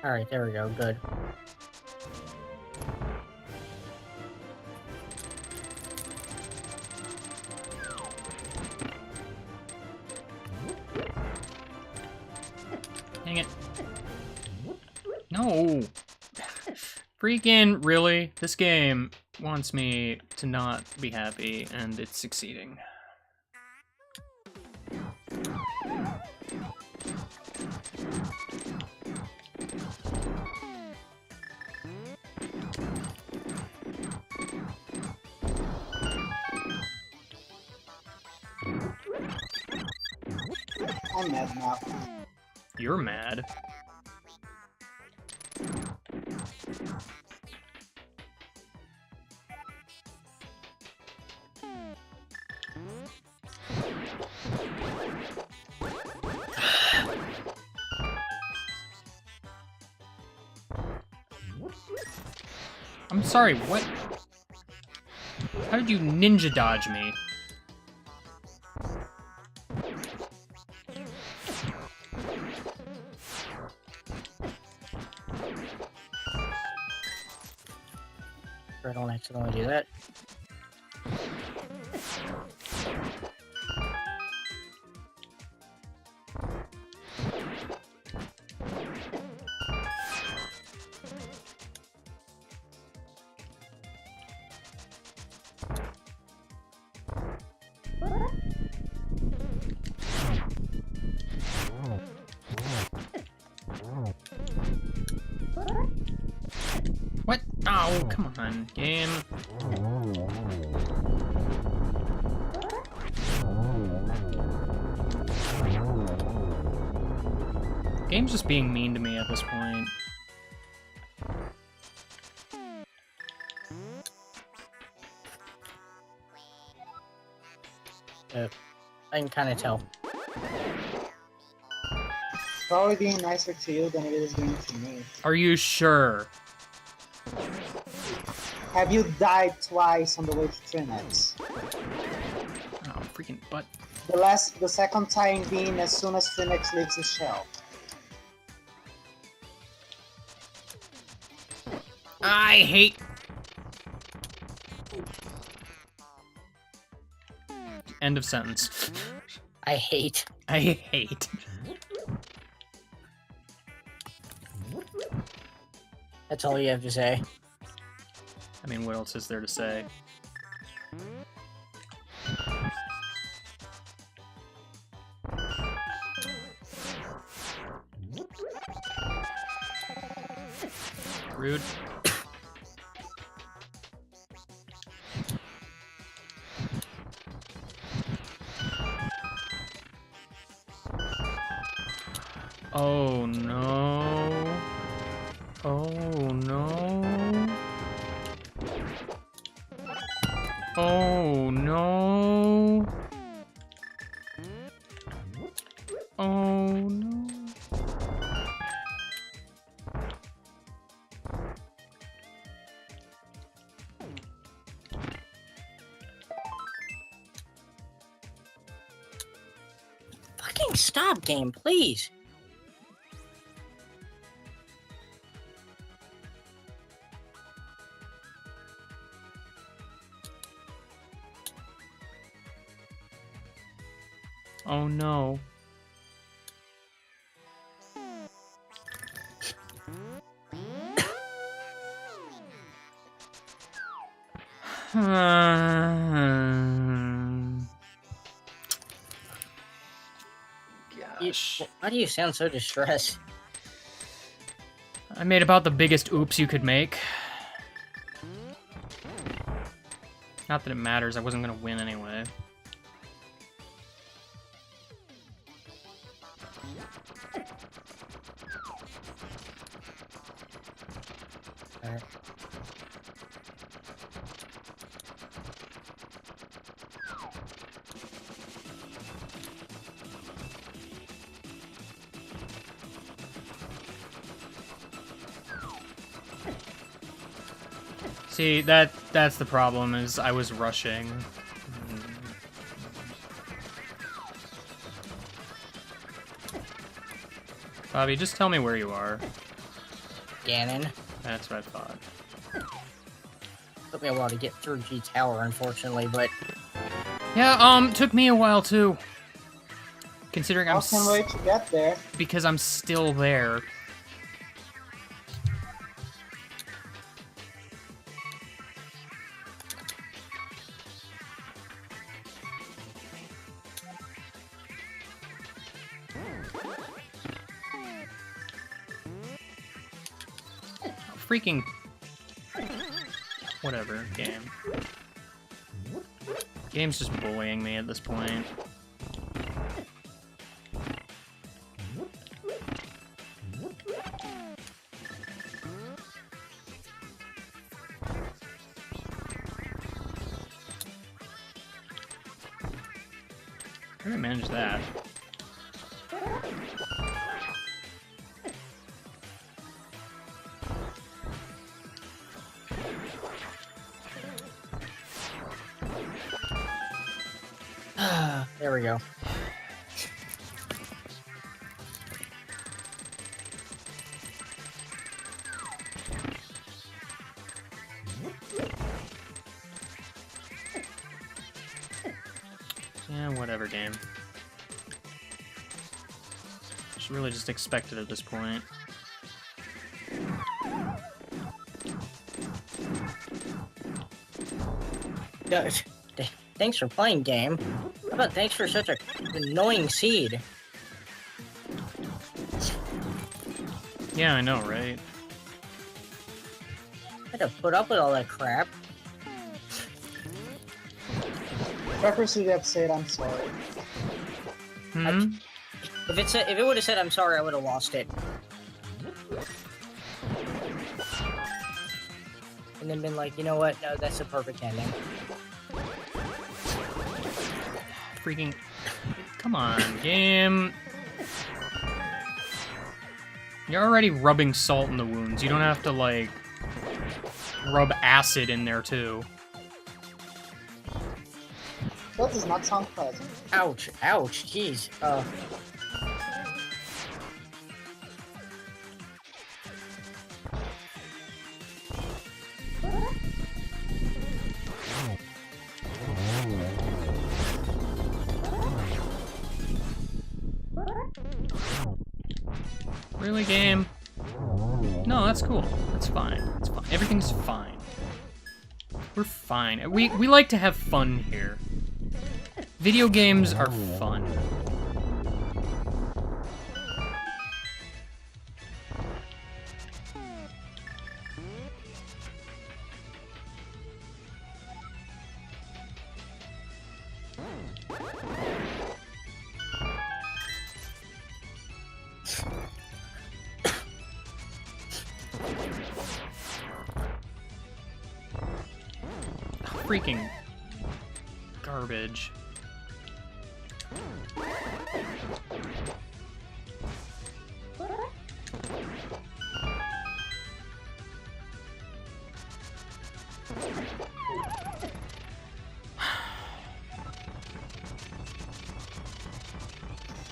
Alright, there we go. Good. Dang it. No! Freaking, really? This game wants me to not be happy, and it's succeeding. I'm mad now. You're mad. I'm sorry, what? How did you ninja dodge me? I don't accidentally do that. What? Oh, come on, game. Game's just being mean to me at this point. I can kind of tell. Probably being nicer to you than it is being to me. Are you sure? Have you died twice on the way to Trinix? Oh, freaking butt. The second time being as soon as Trinix leaves his shell. I hate... End of sentence. I hate. I hate. That's all you have to say. I mean, what else is there to say? Rude. Oh no. Oh no. Oh no. Oh no. Fucking stop, game, please. Oh no. Gosh. Why do you sound so distressed? I made about the biggest oops you could make. Not that it matters, I wasn't gonna win anyway. Alright. See, that's the problem, is I was rushing. Bobby, just tell me where you are. Ganon. That's what I thought. Took me a while to get through G Tower, unfortunately, but Yeah, took me a while too. Considering I'm Awesome way to get there. because I'm still there. Freaking... Whatever, game. Game's just bullying me at this point. How do I manage that? There we go. Yeah, whatever, game. Should really just expect it at this point. Yeah, thanks for playing, game. How about thanks for such a annoying seed? Yeah, I know, right? I had to put up with all that crap. Pepper should have said I'm sorry. Hmm? If it would have said I'm sorry, I would have lost it. And then been like, you know what? No, that's the perfect ending. Freaking... Come on, game. You're already rubbing salt in the wounds. You don't have to, like, rub acid in there, too. That does not sound pleasant. Ouch, ouch, jeez. Really, game? No, that's cool. That's fine. That's fine. Everything's fine. We're fine. We like to have fun here. Video games are fun. Freaking garbage.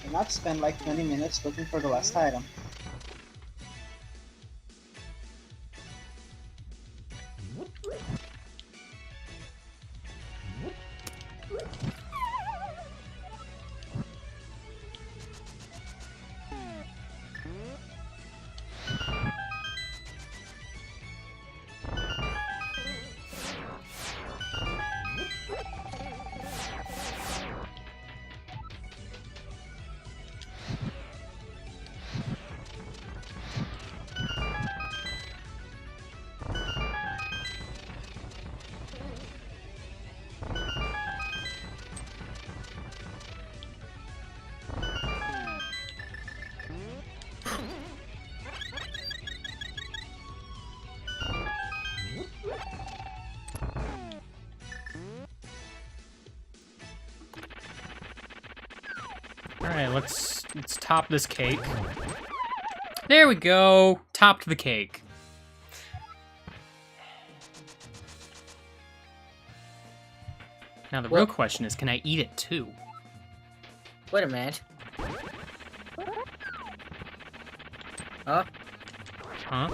And I've spent like 20 minutes looking for the last item. Alright, let's top this cake. There we go! Topped the cake. Now the real question is, can I eat it too? Wait a minute. Huh? Huh?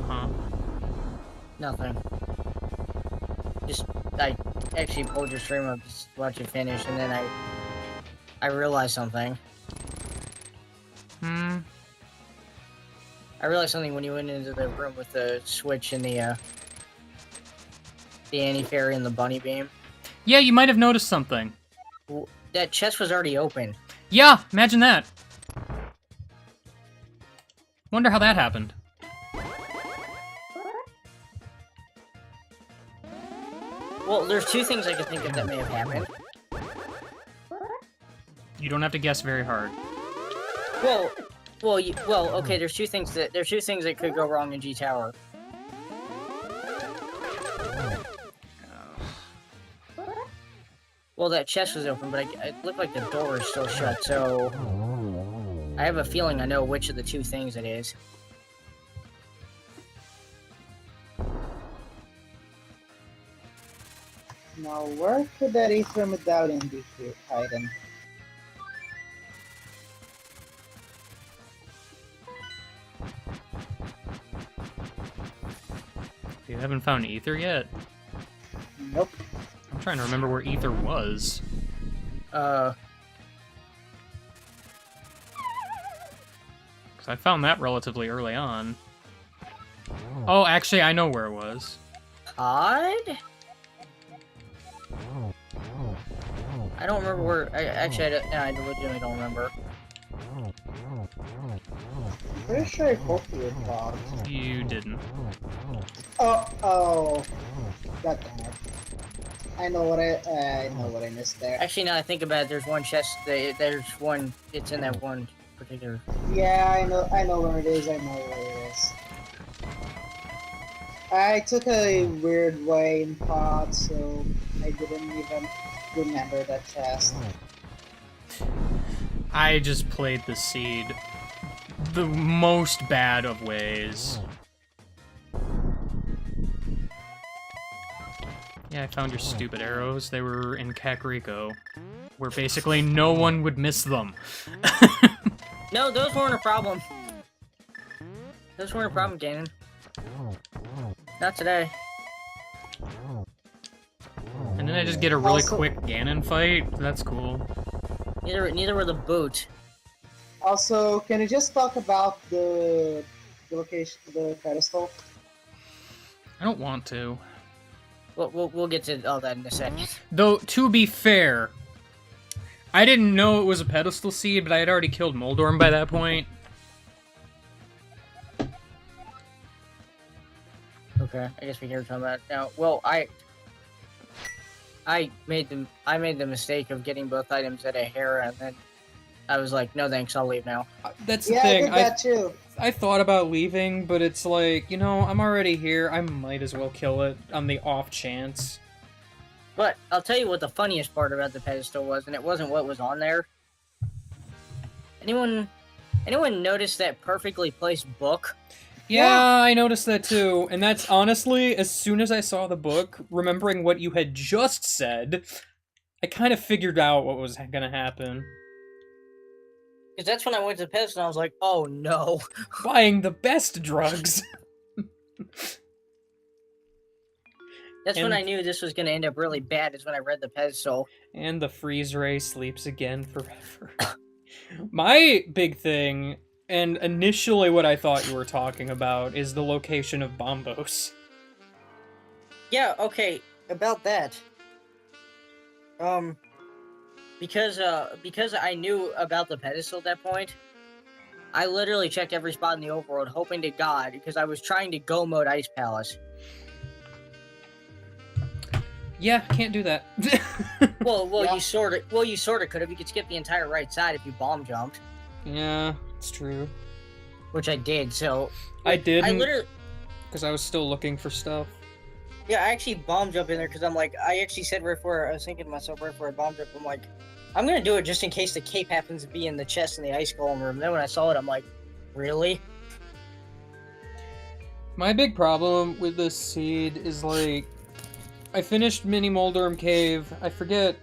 Huh? Nothing. I actually pulled your stream up to watch it finish, and then I realized something. Hmm? I realized something when you went into the room with the switch and the anti-fairy and the bunny beam. Yeah, you might have noticed something. That chest was already open. Yeah, imagine that. Wonder how that happened. Well, there's two things I can think of that may have happened. You don't have to guess very hard. Okay. There's two things that could go wrong in G Tower. Well, that chest was open, but it looked like the door is still shut, so I have a feeling I know which of the two things it is. Now, where could that Aether Medallion be hidden? You haven't found Ether yet? Nope. I'm trying to remember where Ether was. Uh, 'Cause I found that relatively early on. Oh, actually, I know where it was. Pod? I don't remember where. I legitimately don't remember. I'm pretty sure I hope you were clogged. You didn't. Oh. God damn it. I know what I missed there. Actually, now I think about it, there's one chest. There's one. It's in that one particular. Yeah, I know where it is. I know where it is. I took a weird way in pod, so I didn't even remember that chest. I just played the seed the most bad of ways. Yeah, I found your stupid arrows. They were in Kakariko, where basically no one would miss them. No, those weren't a problem. Those weren't a problem, Ganon. Not today. And then I just get a really Also- quick Ganon fight. That's cool. Neither were the boots. Also, can you just talk about the location, the pedestal? I don't want to. We'll get to all that in a second. Though, to be fair, I didn't know it was a pedestal seed, but I had already killed Moldorm by that point. Okay, I guess we can talk about it now. Well, I made the mistake of getting both items at a hair, and then I was like, no thanks, I'll leave now. That's the Yeah, I thing. did that too. I thought about leaving, but it's like, you know, I'm already here. I might as well kill it on the off chance. But I'll tell you what the funniest part about the pedestal was, and it wasn't what was on there. Anyone notice that perfectly placed book? Yeah, I noticed that too. And that's honestly, as soon as I saw the book, remembering what you had just said, I kind of figured out what was gonna happen. Because that's when I went to the pedestal, and I was like, oh no. Buying the best drugs. That's when And- I knew this was going to end up really bad, is when I read the pedestal. And the freeze ray sleeps again forever. My big thing, and initially what I thought you were talking about, is the location of Bombos. Yeah, okay, about that. Because I knew about the pedestal at that point, I literally checked every spot in the overworld, hoping to God, because I was trying to go mode Ice Palace. Yeah, can't do that. Well, Yeah. you sort of could have. You could skip the entire right side if you bomb jumped, Yeah, it's true. which I did. So I did, I literally, because I was still looking for stuff. yeah, I actually bomb jump in there because I'm like, I actually said right before I was thinking to myself right before I bomb jump, I'm like, I'm gonna do it just in case the cape happens to be in the chest in the ice golem room. Then when I saw it, I'm like, really? My big problem with this seed is, like, I finished Mini Moldorm Cave. I forget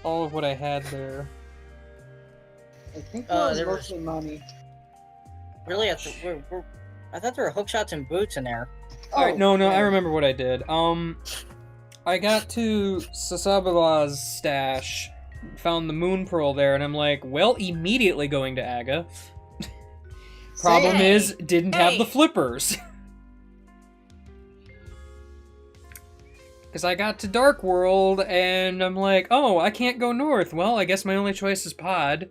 all of what I had there. I think it was there was- mostly money. Really? I thought there were hook shots and boots in there. Alright, no, I yeah. remember what I did. I got to Sasabala's stash, found the Moon Pearl there, and I'm like, well, immediately going to Aga. Problem Hey, is, didn't have the hey. flippers. Because I got to Dark World, and I'm like, oh, I can't go north. Well, I guess my only choice is Pod.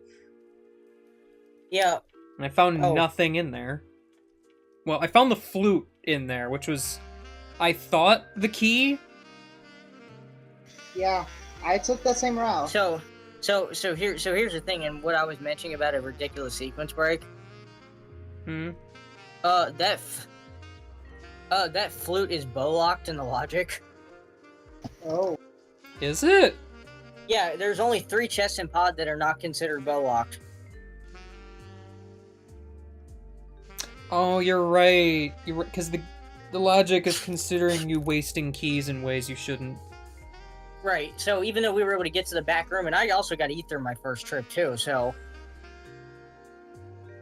Yeah. And I found Oh. nothing in there. Well, I found the flute in there, which was, I thought, the key. Yeah, I took that same route. So Here's the thing, and what I was mentioning about a ridiculous sequence break. Hmm. That flute is bow locked in the logic. Oh. Is it? Yeah, there's only 3 chests in pod that are not considered bow locked. Oh, you're right. You're right, because the logic is considering you wasting keys in ways you shouldn't. Right. So even though we were able to get to the back room, and I also got ether my first trip too. So,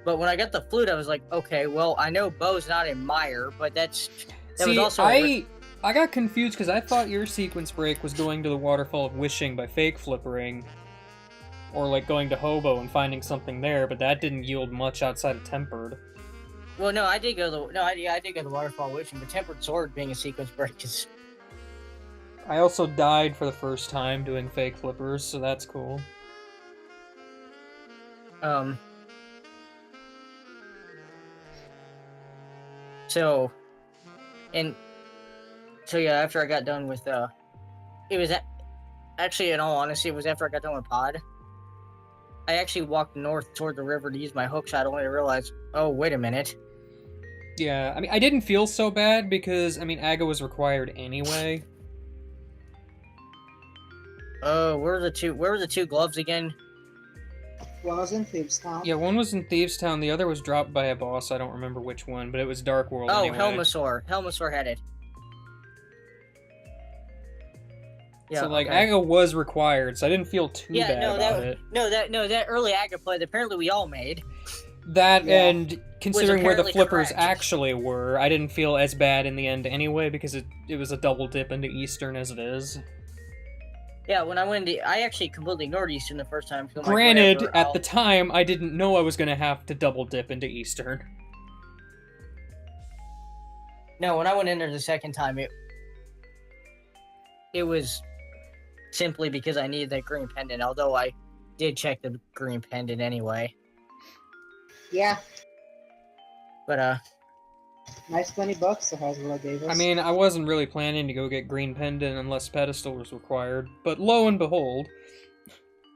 but when I got the flute, I was like, okay, well, I know bow's not in mire, but that See, was also. I got confused because I thought your sequence break was going to the Waterfall of Wishing by fake flippering, or like going to Hobo and finding something there, but that didn't yield much outside of Tempered. Well, no, I did go to I did go to Waterfall Wishing, but Tempered Sword being a sequence break is. I also died for the first time doing fake flippers, so that's cool. So yeah, after I got done with it was actually, in all honesty, it was after I got done with pod. I actually walked north toward the river to use my hook shot, only to realize, oh, wait a minute. Yeah, I mean, I didn't feel so bad because, I mean, Aga was required anyway. Oh, where were the two gloves again? One was in Thieves Town. Yeah, one was in Thieves Town, the other was dropped by a boss, I don't remember which one, but it was Dark World Oh, anyway. Helmasaur. Helmasaur had it. Yeah, so, like, okay. Aga was required, so I didn't feel too bad about it. That early Aga play that apparently we all made. That, Yeah. And considering where the apparently flippers correct. actually were, I didn't feel as bad in the end anyway, because it was a double dip into Eastern as it is. Yeah, when I went into, I actually completely ignored Eastern the first time. 'Cause I'm like, Granted, whatever, at the time, I didn't know I was going to have to double dip into Eastern. No, when I went in there the second time, it was simply because I needed that green pendant, although I did check the green pendant anyway. Yeah, But, nice $20 the Hasbro gave us. I mean, I wasn't really planning to go get Green Pendant unless Pedestal was required, but lo and behold,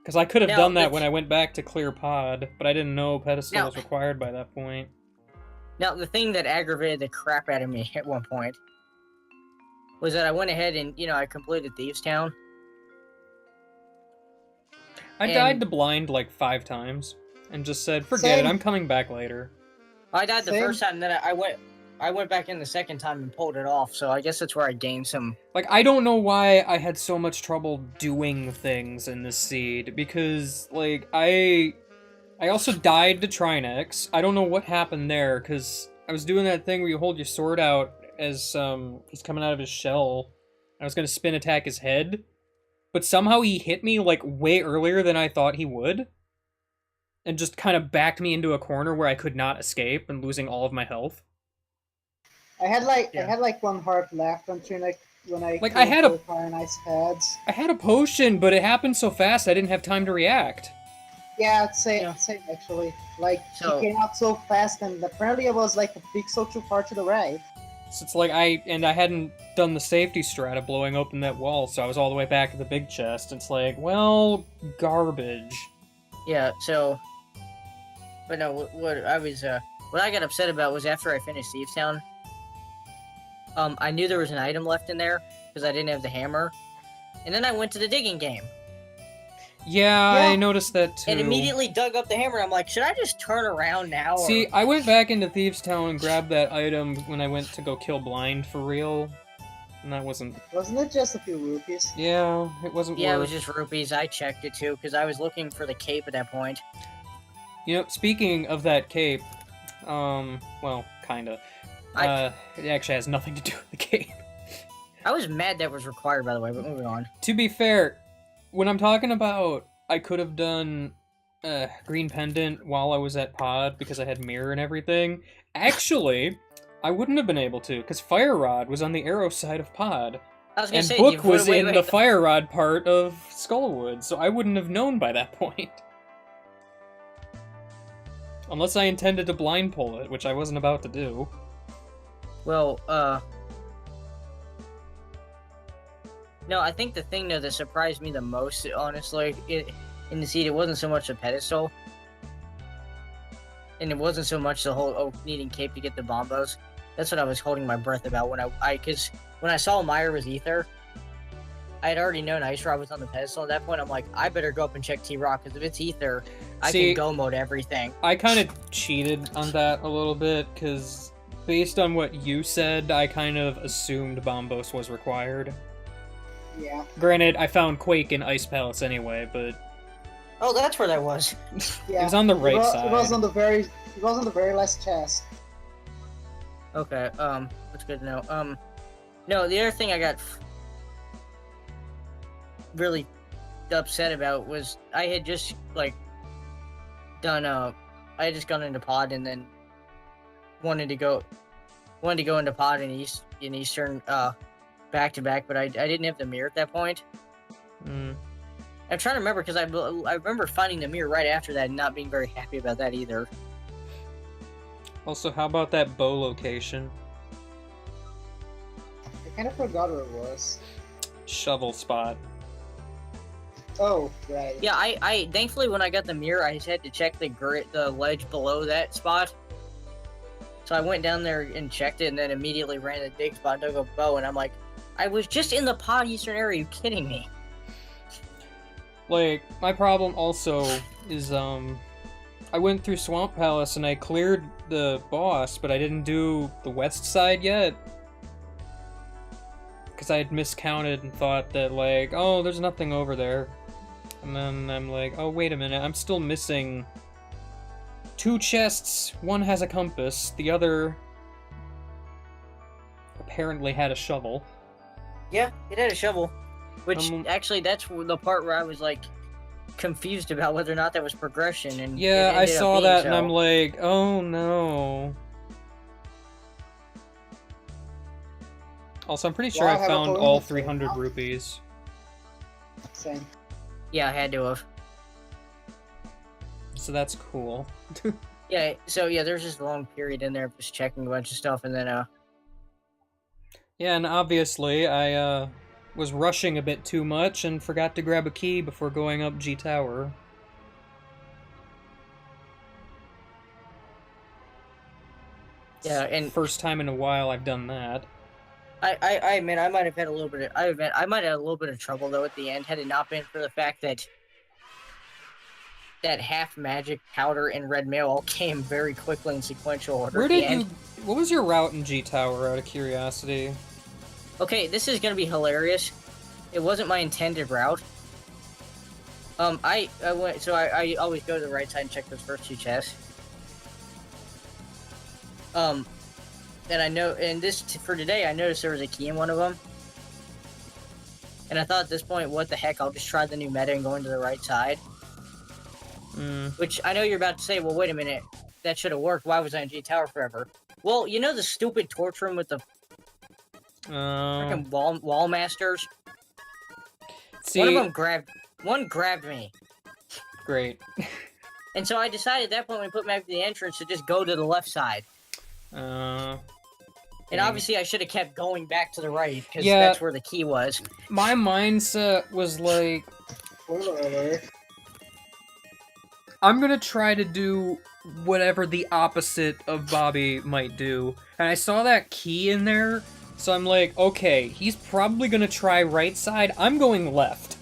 because I could have Now, done that that's- when I went back to Clear Pod, but I didn't know Pedestal Now- was required by that point. now, the thing that aggravated the crap out of me at one point was that I went ahead and, I completed Thieves Town. I And- died to blind like 5 times, and just said, forget Same. it, I'm coming back later. I died the Same. first time, then I went back in the second time and pulled it off, so I guess that's where I gained some... Like, I don't know why I had so much trouble doing things in this seed, because, like, I also died to Trinex. I don't know what happened there, because I was doing that thing where you hold your sword out as, he's coming out of his shell. I was gonna spin attack his head, but somehow he hit me, like, way earlier than I thought he would, and just kind of backed me into a corner where I could not escape, and losing all of my health. I had like 1 heart left when I Like, I had a- killed Fire and Ice Pads. I had a potion, but it happened so fast I didn't have time to react. Yeah, same Yeah. actually. Like, So- he came out so fast, and apparently it was like a pixel too far to the right. So it's like I hadn't done the safety strat of blowing open that wall, so I was all the way back to the big chest. It's like, well, garbage. Yeah, so... But no, what I got upset about was after I finished Thieves Town, I knew there was an item left in there, because I didn't have the hammer, and then I went to the digging game, Yeah, Yeah. I noticed that too. and immediately dug up the hammer. I'm like, should I just turn around now? Or... See, I went back into Thieves Town and grabbed that item when I went to go kill Blind for real, and that wasn't. Wasn't it just a few rupees? Yeah, it wasn't. Yeah, it worth. was just rupees. I checked it too, because I was looking for the cape at that point. You know, speaking of that cape, well, kinda. It actually has nothing to do with the cape. I was mad that was required, by the way, but moving on. To be fair, when I'm talking about I could have done Green Pendant while I was at Pod because I had Mirror and everything, actually, I wouldn't have been able to because Fire Rod was on the arrow side of Pod. I was gonna And say, Book was wait, in the Fire Rod part of Skullwood, so I wouldn't have known by that point. Unless I intended to blind pull it, which I wasn't about to do. Well, no, I think the thing though that surprised me the most, honestly, in the seat, it wasn't so much a pedestal. And it wasn't so much the whole, needing cape to get the bombos. That's what I was holding my breath about because when I saw Meyer was Ether, I had already known Ice Rod was on the pedestal. At that point, I'm like, I better go up and check T-Rock, because if it's Ether, I can go mode everything. I kind of cheated on that a little bit, because based on what you said, I kind of assumed Bombos was required. Yeah. Granted, I found Quake in Ice Palace anyway, but... Oh, that's where that was. Yeah. It was on the right side. It was on the very last chest. Okay, that's good to know. No, the other thing I got really upset about was I had just, like, done, I had just gone into pod and then wanted to go into pod in Eastern, back-to-back, but I didn't have the mirror at that point. Mm. I'm trying to remember, because I remember finding the mirror right after that and not being very happy about that either. Also, how about that bow location? I kind of forgot where it was. Shovel spot. Oh, right. Yeah, I thankfully when I got the mirror, I just had to check the ledge below that spot. So I went down there and checked it, and then immediately ran to the dig spot, dug a bow, and I'm like, I was just in the pod Eastern area. Are you kidding me? Like, my problem also is, I went through Swamp Palace and I cleared the boss, but I didn't do the west side yet. Because I had miscounted and thought that, like, oh, there's nothing over there. And then I'm like, oh, wait a minute, I'm still missing 2 chests. One has a compass, the other apparently had a shovel. Yeah, it had a shovel. Which, actually, that's the part where I was, like, confused about whether or not that was progression. And yeah, I saw that, and I'm like, oh no. Also, I'm pretty sure Well, I found all 300 rupees. Same. Yeah, I had to have. So that's cool. Yeah, so yeah, there's just a long period in there of just checking a bunch of stuff, and then, Yeah, and obviously, I, was rushing a bit too much and forgot to grab a key before going up G Tower. Yeah, and First time in a while I've done that. I admit I might have had a little bit of I might have had a little bit of trouble though at the end, had it not been for the fact that half magic powder and red mail all came very quickly in sequential order. Where did you? What was your route in G Tower? Out of curiosity. Okay, this is gonna be hilarious. It wasn't my intended route. I went, so I always go to the right side and check those first 2 chests. And I know, and for today, I noticed there was a key in one of them. And I thought at this point, what the heck, I'll just try the new meta and go into the right side. Which, I know you're about to say, well, wait a minute, that should have worked, why was I in G Tower forever? Well, you know the stupid torch room with the freaking wall masters? See, one of them grabbed me. Great. And so I decided at that point when we put back to the entrance to just go to the left side. And obviously I should have kept going back to the right, because that's where the key was. My mindset was like, I'm gonna try to do whatever the opposite of Bobby might do. And I saw that key in there, so I'm like, okay, he's probably gonna try right side, I'm going left.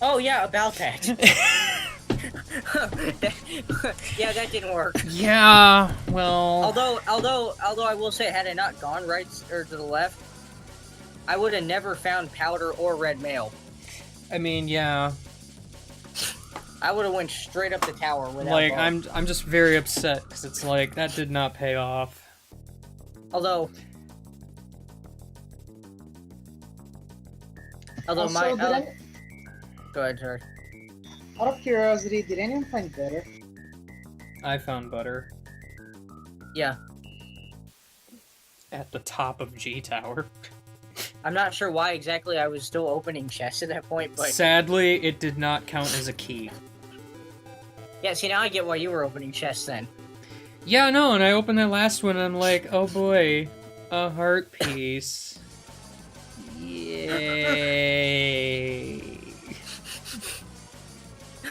Oh yeah, about that. Yeah, that didn't work. Yeah, well... Although I will say, had I not gone right or to the left, I would have never found powder or red mail. I mean, yeah. I would have went straight up the tower without. Like, I'm just very upset because it's like that did not pay off. Although Also, go ahead, sorry. Out of curiosity, did anyone find better? I found butter. Yeah. At the top of G Tower. I'm not sure why exactly I was still opening chests at that point, but... Sadly, it did not count as a key. Yeah, see, now I get why you were opening chests then. Yeah, no, and I opened that last one and I'm like, oh boy, a heart piece. Yay.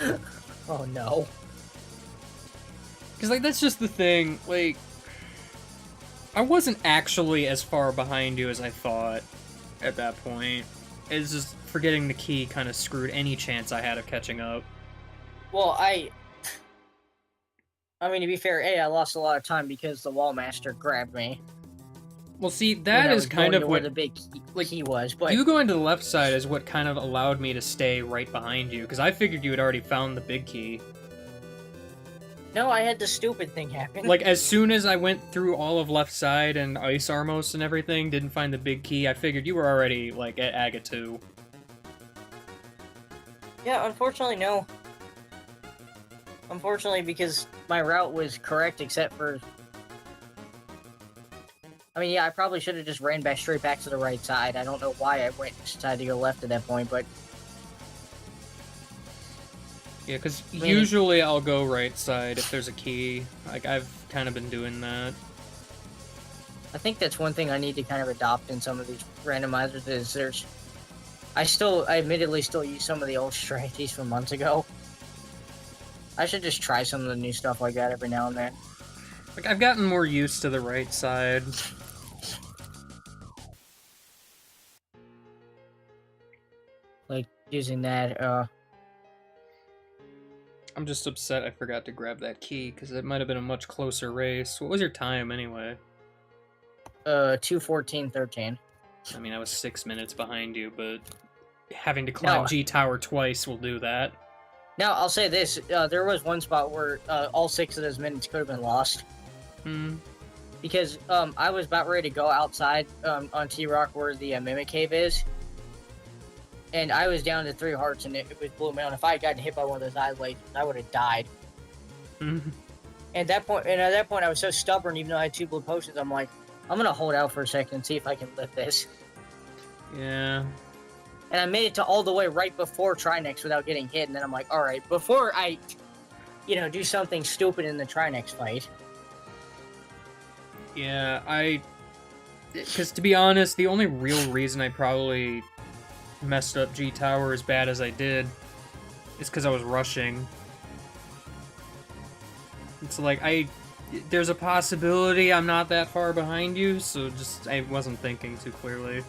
Oh no. Because, like, that's just the thing. Like, I wasn't actually as far behind you as I thought at that point. It's just forgetting the key kind of screwed any chance I had of catching up. Well, I mean, to be fair, I lost a lot of time because the wall master grabbed me. Well, see, when that I is was kind going of to where what... the big key was, but You going to the left side is what kind of allowed me to stay right behind you, because I figured you had already found the big key. no, I had the stupid thing happen. Like, as soon as I went through all of left side and Ice Armos and everything, didn't find the big key, I figured you were already, like, at Aga 2. Yeah, unfortunately, no. Unfortunately, because my route was correct, except for... I mean, yeah, I probably should have just ran back straight back to the right side. I don't know why I decided to go left at that point, but... Yeah, because mean- usually I'll go right side if there's a key. Like, I've kind of been doing that. I think that's one thing I need to kind of adopt in some of these randomizers is there's... I admittedly still use some of the old strategies from months ago. I should just try some of the new stuff like that every now and then. Like, I've gotten more used to the right side. Like, using that, I'm just upset I forgot to grab that key, because it might have been a much closer race. What was your time, anyway? 2:14:13. I mean, I was 6 minutes behind you, but having to climb No. G Tower twice will do that. Now, I'll say this, there was one spot where all 6 of those minutes could have been lost. Because I was about ready to go outside on T-Rock where the Mimic Cave is. And I was down to 3 hearts and it was blew me out. If I had gotten hit by one of those eye lasers, I would have died. And at that point, I was so stubborn, even though I had 2 blue potions, I'm like, I'm gonna hold out for a second and see if I can lift this. Yeah. And I made it to all the way right before Trinex without getting hit, and then I'm like, alright, before I, do something stupid in the Trinex fight. Yeah, because to be honest, the only real reason I probably messed up G Tower as bad as I did is because I was rushing. It's like, there's a possibility I'm not that far behind you, so I wasn't thinking too clearly.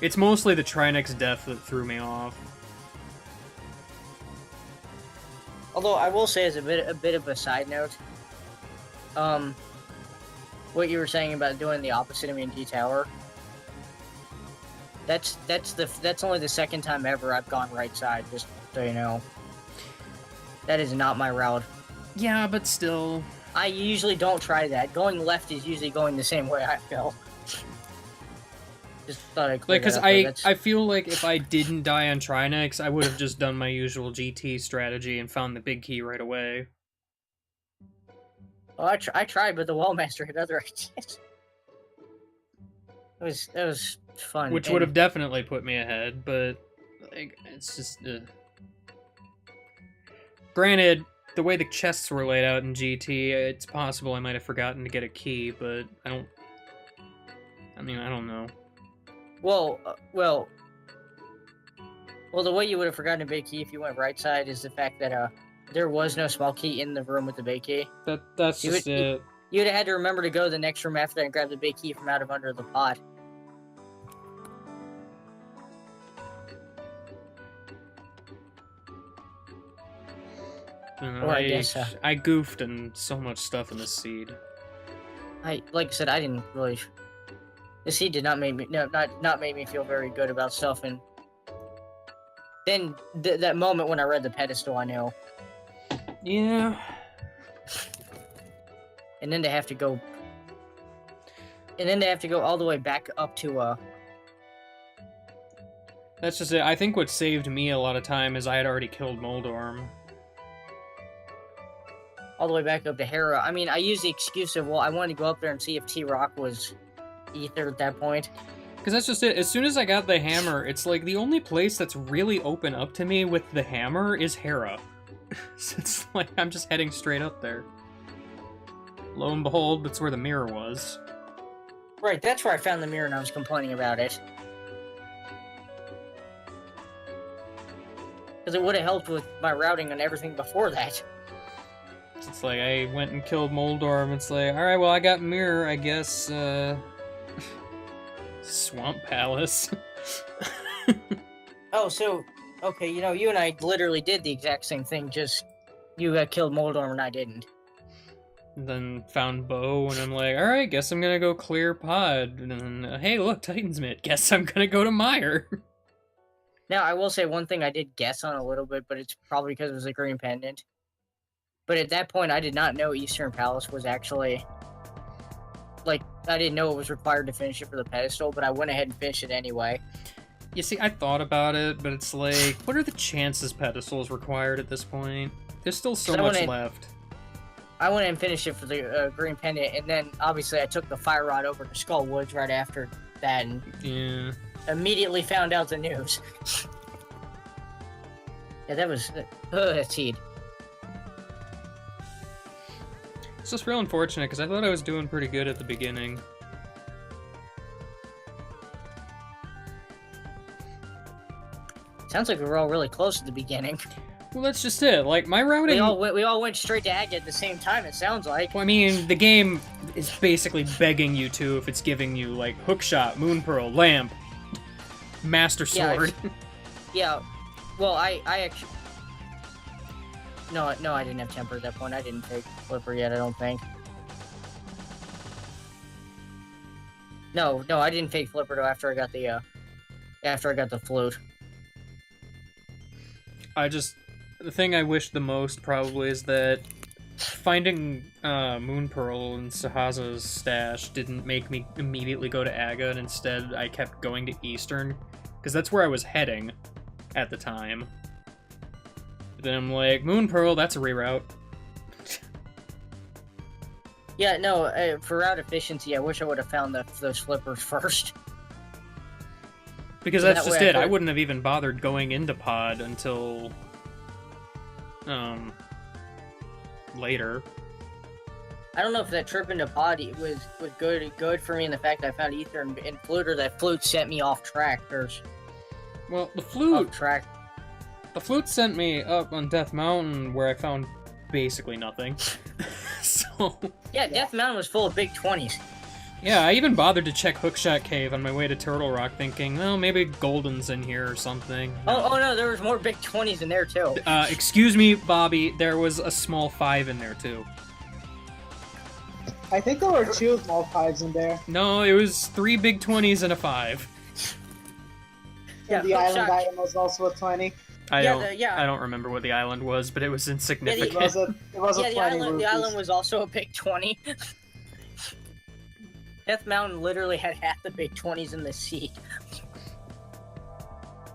It's mostly the Trinex death that threw me off. Although I will say, as a bit of a side note, what you were saying about doing the opposite of me in G Tower, that's only the second time ever I've gone right side. Just so you know, that is not my route. Yeah, but still, I usually don't try that. Going left is usually going the same way I go. Just thought I'd clear like, because that up there. I feel like if I didn't die on Trinex, I would have just done my usual GT strategy and found the big key right away. Well, I tried, but the wall master had other ideas. That was fun. Which would have definitely put me ahead, but like, it's just... Granted, the way the chests were laid out in GT, it's possible I might have forgotten to get a key, but I don't know. Well, the way you would have forgotten a big key if you went right side is the fact that there was no small key in the room with the big key. That's just it. You'd have had to remember to go to the next room after that and grab the big key from out of under the pot. I guess I goofed in so much stuff in this seed. Like I said, I didn't really. The seed did not make me not make me feel very good about stuff, and then that moment when I read the pedestal, I knew. Yeah. And then to have to go. All the way back up to That's just it. I think what saved me a lot of time is I had already killed Moldorm. all the way back up to Hera. I mean, I used the excuse of, well, I wanted to go up there and see if T-Rock was ether at that point. Because that's just it. As soon as I got the hammer, it's like the only place that's really open up to me with the hammer is Hera. So it's like I'm just heading straight up there. Lo and behold, that's where the mirror was. Right, that's where I found the mirror and I was complaining about it. Because it would have helped with my routing and everything before that. It's like, I went and killed Moldorm. It's like, alright, well, I got Mirror, I guess, Swamp Palace. Oh, so, okay, you know, you and I literally did the exact same thing, just you got killed Moldorm and I didn't. And then found Bo, and I'm like, alright, guess I'm gonna go clear Pod. And then, hey, look, Titan's Mitt. Guess I'm gonna go to Mire. Now, I will say one thing I did guess on a little bit, but it's probably because it was a green pendant. But at that point, I did not know Eastern Palace was actually... Like, I didn't know it was required to finish it for the pedestal, but I went ahead and finished it anyway. You see, I thought about it, but it's like, what are the chances pedestal is required at this point? There's still so much left. I went and finished it for the green pendant, and then obviously I took the fire rod over to Skull Woods right after that, and immediately found out the news. Yeah, that was Teed. It's just real unfortunate because I thought I was doing pretty good at the beginning. Sounds like we were all really close at the beginning. Well, that's just it. Like, my routing... We all went straight to Aga at the same time, it sounds like. Well, I mean, the game is basically begging you to if it's giving you, like, Hookshot, Moon Pearl, Lamp, Master Sword. Yeah, well, I actually... No, I didn't have Temper at that point. I didn't take Flipper yet, I don't think. No, I didn't take Flipper though after I got the flute. The thing I wish the most probably is that finding Moon Pearl in Sahaza's stash didn't make me immediately go to Aga, and instead I kept going to Eastern, because that's where I was heading at the time. But then I'm like, Moon Pearl, that's a reroute. Yeah, no, for route efficiency, I wish I would have found those flippers first. Because that's just it. I wouldn't have even bothered going into Pod until later. I don't know if that trip into Pod was good for me in the fact that I found Ether and Flute, or that Flute sent me off track. Well, the Flute... Off track. The Flute sent me up on Death Mountain, where I found basically nothing. So... Yeah, Death Mountain was full of big 20s. Yeah, I even bothered to check Hookshot Cave on my way to Turtle Rock, thinking, well, maybe Golden's in here or something. No. Oh no, there was more big 20s in there, too. Excuse me, Bobby, there was a small 5 in there, too. I think there were 2 small 5s in there. No, it was 3 big 20s and a 5. Yeah, the island item was also a 20. I don't remember what the island was, but it was insignificant. It was a 20 the island was also a big 20. Death Mountain literally had half the big 20s in the sea.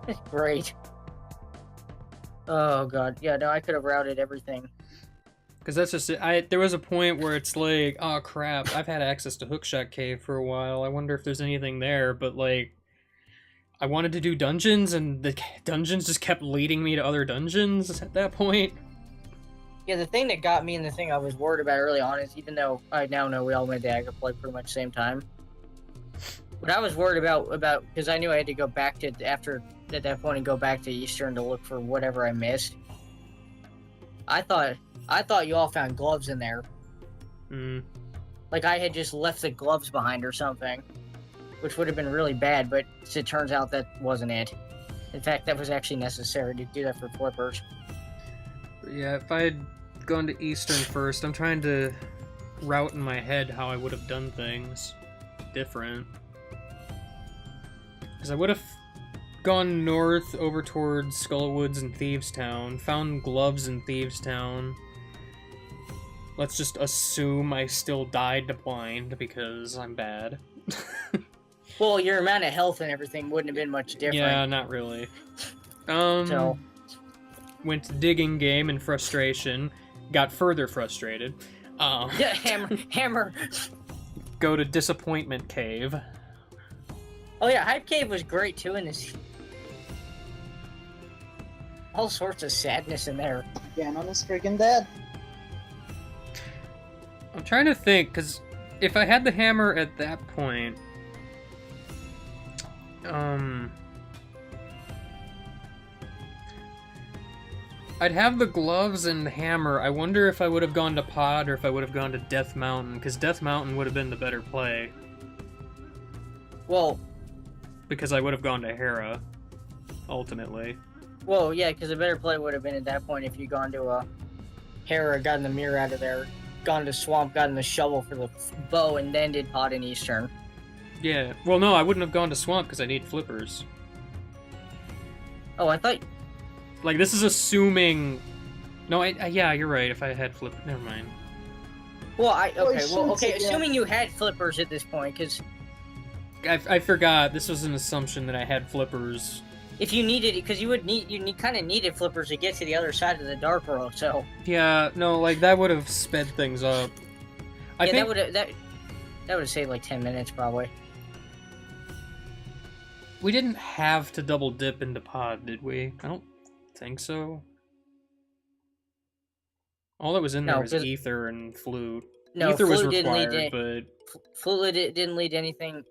It's great. Oh god, yeah, no, I could have routed everything. Because that's just it. There was a point where it's like, oh crap, I've had access to Hookshot Cave for a while. I wonder if there's anything there, but like, I wanted to do dungeons, and the dungeons just kept leading me to other dungeons at that point. Yeah, the thing that got me and the thing I was worried about early on is, even though I now know we all went to Agaplay pretty much the same time, what I was worried about, because I knew I had to go back to, after, at that point, and go back to Eastern to look for whatever I missed. I thought you all found gloves in there. Like I had just left the gloves behind or something, which would have been really bad, but it turns out that wasn't it. In fact, that was actually necessary to do that for flippers. Yeah, if I had gone to Eastern first, I'm trying to route in my head how I would have done things different. Because I would have gone north over towards Skullwoods and Thievestown, found gloves in Thievestown. Let's just assume I still died to blind because I'm bad. Well, your amount of health and everything wouldn't have been much different. Yeah, not really. Went to digging game in frustration, got further frustrated. Yeah, hammer. Go to Disappointment Cave. Oh yeah, Hype Cave was great too in this. All sorts of sadness in there. Ganon is freaking dead. I'm trying to think, because if I had the hammer at that point... I'd have the gloves and the hammer. I wonder if I would have gone to Pod or if I would have gone to Death Mountain, because Death Mountain would have been the better play. Well... Because I would have gone to Hera, ultimately. Well, yeah, because a better play would have been at that point if you'd gone to Hera, gotten the mirror out of there, gone to Swamp, gotten the shovel for the bow, and then did Pod in Eastern. Yeah. Well, no, I wouldn't have gone to Swamp because I need flippers. Oh, I thought... Like, this is assuming... No, yeah, you're right. If I had flippers... Never mind. Well, yeah. assuming you had flippers at this point, because... I forgot. This was an assumption that I had flippers. If you needed it, because you kind of needed flippers to get to the other side of the Dark World, so... Yeah, no, like, that would have sped things up. I think... that would have saved like 10 minutes, probably. We didn't have to double dip into Pod, did we? I don't think so. All that was in there was Ether and Flute. No, Ether was Flute required, but... Flute didn't lead to anything,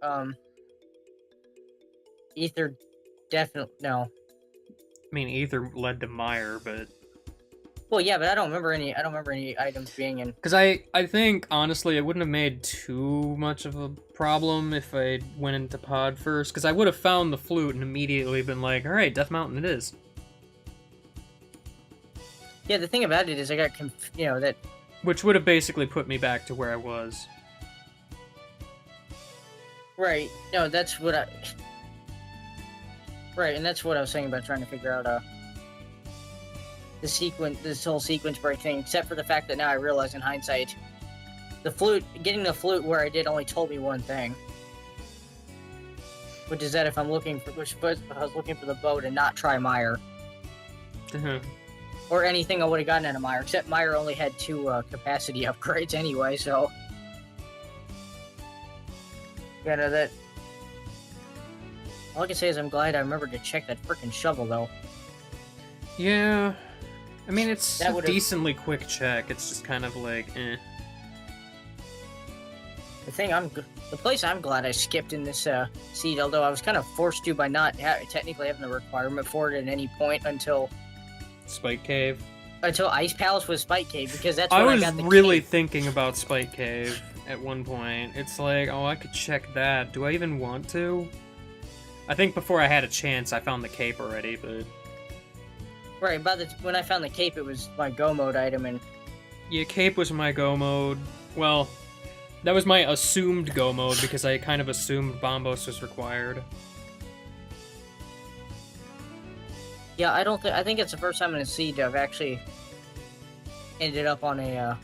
Ether definitely... No. I mean, Ether led to Mire, but... Well, yeah, but I don't remember any items being in... Because I think, honestly, it wouldn't have made too much of a problem if I went into Pod first, because I would have found the Flute and immediately been like, alright, Death Mountain it is. Yeah, the thing about it is I got, that... Which would have basically put me back to where I was. Right. No, that's what I... Right, and that's what I was saying about trying to figure out, this whole sequence break thing, except for the fact that now I realize in hindsight, getting the flute where I did only told me one thing. Which is that if I'm looking for, I was looking for the bow to not try Mire. Or anything I would have gotten out of Mire, except Mire only had 2 capacity upgrades anyway, so... Yeah, no, that... All I can say is I'm glad I remembered to check that frickin' shovel, though. Yeah... I mean, it's a decently quick check. It's just kind of like, eh. The place I'm glad I skipped in this seed, although I was kind of forced to by not technically having the requirement for it at any point until Spike Cave. Until Ice Palace was Spike Cave, because that's when I got the I was really thinking about Spike Cave at one point. It's like, oh, I could check that. Do I even want to? I think before I had a chance, I found the cape already, but... Right, when I found the cape, it was my go mode item, and... Yeah, cape was my go mode. Well, that was my assumed go mode, because I kind of assumed Bombos was required. Yeah, I think it's the first time in a seed I've actually ended up on a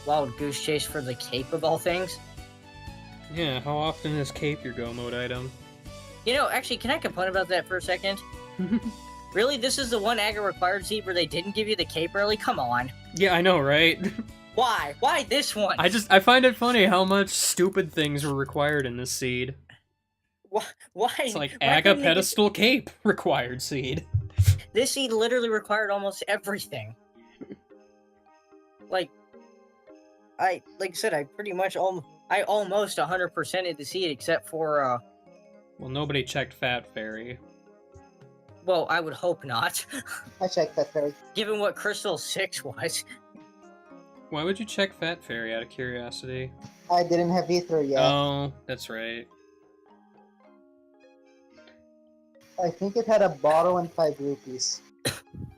wild goose chase for the cape of all things. Yeah, how often is cape your go mode item? You know, actually, can I complain about that for a second? Really? This is the one Aga required seed where they didn't give you the cape early? Come on. Yeah, I know, right? Why? Why this one? I find it funny how much stupid things were required in this seed. Why? It's like Aga pedestal cape required seed. This seed literally required almost everything. Like I said, I pretty much I almost 100%ed the seed except for Well, nobody checked Fat Fairy. Well, I would hope not. I checked Fat Fairy. Given what Crystal 6 was. Why would you check Fat Fairy out of curiosity? I didn't have Ether yet. Oh, that's right. I think it had a bottle and 5 rupees.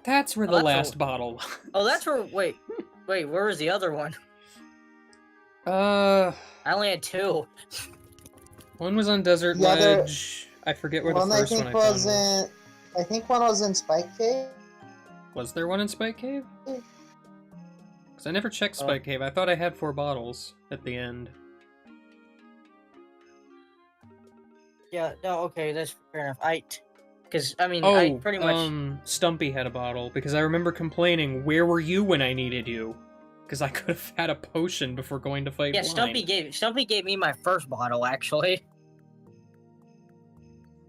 That's where the last bottle was. Oh, that's where... Wait, where was the other one? I only had 2. One was on Desert Ledge. I forget where the first one I found was. I think one was in Spike Cave. Was there one in Spike Cave? Because I never checked Spike Cave. I thought I had 4 bottles at the end. Yeah, no, okay, that's fair enough. I pretty much... Stumpy had a bottle, because I remember complaining, where were you when I needed you? Because I could have had a potion before going to fight Blind. Stumpy gave me my first bottle, actually.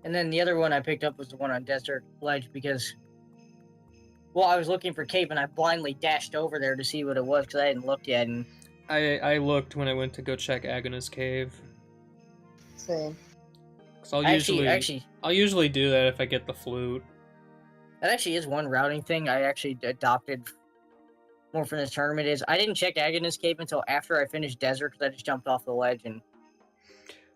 And then the other one I picked up was the one on Desert Ledge, because... Well, I was looking for Cape, and I blindly dashed over there to see what it was, because I hadn't looked yet, and... I looked when I went to go check Agnes Cave. Same. I'll usually do that if I get the flute. That actually is one routing thing I actually adopted more from this tournament is I didn't check Agnes Cave until after I finished Desert because I just jumped off the ledge and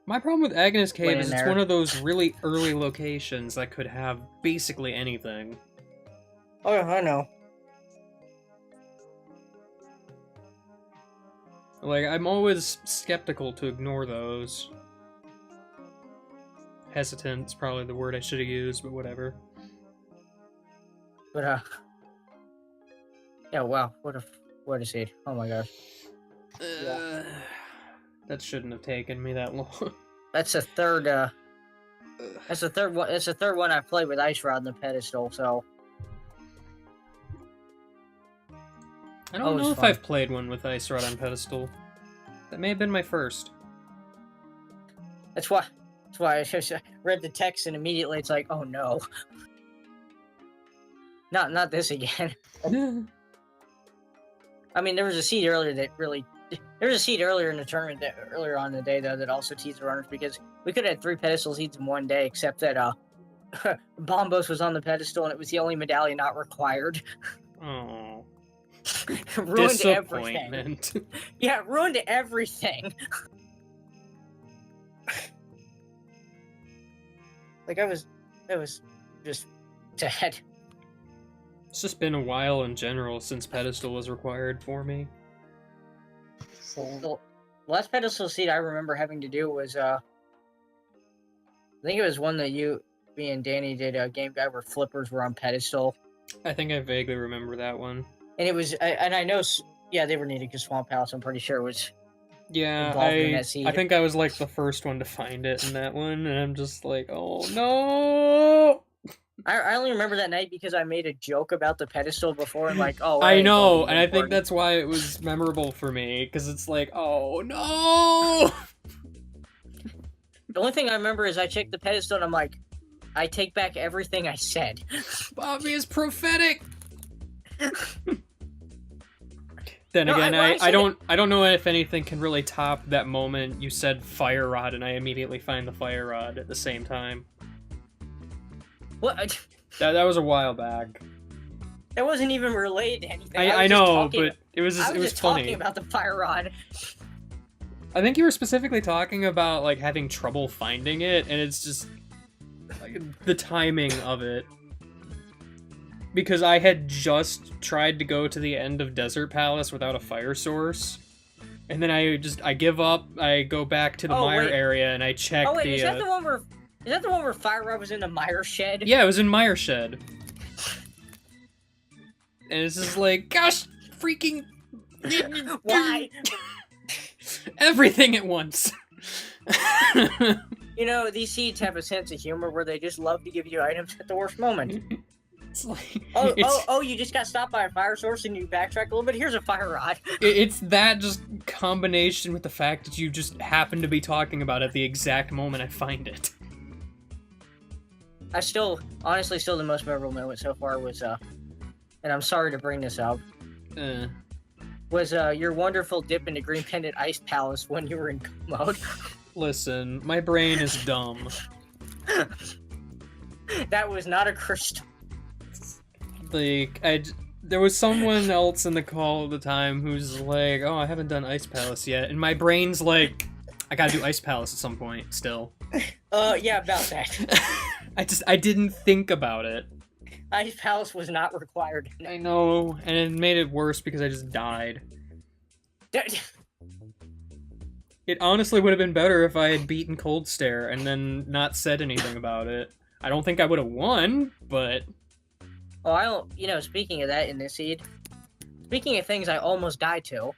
My problem with Agnes Cave Went is in it's there. one of those really early locations that could have basically anything. oh, I know. Like, I'm always skeptical to ignore those. Hesitant's probably the word I should have used, but whatever. But yeah, wow, what a seed! Oh my gosh, That shouldn't have taken me that long. that's the third. That's the third one. That's the third one I played with Ice Rod on the pedestal. So I don't Always know if fun. I've played one with Ice Rod on pedestal. That may have been my first. that's why I just read the text and immediately it's like, oh no, not this again. I mean, there was a seed earlier that really. There was a seed earlier in the tournament, earlier on in the day, though, that also teased the runners because we could have had 3 pedestal seeds in one day, except that Bombos was on the pedestal and it was the only medallion not required. Oh, Ruined everything. disappointment. Yeah, it ruined everything. Like, I was just sad. It's just been a while in general since pedestal was required for me. So, The last pedestal seed I remember having to do was, I think it was one that me and Danny did a game guide where flippers were on pedestal. I think I vaguely remember that one. And it was, and I know, yeah, they were needing because Swamp House, I'm pretty sure, was Yeah, involved in that seed. I think I was like the first one to find it in that one, and I'm just like, oh no! I only remember that night because I made a joke about the pedestal before and like, oh, I hey, know, don't be and I think important. that's why it was memorable for me, because it's like, oh no! The only thing I remember is I checked the pedestal and I'm like, I take back everything I said. Bobby is prophetic! Then No, again, I I don't know if anything can really top that moment you said fire rod, and I immediately find the fire rod at the same time. What? That was a while back. That wasn't even related to anything. I was just know, talking- but it was I was it was just funny. talking about the fire rod. I think you were specifically talking about like having trouble finding it, and it's just like, the timing of it. Because I had just tried to go to the end of Desert Palace without a fire source, and then I give up. I go back to the Oh, mire wait. area and I check Oh wait, the. is that the one where? Is that the one where fire rod was in the mire shed? Yeah, it was in Mire Shed. And it's just like, gosh, freaking. Why? Everything at once. You know, these seeds have a sense of humor where they just love to give you items at the worst moment. It's like. Oh, you just got stopped by a fire source and you backtrack a little bit. Here's a fire rod. It's that just combination with the fact that you just happen to be talking about it at the exact moment I find it. Honestly, the most memorable moment so far was, and I'm sorry to bring this up, was your wonderful dip into Green Pendant Ice Palace when you were in mode. Listen, my brain is dumb. That was not a crystal. Like, there was someone else in the call at the time who's like, oh, I haven't done Ice Palace yet, and my brain's like, I gotta do Ice Palace at some point, still. Yeah, about that. I didn't think about it. Ice Palace was not required. I know, and it made it worse because I just died. It honestly would have been better if I had beaten Cold Stare and then not said anything about it. I don't think I would have won, but... Oh, I don't, speaking of that in this seed, speaking of things I almost died to,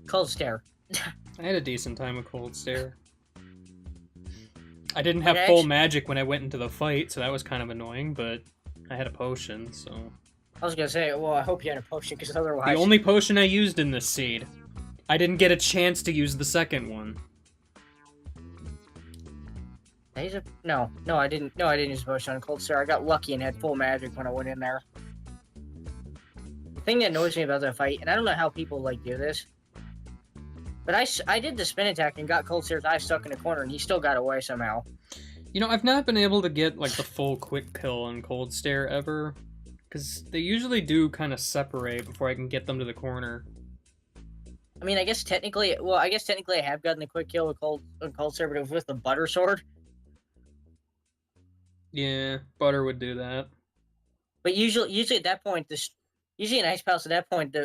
Cold Stare. I had a decent time with Cold Stare. I didn't have Okay. full magic when I went into the fight, so that was kind of annoying, but I had a potion, so... I was gonna say, well, I hope you had a potion, because otherwise... The only potion I used in this seed. I didn't get a chance to use the second one. No, I didn't use a potion on Cold Stare. I got lucky and had full magic when I went in there. The thing that annoys me about that fight, and I don't know how people, do this, but I did the spin attack and got Cold Stare's eye stuck in a corner, and he still got away somehow. You know, I've not been able to get, like, the full quick kill on Cold Stare ever. Because they usually do kind of separate before I can get them to the corner. I mean, I guess technically I have gotten the quick kill with Cold Stare, but it was with the Butter Sword. Yeah, Butter would do that. But usually at that point, usually in Ice Palace at that point,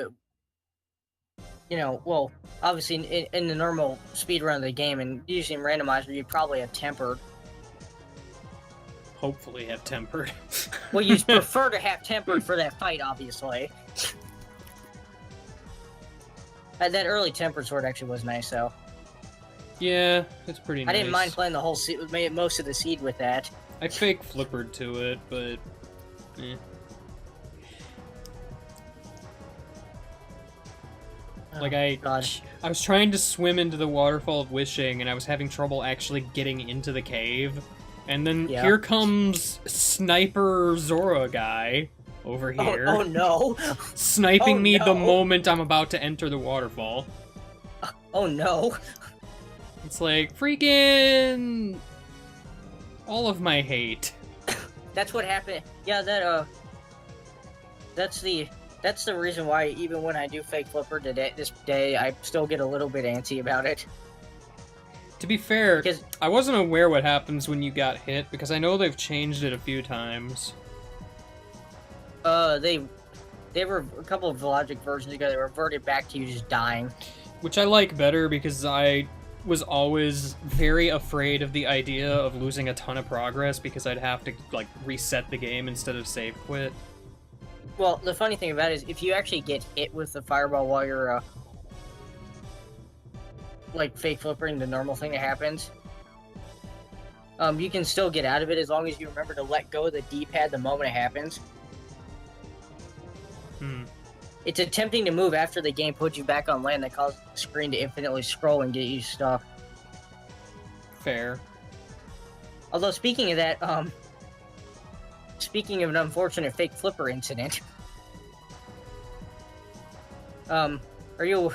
well, obviously in the normal speed run of the game, and usually in randomizer, you probably have tempered. Hopefully have tempered. Well, you prefer to have tempered for that fight, obviously. That early tempered sword actually was nice, though. Yeah, it's pretty nice. I didn't mind playing the whole most of the seed with that. I fake flippered to it, but eh. Like I was trying to swim into the waterfall of wishing, and I was having trouble actually getting into the cave. And then here comes Sniper Zora guy over here. Oh no! Sniping me the moment I'm about to enter the waterfall. Oh no! It's like freaking all of my hate. That's what happened. Yeah, that's the reason why even when I do fake flipper this day, I still get a little bit antsy about it. To be fair, I wasn't aware what happens when you got hit, because I know they've changed it a few times. They were a couple of Logic versions ago. They reverted back to you just dying, which I like better because I was always very afraid of the idea of losing a ton of progress because I'd have to like reset the game instead of save quit. Well, the funny thing about it is if you actually get hit with the fireball while you're like fake flippering, the normal thing that happens, you can still get out of it as long as you remember to let go of the D-pad the moment it happens. It's attempting to move after the game puts you back on land that causes the screen to infinitely scroll and get you stuck. Fair. Although speaking of that, speaking of an unfortunate fake flipper incident, are you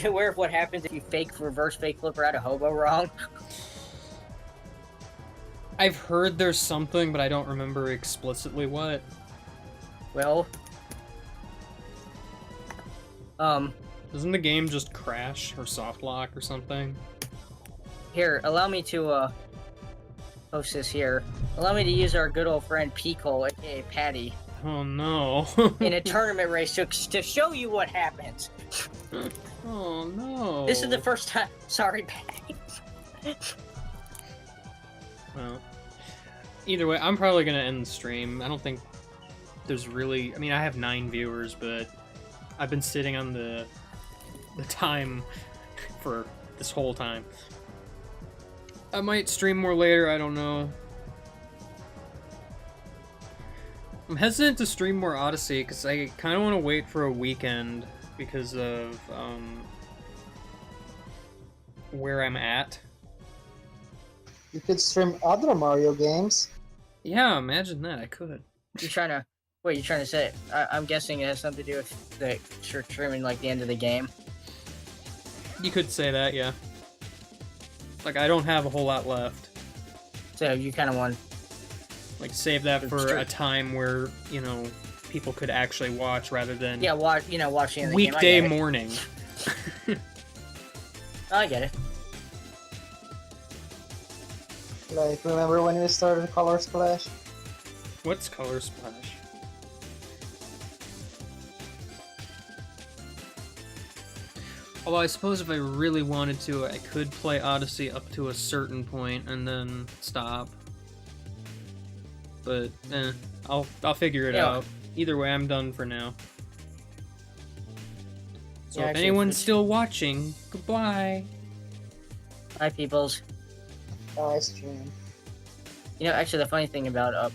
aware of what happens if you reverse fake flipper out of hobo wrong? I've heard there's something, but I don't remember explicitly what. Well, doesn't the game just crash or soft lock or something? Here, allow me to post this here. Allow me to use our good old friend Pico, aka Patty. Oh no. In a tournament race to show you what happens. Oh no. This is the first time. Sorry, Patty. Well, either way, I'm probably gonna end the stream. I don't think there's really. I mean, I have 9 viewers, but I've been sitting on the time for this whole time. I might stream more later, I don't know. I'm hesitant to stream more Odyssey because I kind of want to wait for a weekend because of where I'm at. You could stream other Mario games. Yeah, imagine that, I could. You trying to... Wait, you trying to say... I'm guessing it has something to do with the streaming, like, the end of the game. You could say that, yeah. Like, I don't have a whole lot left. So, you kind of want... Like, save that for a time where, you know, people could actually watch rather than... Yeah, watching the weekday game. morning. I get it. Like, remember when we started Color Splash? What's Color Splash? Although I suppose if I really wanted to, I could play Odyssey up to a certain point and then stop. But, I'll figure it out. Either way, I'm done for now. So if anyone's still watching, goodbye. Bye, peoples. Bye, stream. You know, actually, the funny thing about